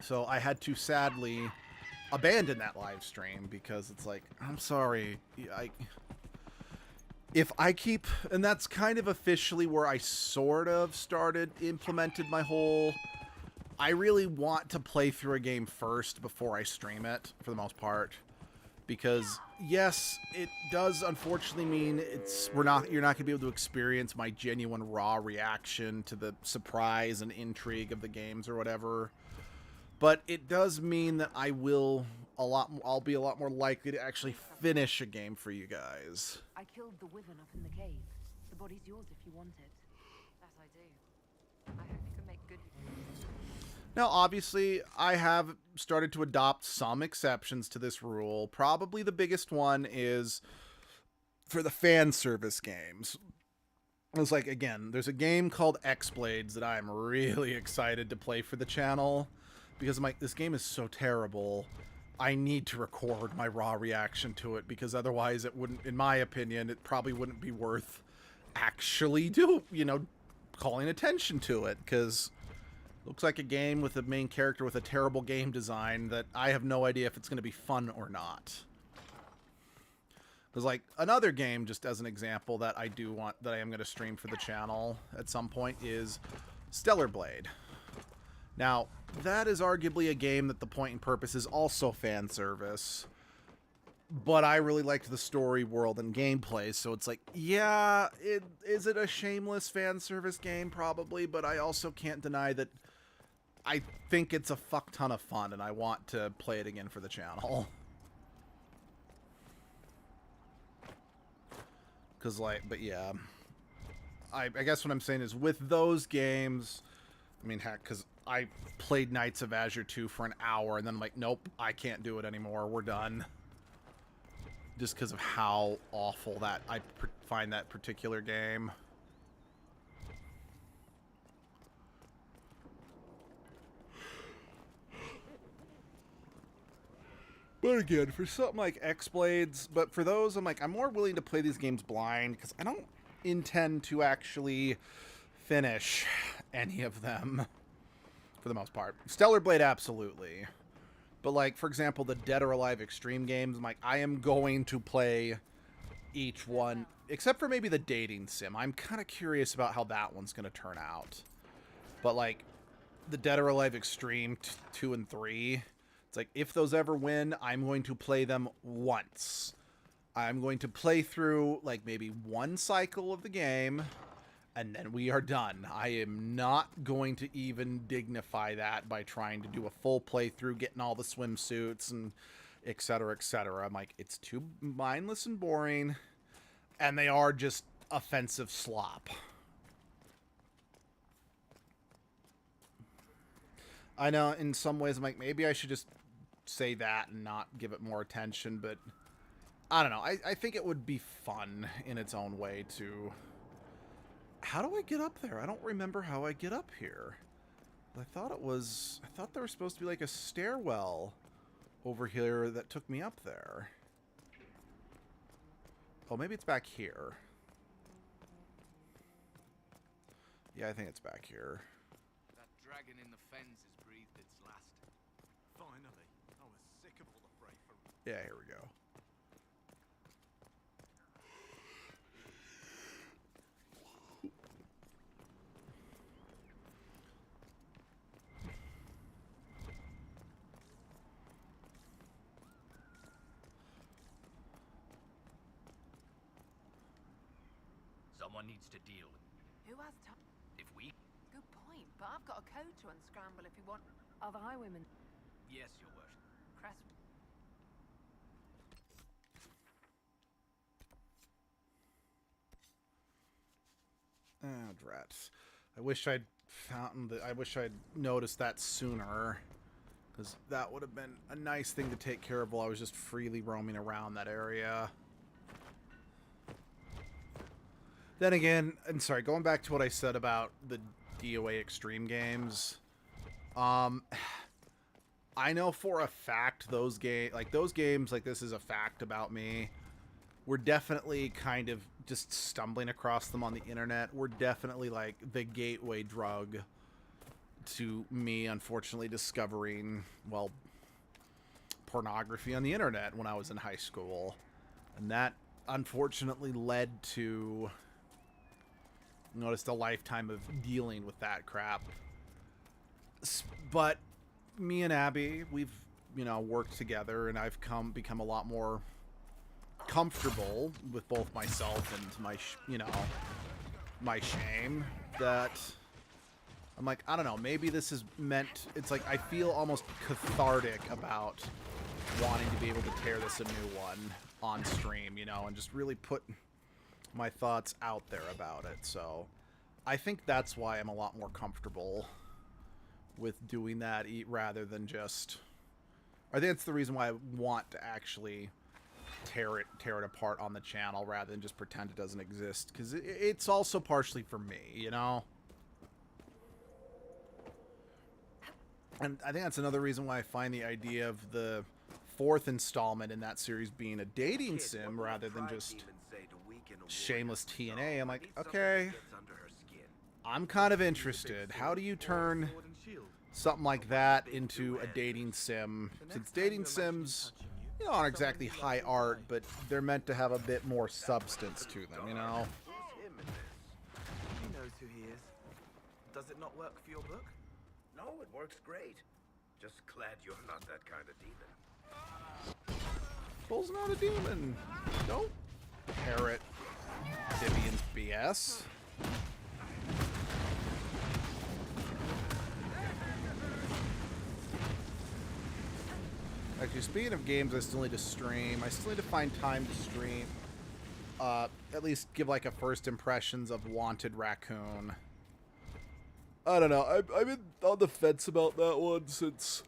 So I had to sadly abandon that live stream, because it's like, I'm sorry, if I keep, and that's kind of officially where I sort of implemented my whole, I really want to play through a game first before I stream it, for the most part. Because yes, it does unfortunately mean you're not going to be able to experience my genuine raw reaction to the surprise and intrigue of the games or whatever. But it does mean that I'll be a lot more likely to actually finish a game for you guys. I killed the wyvern up in the cave. The body's yours if you want it. That I do. I hope you can make good use. Now, obviously, I have started to adopt some exceptions to this rule. Probably the biggest one is for the fan service games. It's like, again, there's a game called X-Blades that I'm really excited to play for the channel, because I'm like, this game is so terrible. I need to record my raw reaction to it, because otherwise it wouldn't, in my opinion, it probably wouldn't be worth actually calling attention to it, because looks like a game with a main character with a terrible game design that I have no idea if it's going to be fun or not. Because, like, another game, just as an example, that I am going to stream for the channel at some point is Stellar Blade. Now, that is arguably a game that the point and purpose is also fan service, but I really liked the story, world, and gameplay, so it's like, yeah, is it a shameless fan service game? Probably, but I also can't deny that I think it's a fuck ton of fun, and I want to play it again for the channel. But yeah. I guess what I'm saying is, with those games, I mean, heck, because I played Knights of Azure 2 for an hour, and then I'm like, nope, I can't do it anymore, we're done. Just because of how awful I find that particular game. But again, for something like X-Blades, but for those, I'm like, I'm more willing to play these games blind because I don't intend to actually finish any of them for the most part. Stellar Blade, absolutely. But like, for example, the Dead or Alive Extreme games, I'm like, I am going to play each one, except for maybe the dating sim. I'm kind of curious about how that one's going to turn out. But like, the Dead or Alive Extreme 2 and 3, it's like, if those ever win, I'm going to play them once. I'm going to play through, like, maybe one cycle of the game, and then we are done. I am not going to even dignify that by trying to do a full playthrough, getting all the swimsuits, and et cetera, et cetera. I'm like, it's too mindless and boring, and they are just offensive slop. I know in some ways I'm like, maybe I should just say that and not give it more attention, but I don't know. I think it would be fun in its own way to... How do I get up there? I don't remember how I get up here. I thought there was supposed to be like a stairwell over here that took me up there. Oh, maybe it's back here. Yeah, I think it's back here. That dragon in the fens has breathed its last. Finally. I was sick of all the bravery. Yeah, here we go. Someone needs to deal with... Who has time? If we... Good point, but I've got a code to unscramble if you want. Are the highwaymen? Yes, your worship. Cresswood. Oh, drats. I wish I'd noticed that sooner, because that would have been a nice thing to take care of while I was just freely roaming around that area. Then again, I'm sorry, going back to what I said about the DOA Extreme games, I know for a fact those games like this is a fact about me. We're definitely kind of just stumbling across them on the internet. We're definitely like the gateway drug to me, unfortunately, discovering, well, pornography on the internet when I was in high school. And that unfortunately led to, noticed a lifetime of dealing with that crap. But me and Abby, we've, worked together, and I've become a lot more comfortable with both myself and my shame, that I'm like, I don't know, maybe this is meant, it's like I feel almost cathartic about wanting to be able to tear this a new one on stream, and just really put my thoughts out there about it. So I think that's why I'm a lot more comfortable with doing that rather than just, I think that's the reason why I want to actually tear it apart on the channel rather than just pretend it doesn't exist, because it's also partially for me, and I think that's another reason why I find the idea of the 4th installment in that series being a dating sim rather than just shameless TNA. I'm like, okay, I'm kind of interested. How do you turn something like that into a dating sim, since dating sims aren't exactly high art, but they're meant to have a bit more substance to them, He knows who he is. Does it not work for your book? No, it works great. Just glad you're not that kind of demon. Bull's not a demon. Don't parrot Vivian's BS. Actually, speaking of games I still need to stream, I still need to find time to stream. At least give like a first impressions of Wanted Raccoon. I don't know. I've been on the fence about that one since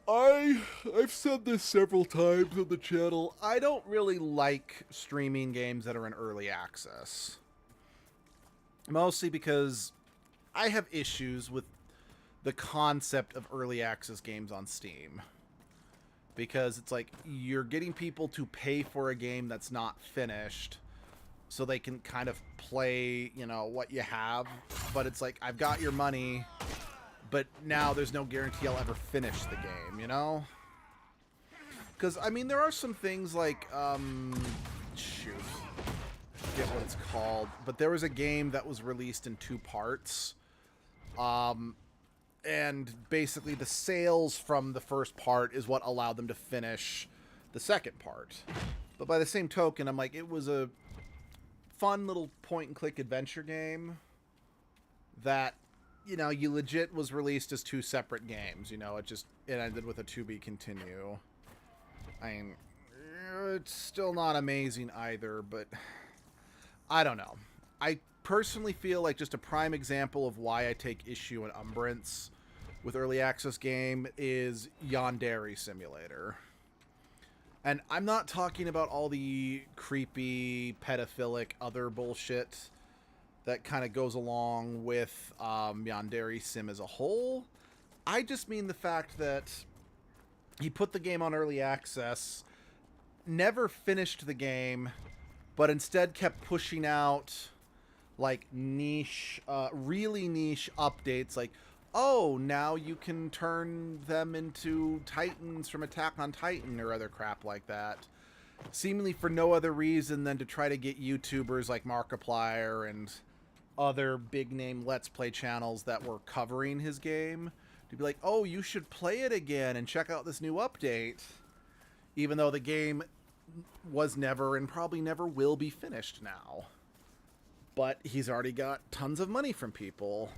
I've said this several times on the channel. I don't really like streaming games that are in early access. Mostly because I have issues with the concept of early access games on Steam. because it's like you're getting people to pay for a game that's not finished so they can kind of play, you know, what you have. But it's like, I've got your money, but now there's no guarantee I'll ever finish the game, you know? Because, I mean, there are some things like, shoot, I forget what it's called, but there was a game that was released in 2 parts, and basically the sales from the first part is what allowed them to finish the second part. But by the same token, I'm like, it was a fun little point-and-click adventure game that, you know, you legit was released as 2 separate games. You know, it ended with a to be continue. I mean, it's still not amazing either, but I don't know. I personally feel like just a prime example of why I take issue and umbrance with early access game is Yandere Simulator. And I'm not talking about all the creepy, pedophilic, other bullshit that kind of goes along with Yandere Sim as a whole. I just mean the fact that he put the game on early access, never finished the game, but instead kept pushing out like niche, really niche updates like, oh, now you can turn them into Titans from Attack on Titan or other crap like that. Seemingly for no other reason than to try to get YouTubers like Markiplier and other big-name Let's Play channels that were covering his game to be like, oh, you should play it again and check out this new update. Even though the game was never and probably never will be finished now. But he's already got tons of money from people.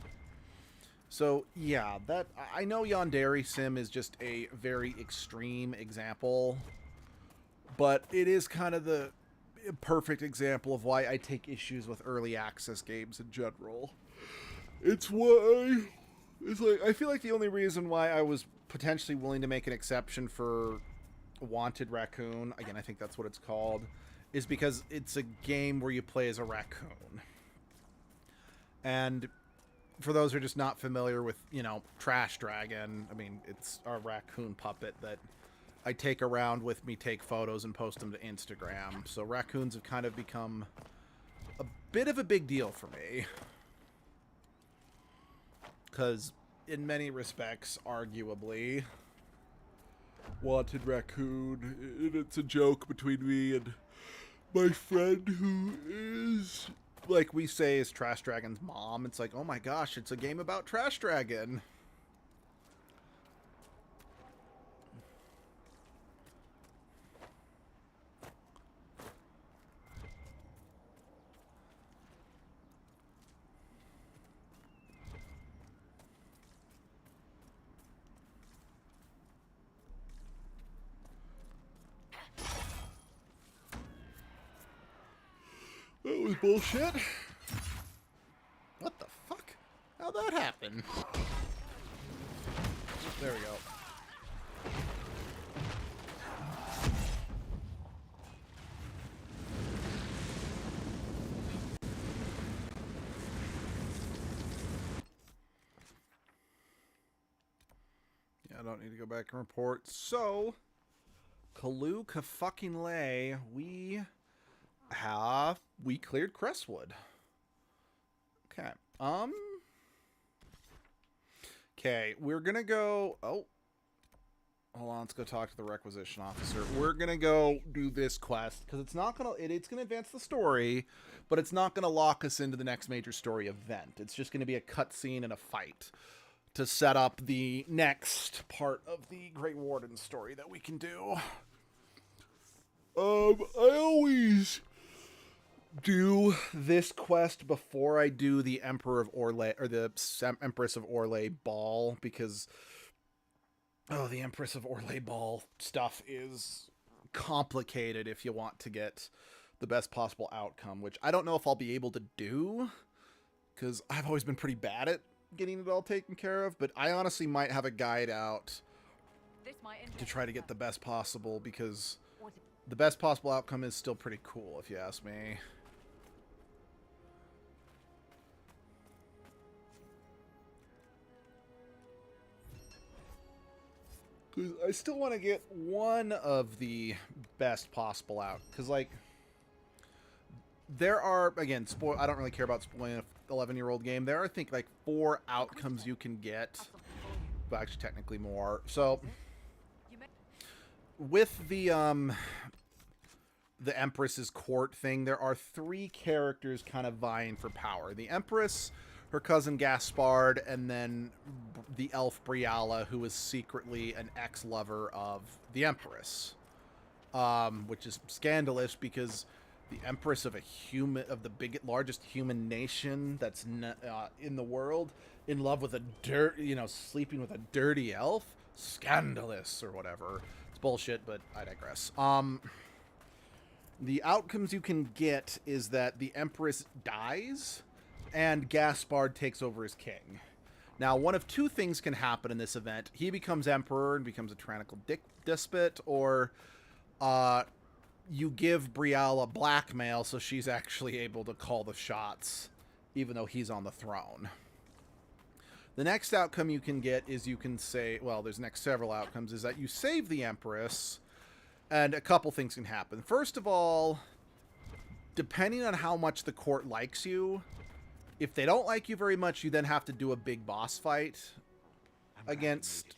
So, yeah, that I know Yandere Sim is just a very extreme example, but it is kind of the perfect example of why I take issues with early access games in general. It's like, I feel like the only reason why I was potentially willing to make an exception for Wanted Raccoon, again, I think that's what it's called, is because it's a game where you play as a raccoon. And for those who are just not familiar with, you know, Trash Dragon, I mean, it's a raccoon puppet that I take around with me, take photos, and post them to Instagram. So raccoons have kind of become a bit of a big deal for me. Because, in many respects, arguably, Wanted Raccoon, and it's a joke between me and my friend who is, like we say, is Trash Dragon's mom. It's like, oh my gosh, it's a game about Trash Dragon. That was bullshit. What the fuck? How'd that happen? There we go. Yeah, I don't need to go back and report. So, Kalu fucking lay, we cleared Cresswood. Okay. Okay, we're gonna go. Oh, hold on. Let's go talk to the requisition officer. We're gonna go do this quest because it's not gonna. It's gonna advance the story, but it's not gonna lock us into the next major story event. It's just gonna be a cutscene and a fight to set up the next part of the Great Warden story that we can do. I always do this quest before I do the Emperor of Orlais, or the Empress of Orlais ball, because the Empress of Orlais ball stuff is complicated if you want to get the best possible outcome, which I don't know if I'll be able to do, because I've always been pretty bad at getting it all taken care of, but I honestly might have a guide out to try to get the best possible, because the best possible outcome is still pretty cool, if you ask me. 'Cause I still want to get one of the best possible out. Because, like, there are, again, I don't really care about spoiling an 11-year-old game. There are, I think, like 4 outcomes you can get. But actually, technically more. So, with the Empress's court thing, there are 3 characters kind of vying for power. The Empress, her cousin Gaspard, and then the elf Briala, who is secretly an ex-lover of the Empress. Which is scandalous because the Empress of the largest human nation that's in the world, in love with sleeping with a dirty elf? Scandalous, or whatever. It's bullshit, but I digress. The outcomes you can get is that the Empress dies, and Gaspard takes over as king. Now, one of 2 things can happen in this event. He becomes emperor and becomes a tyrannical despot, or you give Briala blackmail so she's actually able to call the shots, even though he's on the throne. The next outcome you can get is you can say, well, there's next several outcomes, is that you save the Empress, and a couple things can happen. First of all, depending on how much the court likes you, if they don't like you very much, you then have to do a big boss fight against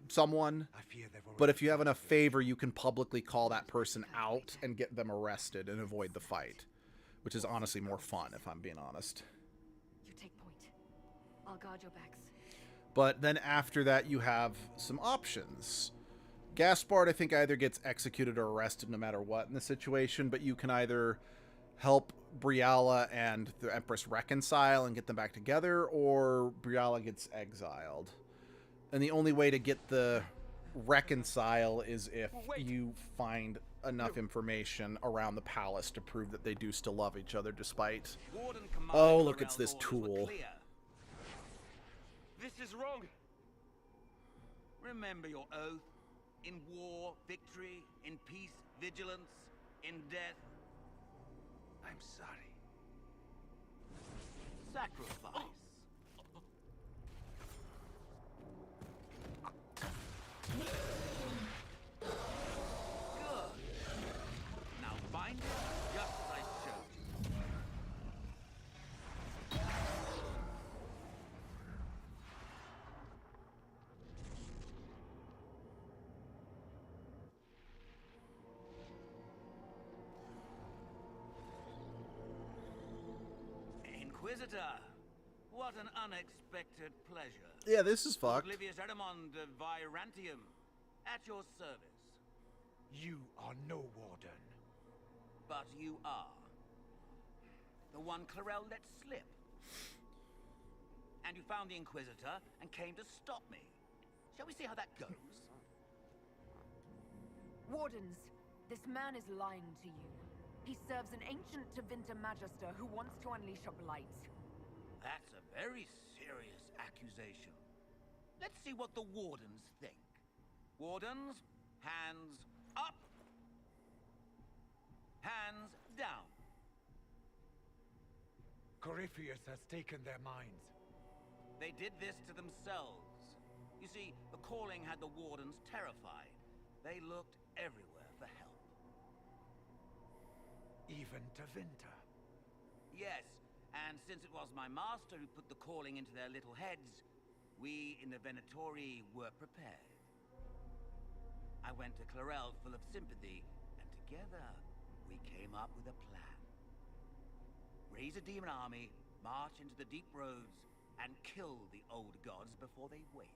someone. But if you have enough favor, you can publicly call that person out and get them arrested and avoid the fight, which is honestly more fun, if I'm being honest. You take point. I'll guard your backs. But then after that, you have some options. Gaspard, I think, either gets executed or arrested no matter what in the situation, but you can either help Briala and the Empress reconcile and get them back together, or Briala gets exiled. And the only way to get the reconcile is if you find enough information around the palace to prove that they do still love each other despite... Oh, look, it's this tool. This is wrong. Remember your oath. In war, victory. In peace, vigilance. In death, I'm sorry. Sacrifice. Good. Now bind it just as I showed you. Inquisitor, what an unexpected pleasure. Yeah, this is fucked. Oblivious Eramond of Virantium, at your service. You are no warden. But you are. The one Clarel let slip. And you found the Inquisitor and came to stop me. Shall we see how that goes? Wardens, this man is lying to you. He serves an ancient Tevinter Magister who wants to unleash a blight. That's a very serious accusation. Let's see what the Wardens think. Wardens, hands up. Hands down. Corypheus has taken their minds. They did this to themselves. You see, the calling had the Wardens terrified. They looked everywhere for help. Even Tevinter. Yes, and since it was my master who put the calling into their little heads, we in the Venatori were prepared. I went to Clarel full of sympathy, and together we came up with a plan. Raise a demon army, march into the deep roads, and kill the old gods before they wake.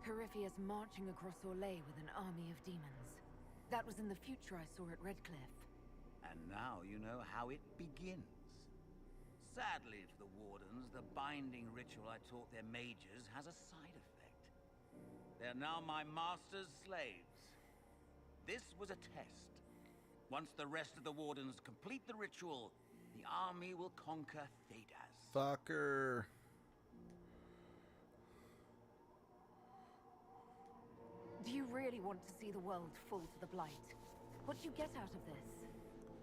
Corypheus marching across Orlais with an army of demons. That was in the future I saw at Redcliffe. And now you know how it begins. Sadly for the Wardens, the binding ritual I taught their mages has a side effect. They're now my master's slaves. This was a test. Once the rest of the Wardens complete the ritual, the army will conquer Thedas. Fucker. Do you really want to see the world fall to the Blight? What do you get out of this?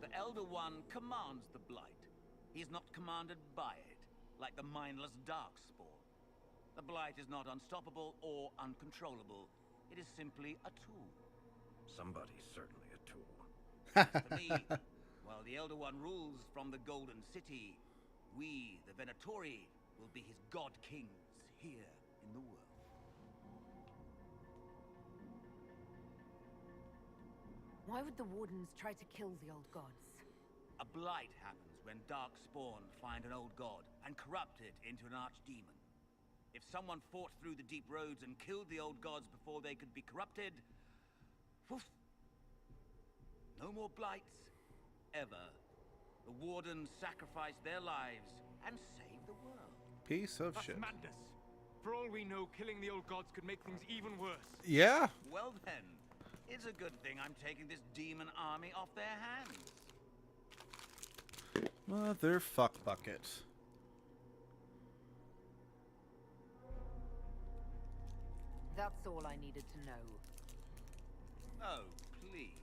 The Elder One commands the Blight. He is not commanded by it, like the mindless Darkspawn. The Blight is not unstoppable or uncontrollable. It is simply a tool. Somebody's certainly a tool. For me, while the Elder One rules from the Golden City, we, the Venatori, will be his god kings here in the world. Why would the Wardens try to kill the old gods? A blight happens when Darkspawn find an old god and corrupt it into an archdemon. If someone fought through the deep roads and killed the old gods before they could be corrupted, woof, no more blights, ever. The Wardens sacrifice their lives and save the world. Piece of That's shit. madness. For all we know, killing the old gods could make things even worse. Yeah. Well then, it's a good thing I'm taking this demon army off their hands. Mother fuck bucket. That's all I needed to know. Oh, please.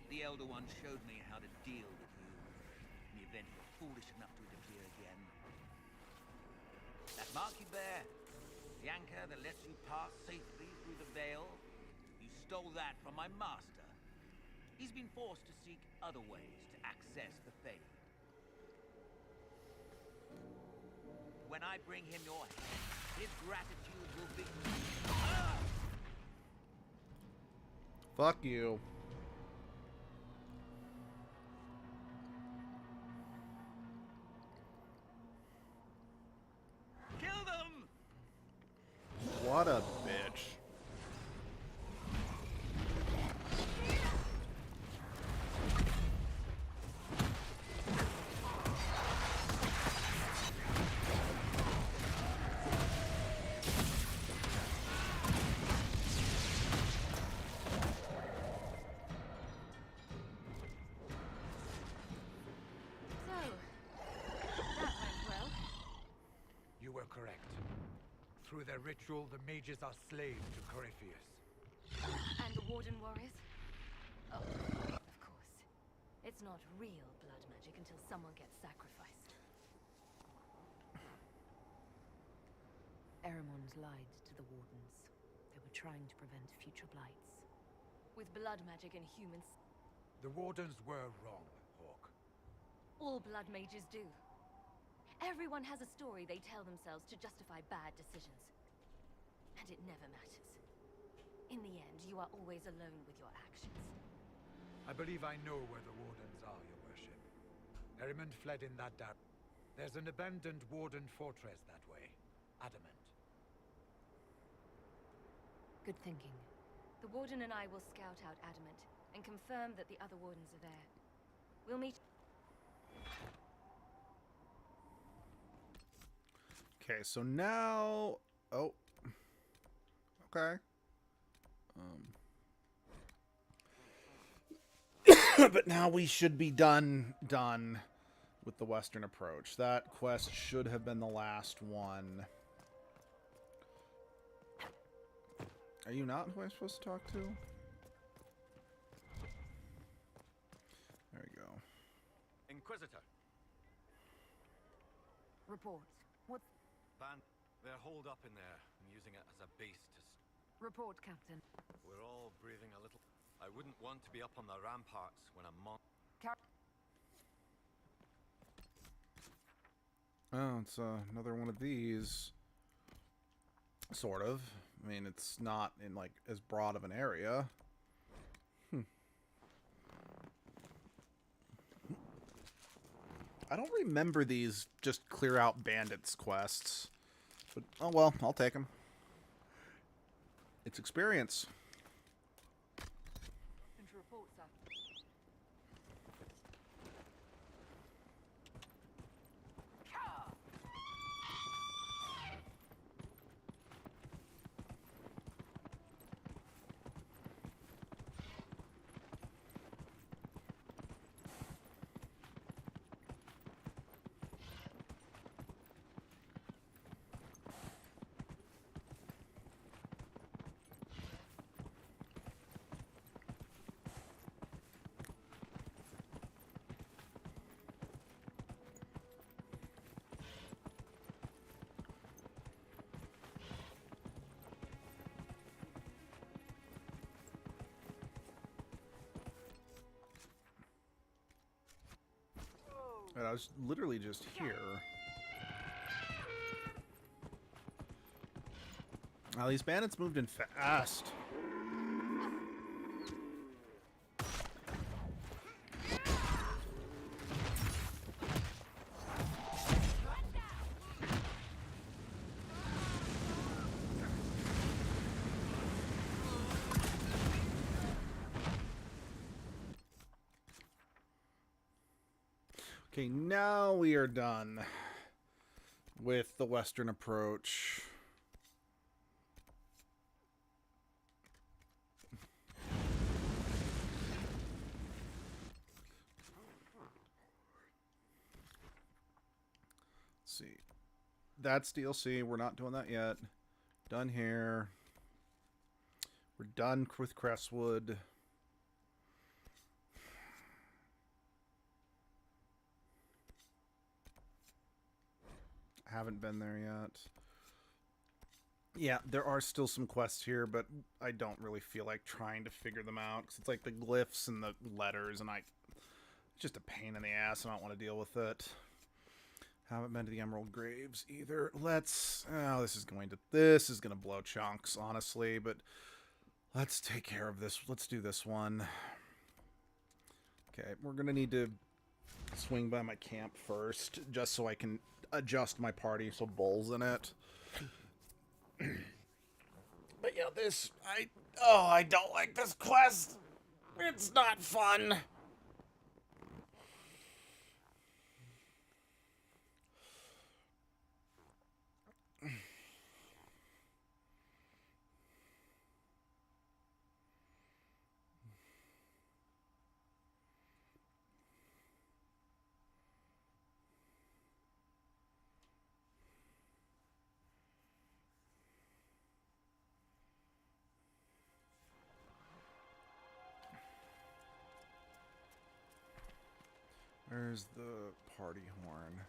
The Elder One showed me how to deal with you in the event you're foolish enough to interfere again. That mark you bear, the anchor that lets you pass safely through the veil, you stole that from my master. He's been forced to seek other ways to access the Fade. When I bring him your head, his gratitude will be... Ah! Fuck you. Kill them! What a bitch. You were correct. Through their ritual, the mages are slaves to Corypheus. And the Warden warriors? Oh, of course. It's not real blood magic until someone gets sacrificed. Eremon's lied to the Wardens. They were trying to prevent future blights. With blood magic and humans, The Wardens were wrong, Hawk. all blood mages do. Everyone has a story they tell themselves to justify bad decisions. And it never matters. In the end, you are always alone with your actions. I believe I know where the Wardens are, Your Worship. Eremond fled in that direction. There's an abandoned Warden fortress that way. Adamant. Good thinking. The Warden and I will scout out Adamant and confirm that the other Wardens are there. We'll meet... Okay, so now... Oh. Okay. But now we should be done with the Western approach. That quest should have been the last one. Are you not who I'm supposed to talk to? There we go. Inquisitor. Report. What's... They're holed up in there and using it as a base to... Report, Captain. We're all breathing a little... I wouldn't want to be up on the ramparts when a Oh, it's another one of these. Sort of. I mean, it's not in, like, as broad of an area. I don't remember these just clear out bandits quests. But, oh well, I'll take them. It's experience. To report, sir. And I was literally just here. Well, these bandits moved in fast. Okay, now we are done with the Western approach. Let's see. That's DLC. We're not doing that yet. Done here. We're done with Cresswood. Haven't been there yet. Yeah, there are still some quests here, but I don't really feel like trying to figure them out because it's like the glyphs and the letters, and it's just a pain in the ass. I don't want to deal with it. Haven't been to the Emerald Graves either. Let's. Oh, this is gonna blow chunks, honestly. But let's take care of this. Let's do this one. Okay, we're gonna need to swing by my camp first, just so I can adjust my party so Bull's in it. But yeah, I don't like this quest. It's not fun. Where's the party horn?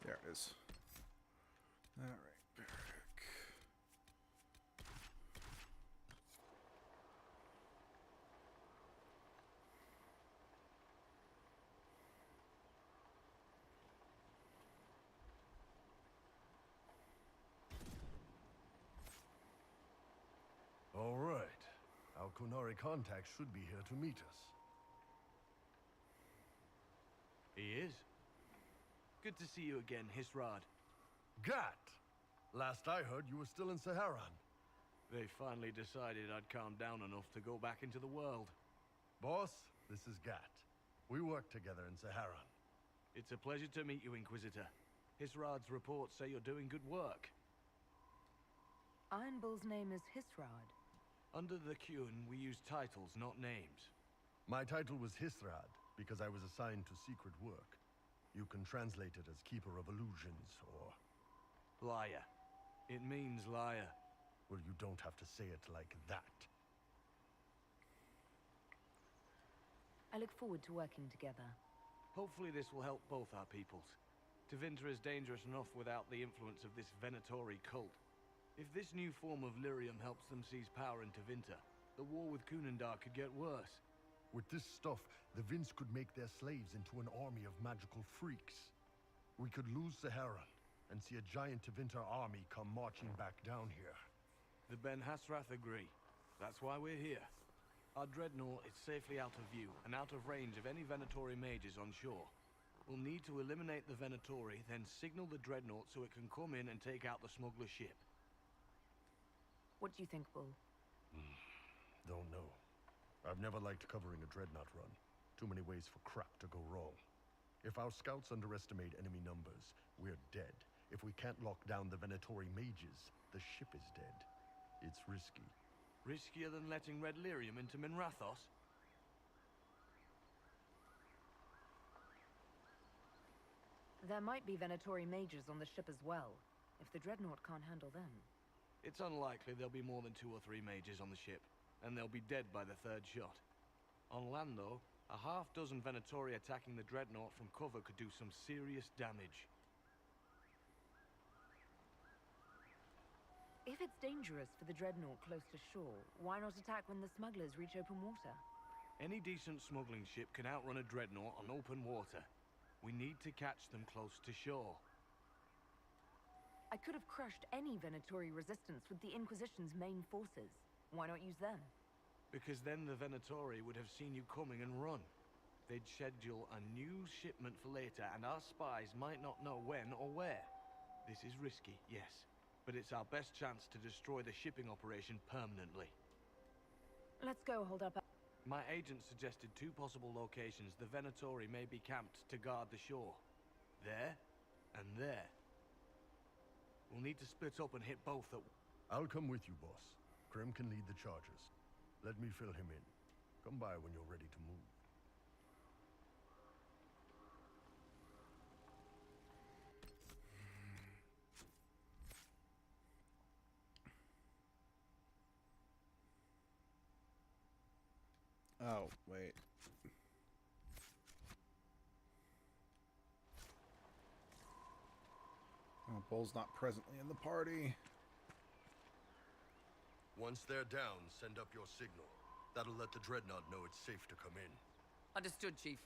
There it is. Alright, Barrack. All right. Our Kunari contact should be here to meet us. He is. Good to see you again, Hisrad. Gat! Last I heard, you were still in Saharan. They finally decided I'd calmed down enough to go back into the world. Boss, this is Gat. We work together in Saharan. It's a pleasure to meet you, Inquisitor. Hisrad's reports say you're doing good work. Iron Bull's name is Hisrad. Under the Qun, we use titles, not names. My title was Hisrad, because I was assigned to secret work. You can translate it as Keeper of Illusions, or... Liar. It means liar. Well, you don't have to say it like that. I look forward to working together. Hopefully this will help both our peoples. Tevinter is dangerous enough without the influence of this Venatori cult. If this new form of lyrium helps them seize power in Tevinter, the war with Kunandar could get worse. With this stuff, the Vince could make their slaves into an army of magical freaks. We could lose Saharan, and see a giant Tevinter army come marching back down here. The Ben Hasrath agree. That's why we're here. Our dreadnought is safely out of view, and out of range of any Venatori mages on shore. We'll need to eliminate the Venatori, then signal the dreadnought so it can come in and take out the smuggler ship. What do you think, Bull? Don't know. I've never liked covering a dreadnought run. Too many ways for crap to go wrong. If our scouts underestimate enemy numbers, we're dead. If we can't lock down the Venatori mages, the ship is dead. It's risky. Riskier than letting Red Lyrium into Minrathos? There might be Venatori mages on the ship as well, if the dreadnought can't handle them. It's unlikely there'll be more than 2 or 3 mages on the ship, and they'll be dead by the 3rd shot. On land, though, a half-dozen Venatori attacking the dreadnought from cover could do some serious damage. If it's dangerous for the dreadnought close to shore, why not attack when the smugglers reach open water? Any decent smuggling ship can outrun a dreadnought on open water. We need to catch them close to shore. I could have crushed any Venatori resistance with the Inquisition's main forces. Why not use them? Because then the Venatori would have seen you coming and run. They'd schedule a new shipment for later, and our spies might not know when or where. This is risky, yes, but it's our best chance to destroy the shipping operation permanently. Let's go hold up. My agent suggested 2 possible locations the Venatori may be camped to guard the shore. There, and there. We'll need to split up and hit both at... I'll come with you, boss. Krem can lead the charges. Let me fill him in. Come by when you're ready to move. Oh, wait. Oh, Bull's not presently in the party. Once they're down, send up your signal. That'll let the Dreadnought know it's safe to come in. Understood, Chief.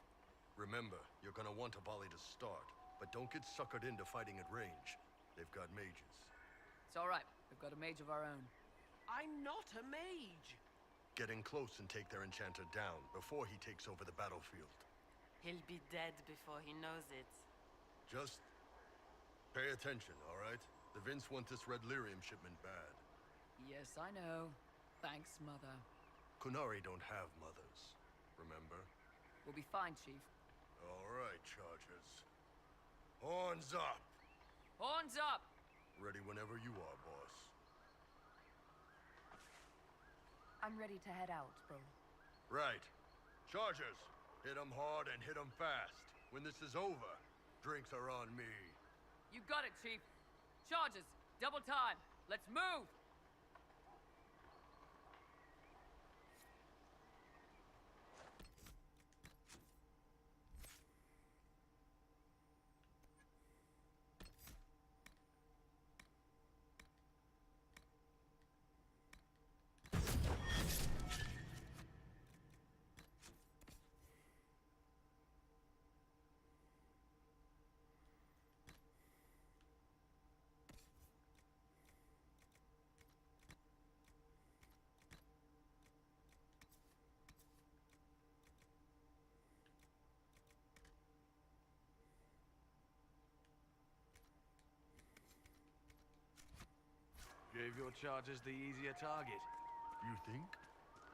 Remember, you're gonna want a volley to start, but don't get suckered into fighting at range. They've got mages. It's all right. We've got a mage of our own. I'm not a mage. Get in close and take their enchanter down before he takes over the battlefield. He'll be dead before he knows it. Just pay attention, all right? The Vince want this red lyrium shipment bad. Yes, I know. Thanks, Mother. Kunari don't have mothers, remember? We'll be fine, Chief. All right, Chargers. Horns up! Horns up! Ready whenever you are, boss. I'm ready to head out, Bull. Right. Chargers, hit 'em hard and hit 'em fast. When this is over, drinks are on me. You got it, Chief. Charges, double time. Let's move! Gave your chargers the easier target. You think?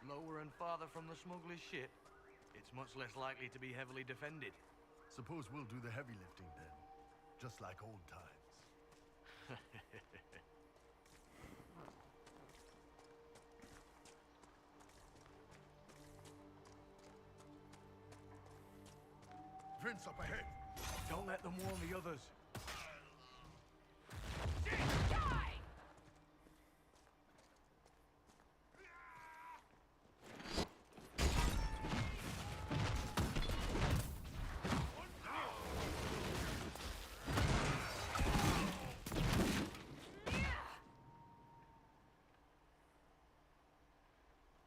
Lower and farther from the smuggler's ship, it's much less likely to be heavily defended. Suppose we'll do the heavy lifting then. Just like old times. Vince up ahead. Don't let them warn the others.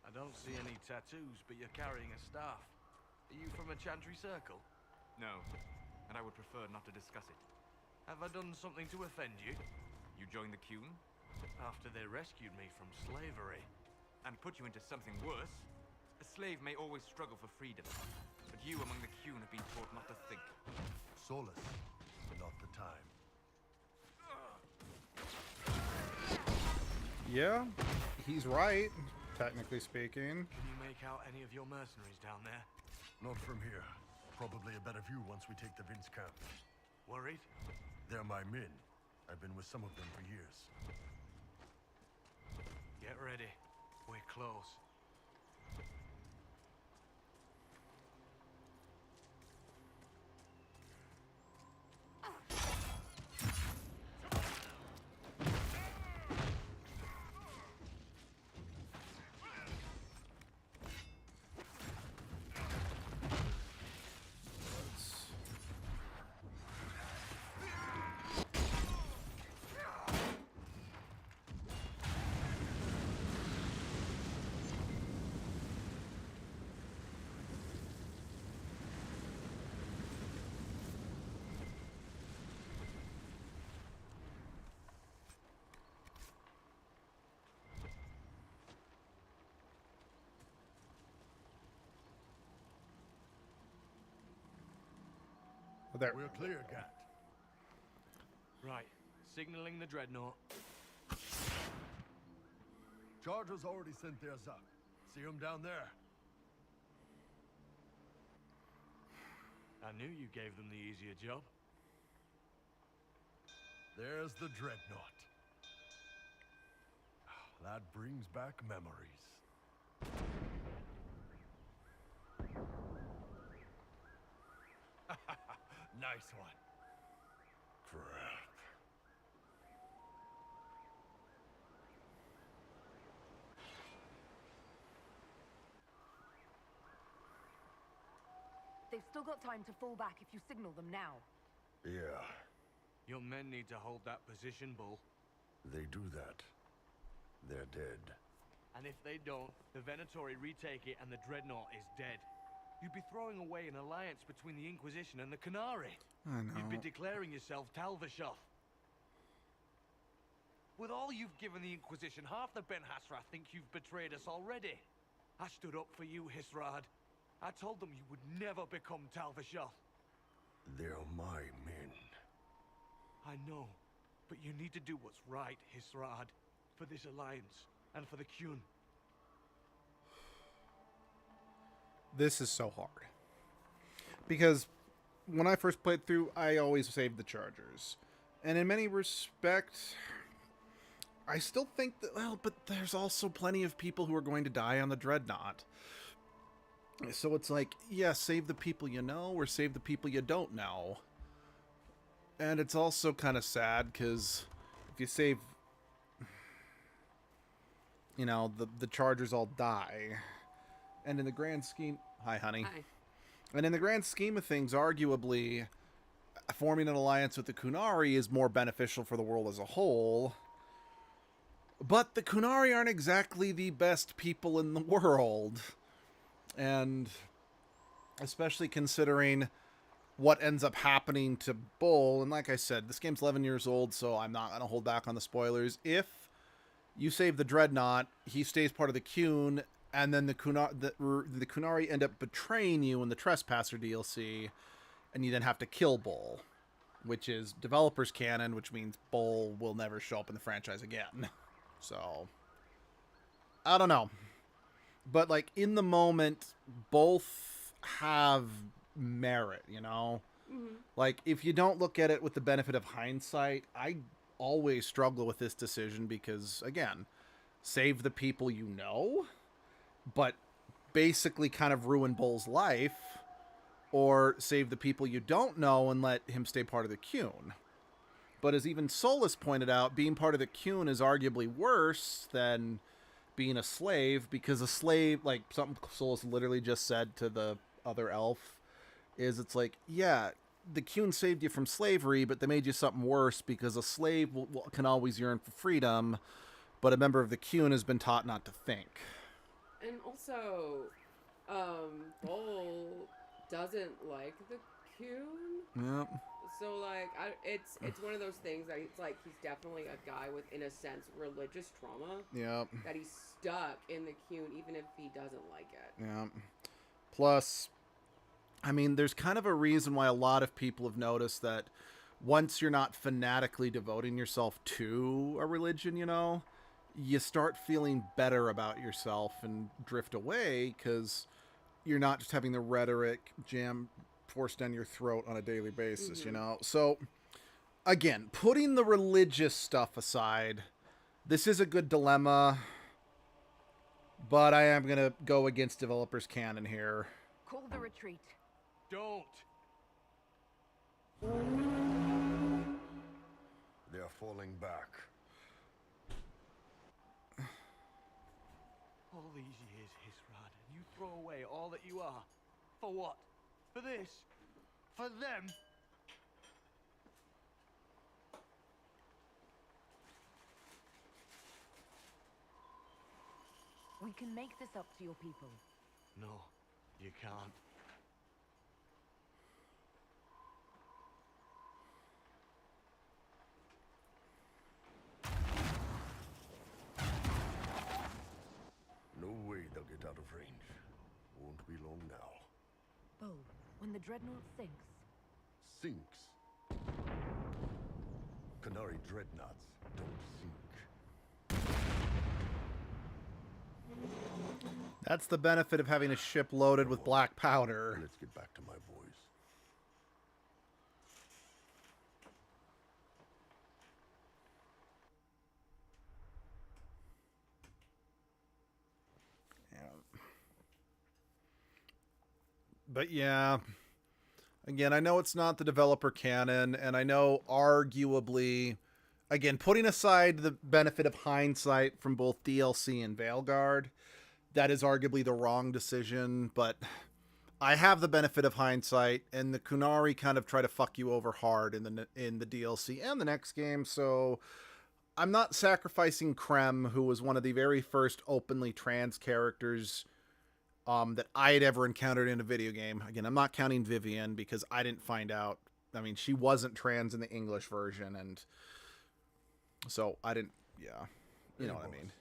I don't see any tattoos, but you're carrying a staff. Are you from a Chantry circle? No, and I would prefer not to discuss it. Have I done something to offend you? You joined the Qun? After they rescued me from slavery. And put you into something worse? A slave may always struggle for freedom, but you among the Qun have been taught not to think. Solace, not the time. Yeah, he's right, technically speaking. Can you make out any of your mercenaries down there? Not from here. Probably a better view once we take the Vince camp. Worried? They're my men. I've been with some of them for years. Get ready. We're close. there. We're clear, Cat. Right. Signaling the dreadnought. Chargers already sent theirs up. See them down there? I knew you gave them the easier job. There's the dreadnought. That brings back memories. Nice one. Crap. They've still got time to fall back if you signal them now. Yeah, Your men need to hold that position, Bull. they do that. They're dead. And if they don't, the Venatori retake it and the dreadnought is dead. You'd be throwing away an alliance between the Inquisition and the Canari. I know. You'd be declaring yourself Talvashoth. With all you've given the Inquisition, half the Ben Hasra think you've betrayed us already. I stood up for you, Hisrad. I told them you would never become Talvashoth. They're my men. I know, but you need to do what's right, Hisrad. For this alliance, and for the Qun. This is so hard. Because when I first played through, I always saved the Chargers. And in many respects, I still think that, well, but there's also plenty of people who are going to die on the Dreadnought. So it's like, yeah, save the people you know, or save the people you don't know. And it's also kind of sad, because if you save, you know, the Chargers all die. And in the grand scheme... Hi, honey. Hi. And in the grand scheme of things, arguably, forming an alliance with the Qunari is more beneficial for the world as a whole. But the Qunari aren't exactly the best people in the world. And especially considering what ends up happening to Bull. And like I said, this game's 11 years old, so I'm not going to hold back on the spoilers. If you save the Dreadnought, he stays part of the Qun, and then the Qunari end up betraying you in the Trespasser DLC, and you then have to kill Bull, which is developer's canon, which means Bull will never show up in the franchise again. So, I don't know. But, like, in the moment, both have merit, you know? Mm-hmm. Like, if you don't look at it with the benefit of hindsight, I always struggle with this decision because, again, save the people you know, but basically kind of ruin Bull's life, or save the people you don't know and let him stay part of the Qun. But as even Solus pointed out, being part of the Qun is arguably worse than being a slave, because a slave, like something Solus literally just said to the other elf, is it's like, yeah, the Qun saved you from slavery, but they made you something worse, because a slave can always yearn for freedom, but a member of the Qun has been taught not to think. And also, Bull doesn't like the Qun. Yep. So, like, it's one of those things that it's like he's definitely a guy with, in a sense, religious trauma. Yep. That he's stuck in the Qun even if he doesn't like it. Yeah. Plus, I mean, there's kind of a reason why a lot of people have noticed that once you're not fanatically devoting yourself to a religion, you know, you start feeling better about yourself and drift away because you're not just having the rhetoric forced down your throat on a daily basis, you know? So, again, putting the religious stuff aside, this is a good dilemma, but I am going to go against developers' canon here. Call the retreat. Don't. They're falling back. All these years, Hisrad, and you throw away all that you are. For what? For this? For them? We can make this up to your people. No, you can't. No way they'll get out of range. Won't be long now. Bo, when the dreadnought sinks, sinks. Qunari dreadnoughts don't sink. That's the benefit of having a ship loaded with black powder. Let's get back to my voice. But yeah, again, I know it's not the developer canon, and I know arguably, again, putting aside the benefit of hindsight from both DLC and Veilguard, that is arguably the wrong decision, but I have the benefit of hindsight, and the Qunari kind of try to fuck you over hard in the DLC and the next game, so I'm not sacrificing Krem, who was one of the very first openly trans characters that I had ever encountered in a video game. Again, I'm not counting Vivian because I didn't find out. I mean, she wasn't trans in the English version, and so I didn't, yeah, you know what I mean.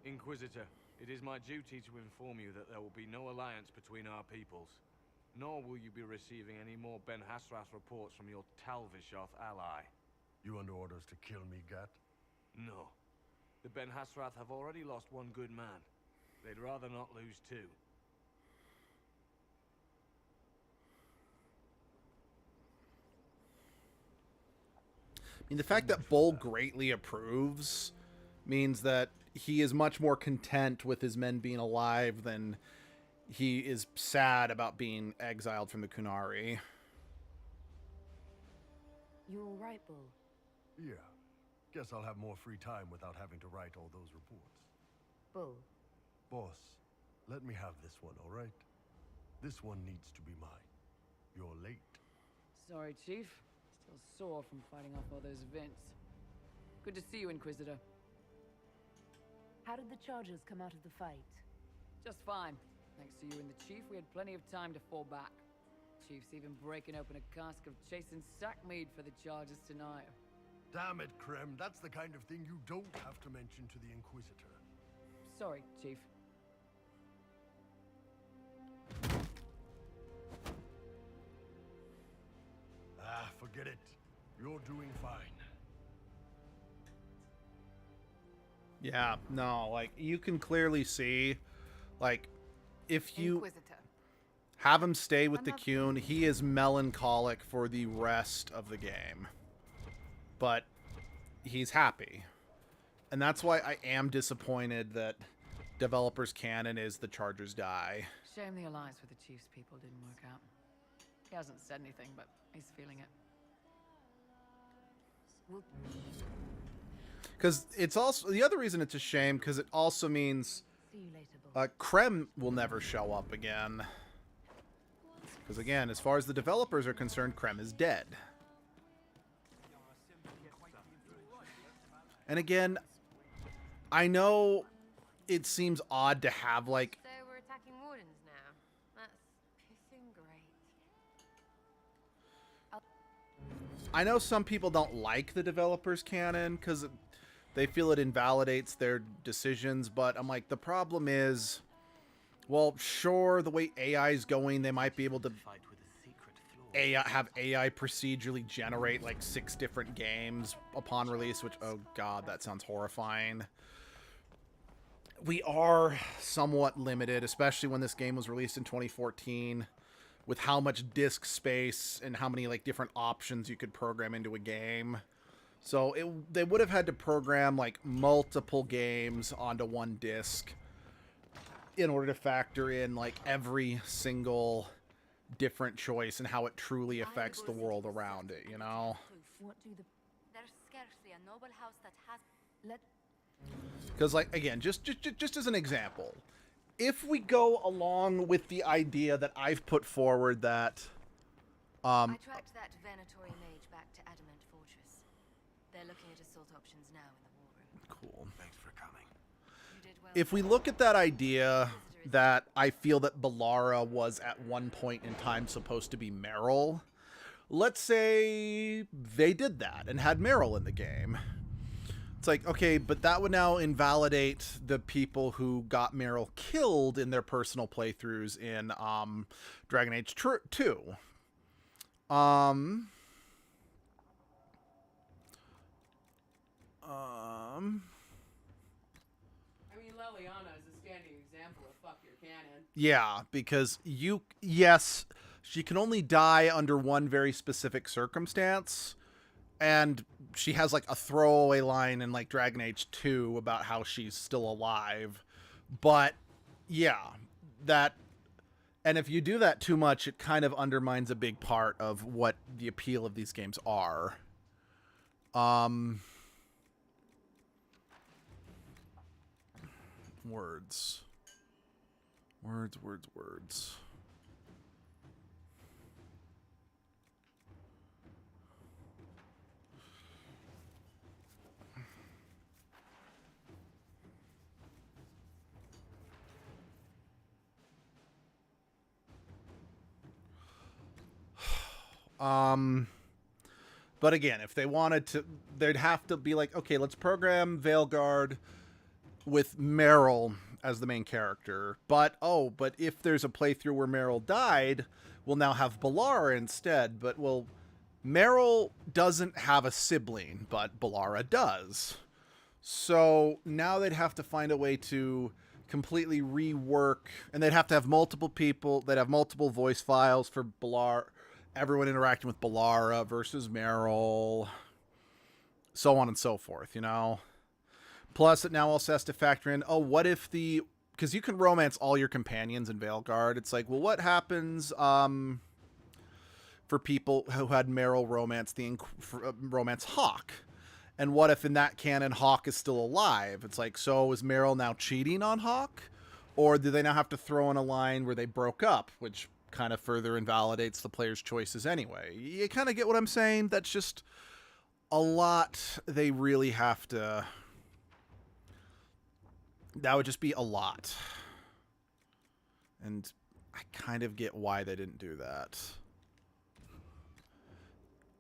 Inquisitor, it is my duty to inform you that there will be no alliance between our peoples, nor will you be receiving any more Ben Hasrath reports from your Talvishoth ally. You under orders to kill me, Gat? No. The Ben Hasrath have already lost one good man. They'd rather not lose two. I mean, the fact that Bull greatly approves means that he is much more content with his men being alive than he is sad about being exiled from the Qunari. You all right, Bull? Yeah. Guess I'll have more free time without having to write all those reports. Bull. Boss, let me have this one, all right? This one needs to be mine. You're late. Sorry, Chief. Still sore from fighting off all those vents. Good to see you, Inquisitor. How did the Chargers come out of the fight? Just fine. Thanks to you and the Chief, we had plenty of time to fall back. Chief's even breaking open a cask of chasing sackmead for the Chargers tonight. Damn it, Krem. That's the kind of thing you don't have to mention to the Inquisitor. Sorry, Chief. Ah, forget it. You're doing fine. Yeah, no, like, you can clearly see, like, if you have him stay with the Qun, he is melancholic for the rest of the game. But he's happy. And that's why I am disappointed that developers' canon is the Chargers die. Shame the alliance with the Chief's people didn't work out. He hasn't said anything, but he's feeling it. Because it's also, the other reason it's a shame, because it also means Krem will never show up again. Because again, as far as the developers are concerned, Krem is dead. And again, I know it seems odd to have, like... So we're attacking wardens now. That's pissing great. I know some people don't like the developers' canon because they feel it invalidates their decisions, but I'm like, the problem is, well, sure, the way AI is going, they might be able to have AI procedurally generate like 6 different games upon release, which, oh god, that sounds horrifying. We are somewhat limited, especially when this game was released in 2014, with how much disk space and how many like different options you could program into a game. So they would have had to program like multiple games onto one disk in order to factor in like every single different choice and how it truly affects the world around it, you know? There's scarcely a noble house that has... Because, like, again, just as an example, if we go along with the idea that I've put forward that... I tracked that Venatori mage back to Adamant Fortress. They're looking at assault options now in the war room. Cool. Thanks for coming. You did well. If we look at that idea that I feel that Ballara was at one point in time supposed to be Meryl, let's say they did that and had Meryl in the game. It's like, okay, but that would now invalidate the people who got Meryl killed in their personal playthroughs in Dragon Age 2. I mean, Leliana is a standing example of fuck your cannon. Yeah, because yes, she can only die under one very specific circumstance, and she has like a throwaway line in like Dragon Age 2 about how she's still alive. But yeah, that, and if you do that too much, it kind of undermines a big part of what the appeal of these games are. Words. But again, if they wanted to, they'd have to be like, okay, let's program Veilguard with Meryl as the main character. But if there's a playthrough where Meryl died, we'll now have Balara instead. But Meryl doesn't have a sibling, but Balara does. So now they'd have to find a way to completely rework, and they'd have to have multiple people. They'd have multiple voice files for Balara, everyone interacting with Balara versus Meryl, so on and so forth, you know? Plus, it now also has to factor in, what if because you can romance all your companions in Veilguard. It's like, well, what happens for people who had Meryl romance Hawk? And what if in that canon, Hawk is still alive? It's like, so is Meryl now cheating on Hawk? Or do they now have to throw in a line where they broke up, which kind of further invalidates the player's choices anyway? You kind of get what I'm saying? That's just a lot they really have to... That would just be a lot. And I kind of get why they didn't do that.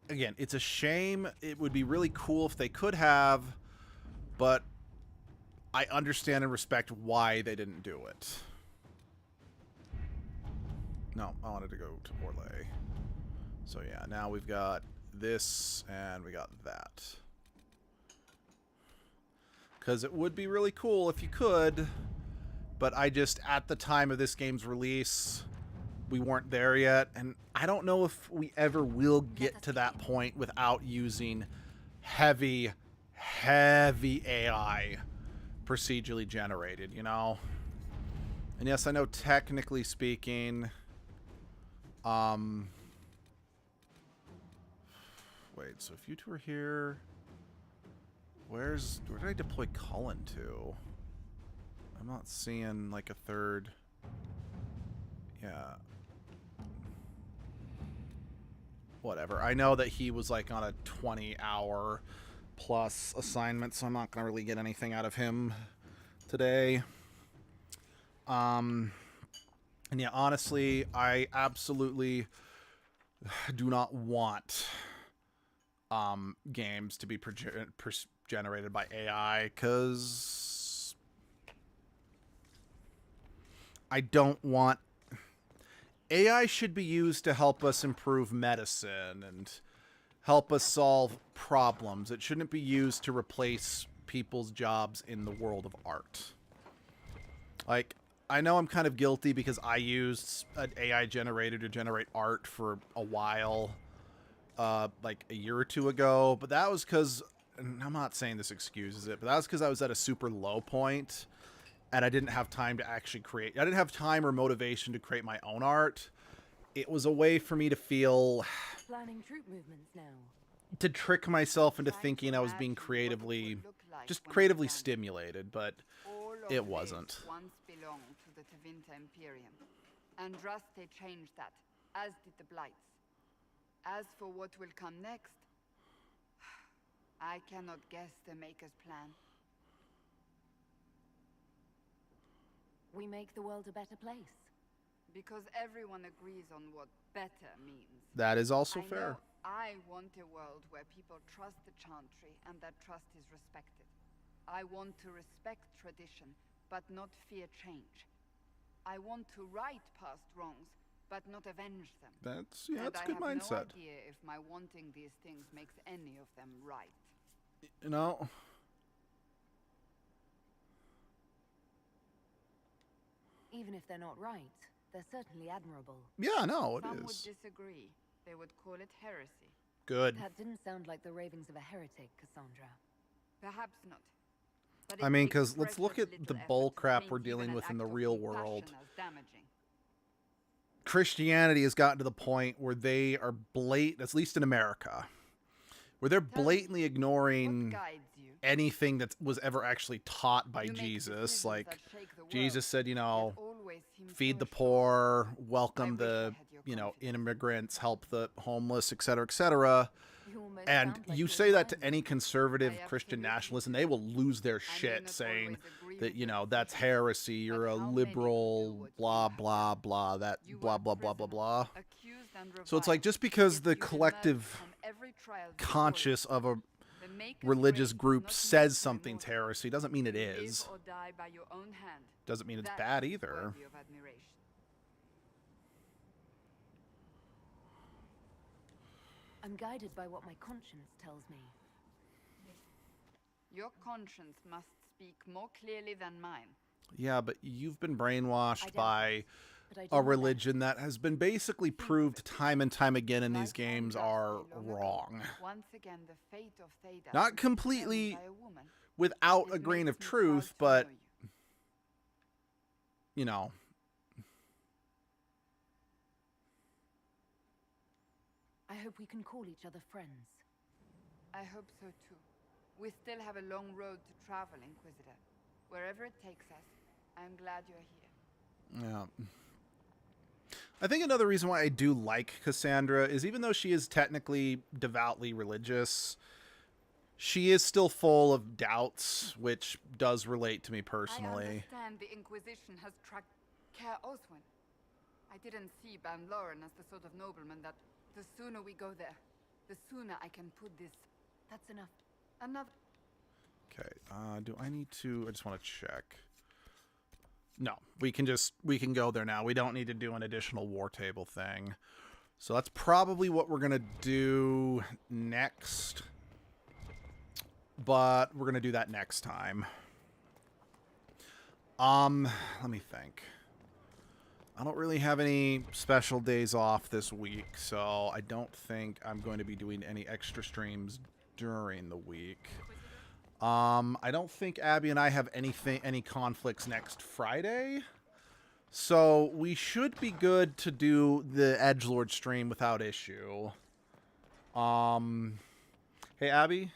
Again, it's a shame. It would be really cool if they could have, but I understand and respect why they didn't do it. No, I wanted to go to Orlais. So yeah, now we've got this and we got that. Because it would be really cool if you could, but at the time of this game's release, we weren't there yet, and I don't know if we ever will get to that point without using heavy AI procedurally generated, you know? And yes, I know technically speaking, wait, so if you two are here, where did I deploy Cullen to? I'm not seeing like a third. Yeah. Whatever. I know that he was like on a 20-hour plus assignment, so I'm not going to really get anything out of him today. And yeah, honestly, I absolutely do not want games to be generated by AI, because I don't want... AI should be used to help us improve medicine and help us solve problems. It shouldn't be used to replace people's jobs in the world of art. Like, I know I'm kind of guilty because I used an AI generator to generate art for a while, like a year or two ago, but that was because, and I'm not saying this excuses it, but that was because I was at a super low point and I didn't have time to actually create. I didn't have time or motivation to create my own art. It was a way for me to feel... Planning troop movements now. To trick myself into thinking I was being creatively stimulated, but it wasn't. Once belonged to the Tevinter Imperium. Andraste changed that, as did the Blights. As for what will come next, I cannot guess the Maker's plan. We make the world a better place. Because everyone agrees on what better means. That is also fair. I want a world where people trust the Chantry and that trust is respected. I want to respect tradition, but not fear change. I want to right past wrongs, but not avenge them. That's And that's a I good have mindset. no idea if my wanting these things makes any of them right. You know. Even if they're not right, they're certainly admirable. Yeah, no, it Some is. would disagree. They would call it heresy. Good. That didn't sound like the ravings of a heretic, Cassandra. Perhaps not. But I it mean, takes because let's look precious at the little bull effort to crap paint we're even dealing an with in act the of real compassion world. as damaging. Christianity has gotten to the point where they are blatant, at least in America, where they're blatantly ignoring anything that was ever actually taught by Jesus. Like, Jesus said, you know, feed the poor, welcome the, you know, immigrants, help the homeless, etc., etc. And you say that to any conservative Christian nationalist, and they will lose their shit saying that, you know, that's heresy, you're a liberal, blah, blah, blah, that blah, blah, blah, blah, blah. So it's like, just because the collective conscious of a religious group says something's heresy doesn't mean it is. Doesn't mean it's bad either. I'm guided by what my conscience tells me. Your conscience must speak more clearly than mine. Yeah, but you've been brainwashed by a religion that has been basically proved time and time again in these games are wrong. Once again, the fate of Theda Not completely without a grain of truth, but, you know. I hope we can call each other friends. I hope so too. We still have a long road to travel, Inquisitor. Wherever it takes us, I'm glad you're here. Yeah. I think another reason why I do like Cassandra is even though she is technically devoutly religious, she is still full of doubts, which does relate to me personally. I understand the Inquisition has tracked Care Oswin. I didn't see Ban Loren as the sort of nobleman that the sooner we go there, the sooner I can put this. That's enough. Another. Okay, do I need to... I just want to check. No, we can go there now. We don't need to do an additional war table thing. So that's probably what we're going to do next. But we're going to do that next time. Let me think. I don't really have any special days off this week, so I don't think I'm going to be doing any extra streams during the week. I don't think Abby and I have any conflicts next Friday, so we should be good to do the Edgelord stream without issue. Hey Abby,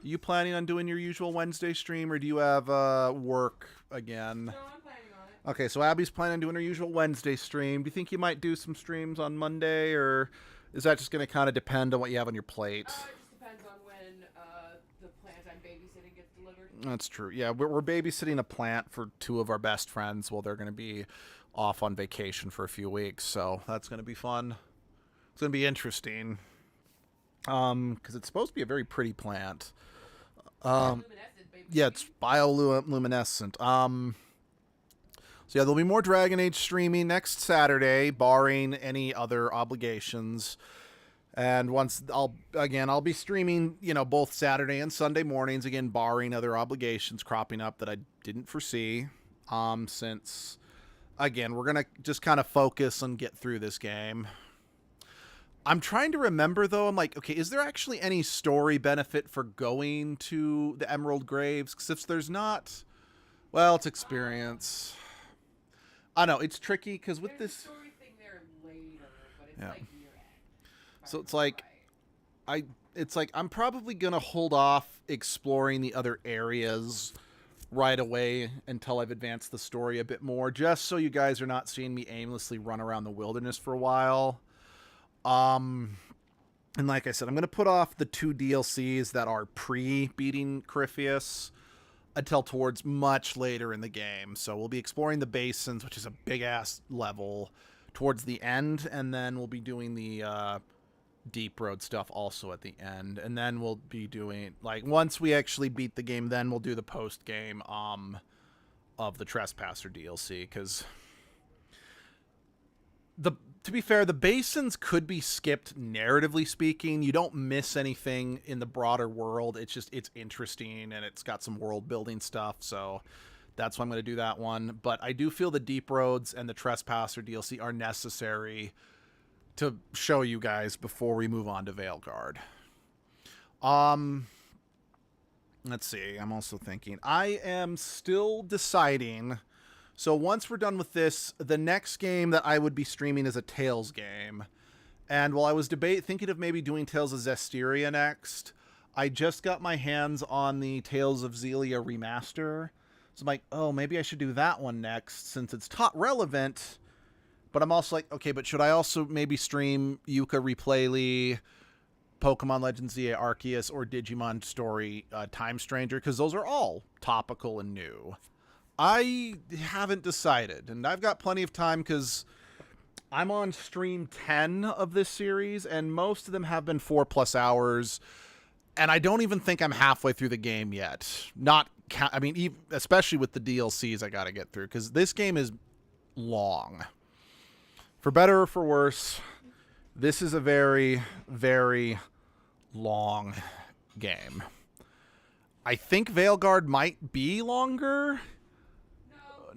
are you planning on doing your usual Wednesday stream, or do you have work again? No, I'm planning on it. Okay, so Abby's planning on doing her usual Wednesday stream. Do you think you might do some streams on Monday, or is that just going to kind of depend on what you have on your plate? It just depends on when the plant I'm babysitting gets delivered. That's true. Yeah, we're babysitting a plant for two of our best friends while they're going to be off on vacation for a few weeks, so that's going to be fun. It's going to be interesting. Because it's supposed to be a very pretty plant. Yeah, it's bioluminescent. So yeah, there'll be more Dragon Age streaming next Saturday, barring any other obligations. And I'll be streaming, you know, both Saturday and Sunday mornings, again, barring other obligations cropping up that I didn't foresee. Since, again, we're going to just kind of focus and get through this game. I'm trying to remember, though. I'm like, okay, is there actually any story benefit for going to the Emerald Graves? Because if there's not, well, it's experience. I know, it's tricky, because with this... There's a story thing there later, but it's Yeah. like near end. So it's like I'm probably going to hold off exploring the other areas right away until I've advanced the story a bit more, just so you guys are not seeing me aimlessly run around the wilderness for a while. And like I said, I'm going to put off the 2 DLCs that are pre-beating Corypheus until towards much later in the game. So we'll be exploring the basins, which is a big-ass level, towards the end, and then we'll be doing the deep road stuff also at the end. And then we'll be doing, like, once we actually beat the game, then we'll do the post-game of the Trespasser DLC, because... to be fair, the basins could be skipped narratively speaking. You don't miss anything in the broader world. It's just, it's interesting and it's got some world building stuff. So that's why I'm going to do that one. But I do feel the Deep Roads and the Trespasser DLC are necessary to show you guys before we move on to Veilguard. Let's see. I'm also thinking. I am still deciding. So once we're done with this, the next game that I would be streaming is a Tales game. And while I was thinking of maybe doing Tales of Zestiria next, I just got my hands on the Tales of Xillia remaster. So I'm like, oh, maybe I should do that one next since it's tot relevant. But I'm also like, okay, but should I also maybe stream Yuka Replayly, Pokemon Legends ZA Arceus, or Digimon Story Time Stranger? Because those are all topical and new. I haven't decided, and I've got plenty of time because I'm on stream 10 of this series, and most of them have been 4+ hours, and I don't even think I'm halfway through the game yet. I mean, especially with the DLCs I got to get through, because this game is long. For better or for worse, this is a very, very long game. I think Veilguard might be longer.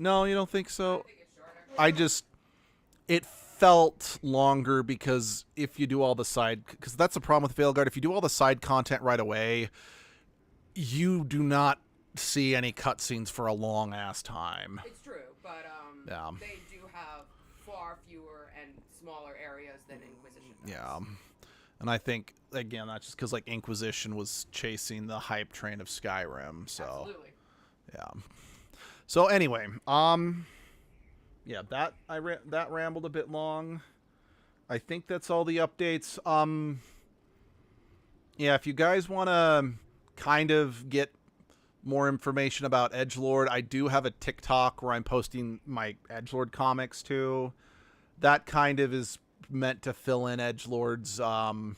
No, you don't think so? It felt longer because if you do all the because that's the problem with Veilguard. If you do all the side content right away, you do not see any cutscenes for a long ass time. It's true, but yeah. They do have far fewer and smaller areas than Inquisition does. Yeah. And I think, again, that's just because, like, Inquisition was chasing the hype train of Skyrim, so... Absolutely. Yeah. So, anyway, yeah, that rambled a bit long. I think that's all the updates. Yeah, if you guys want to kind of get more information about Edgelord, I do have a TikTok where I'm posting my Edgelord comics, too. That kind of is meant to fill in Edgelord's, because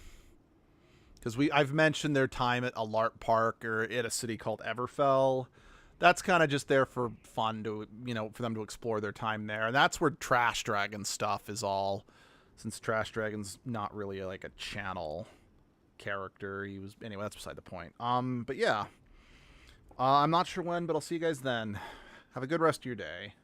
I've mentioned their time at a LARP park or at a city called Everfell. That's kind of just there for fun to, for them to explore their time there. And that's where Trash Dragon stuff is all, since Trash Dragon's not really like a channel character. Anyway, that's beside the point. But yeah, I'm not sure when, but I'll see you guys then. Have a good rest of your day.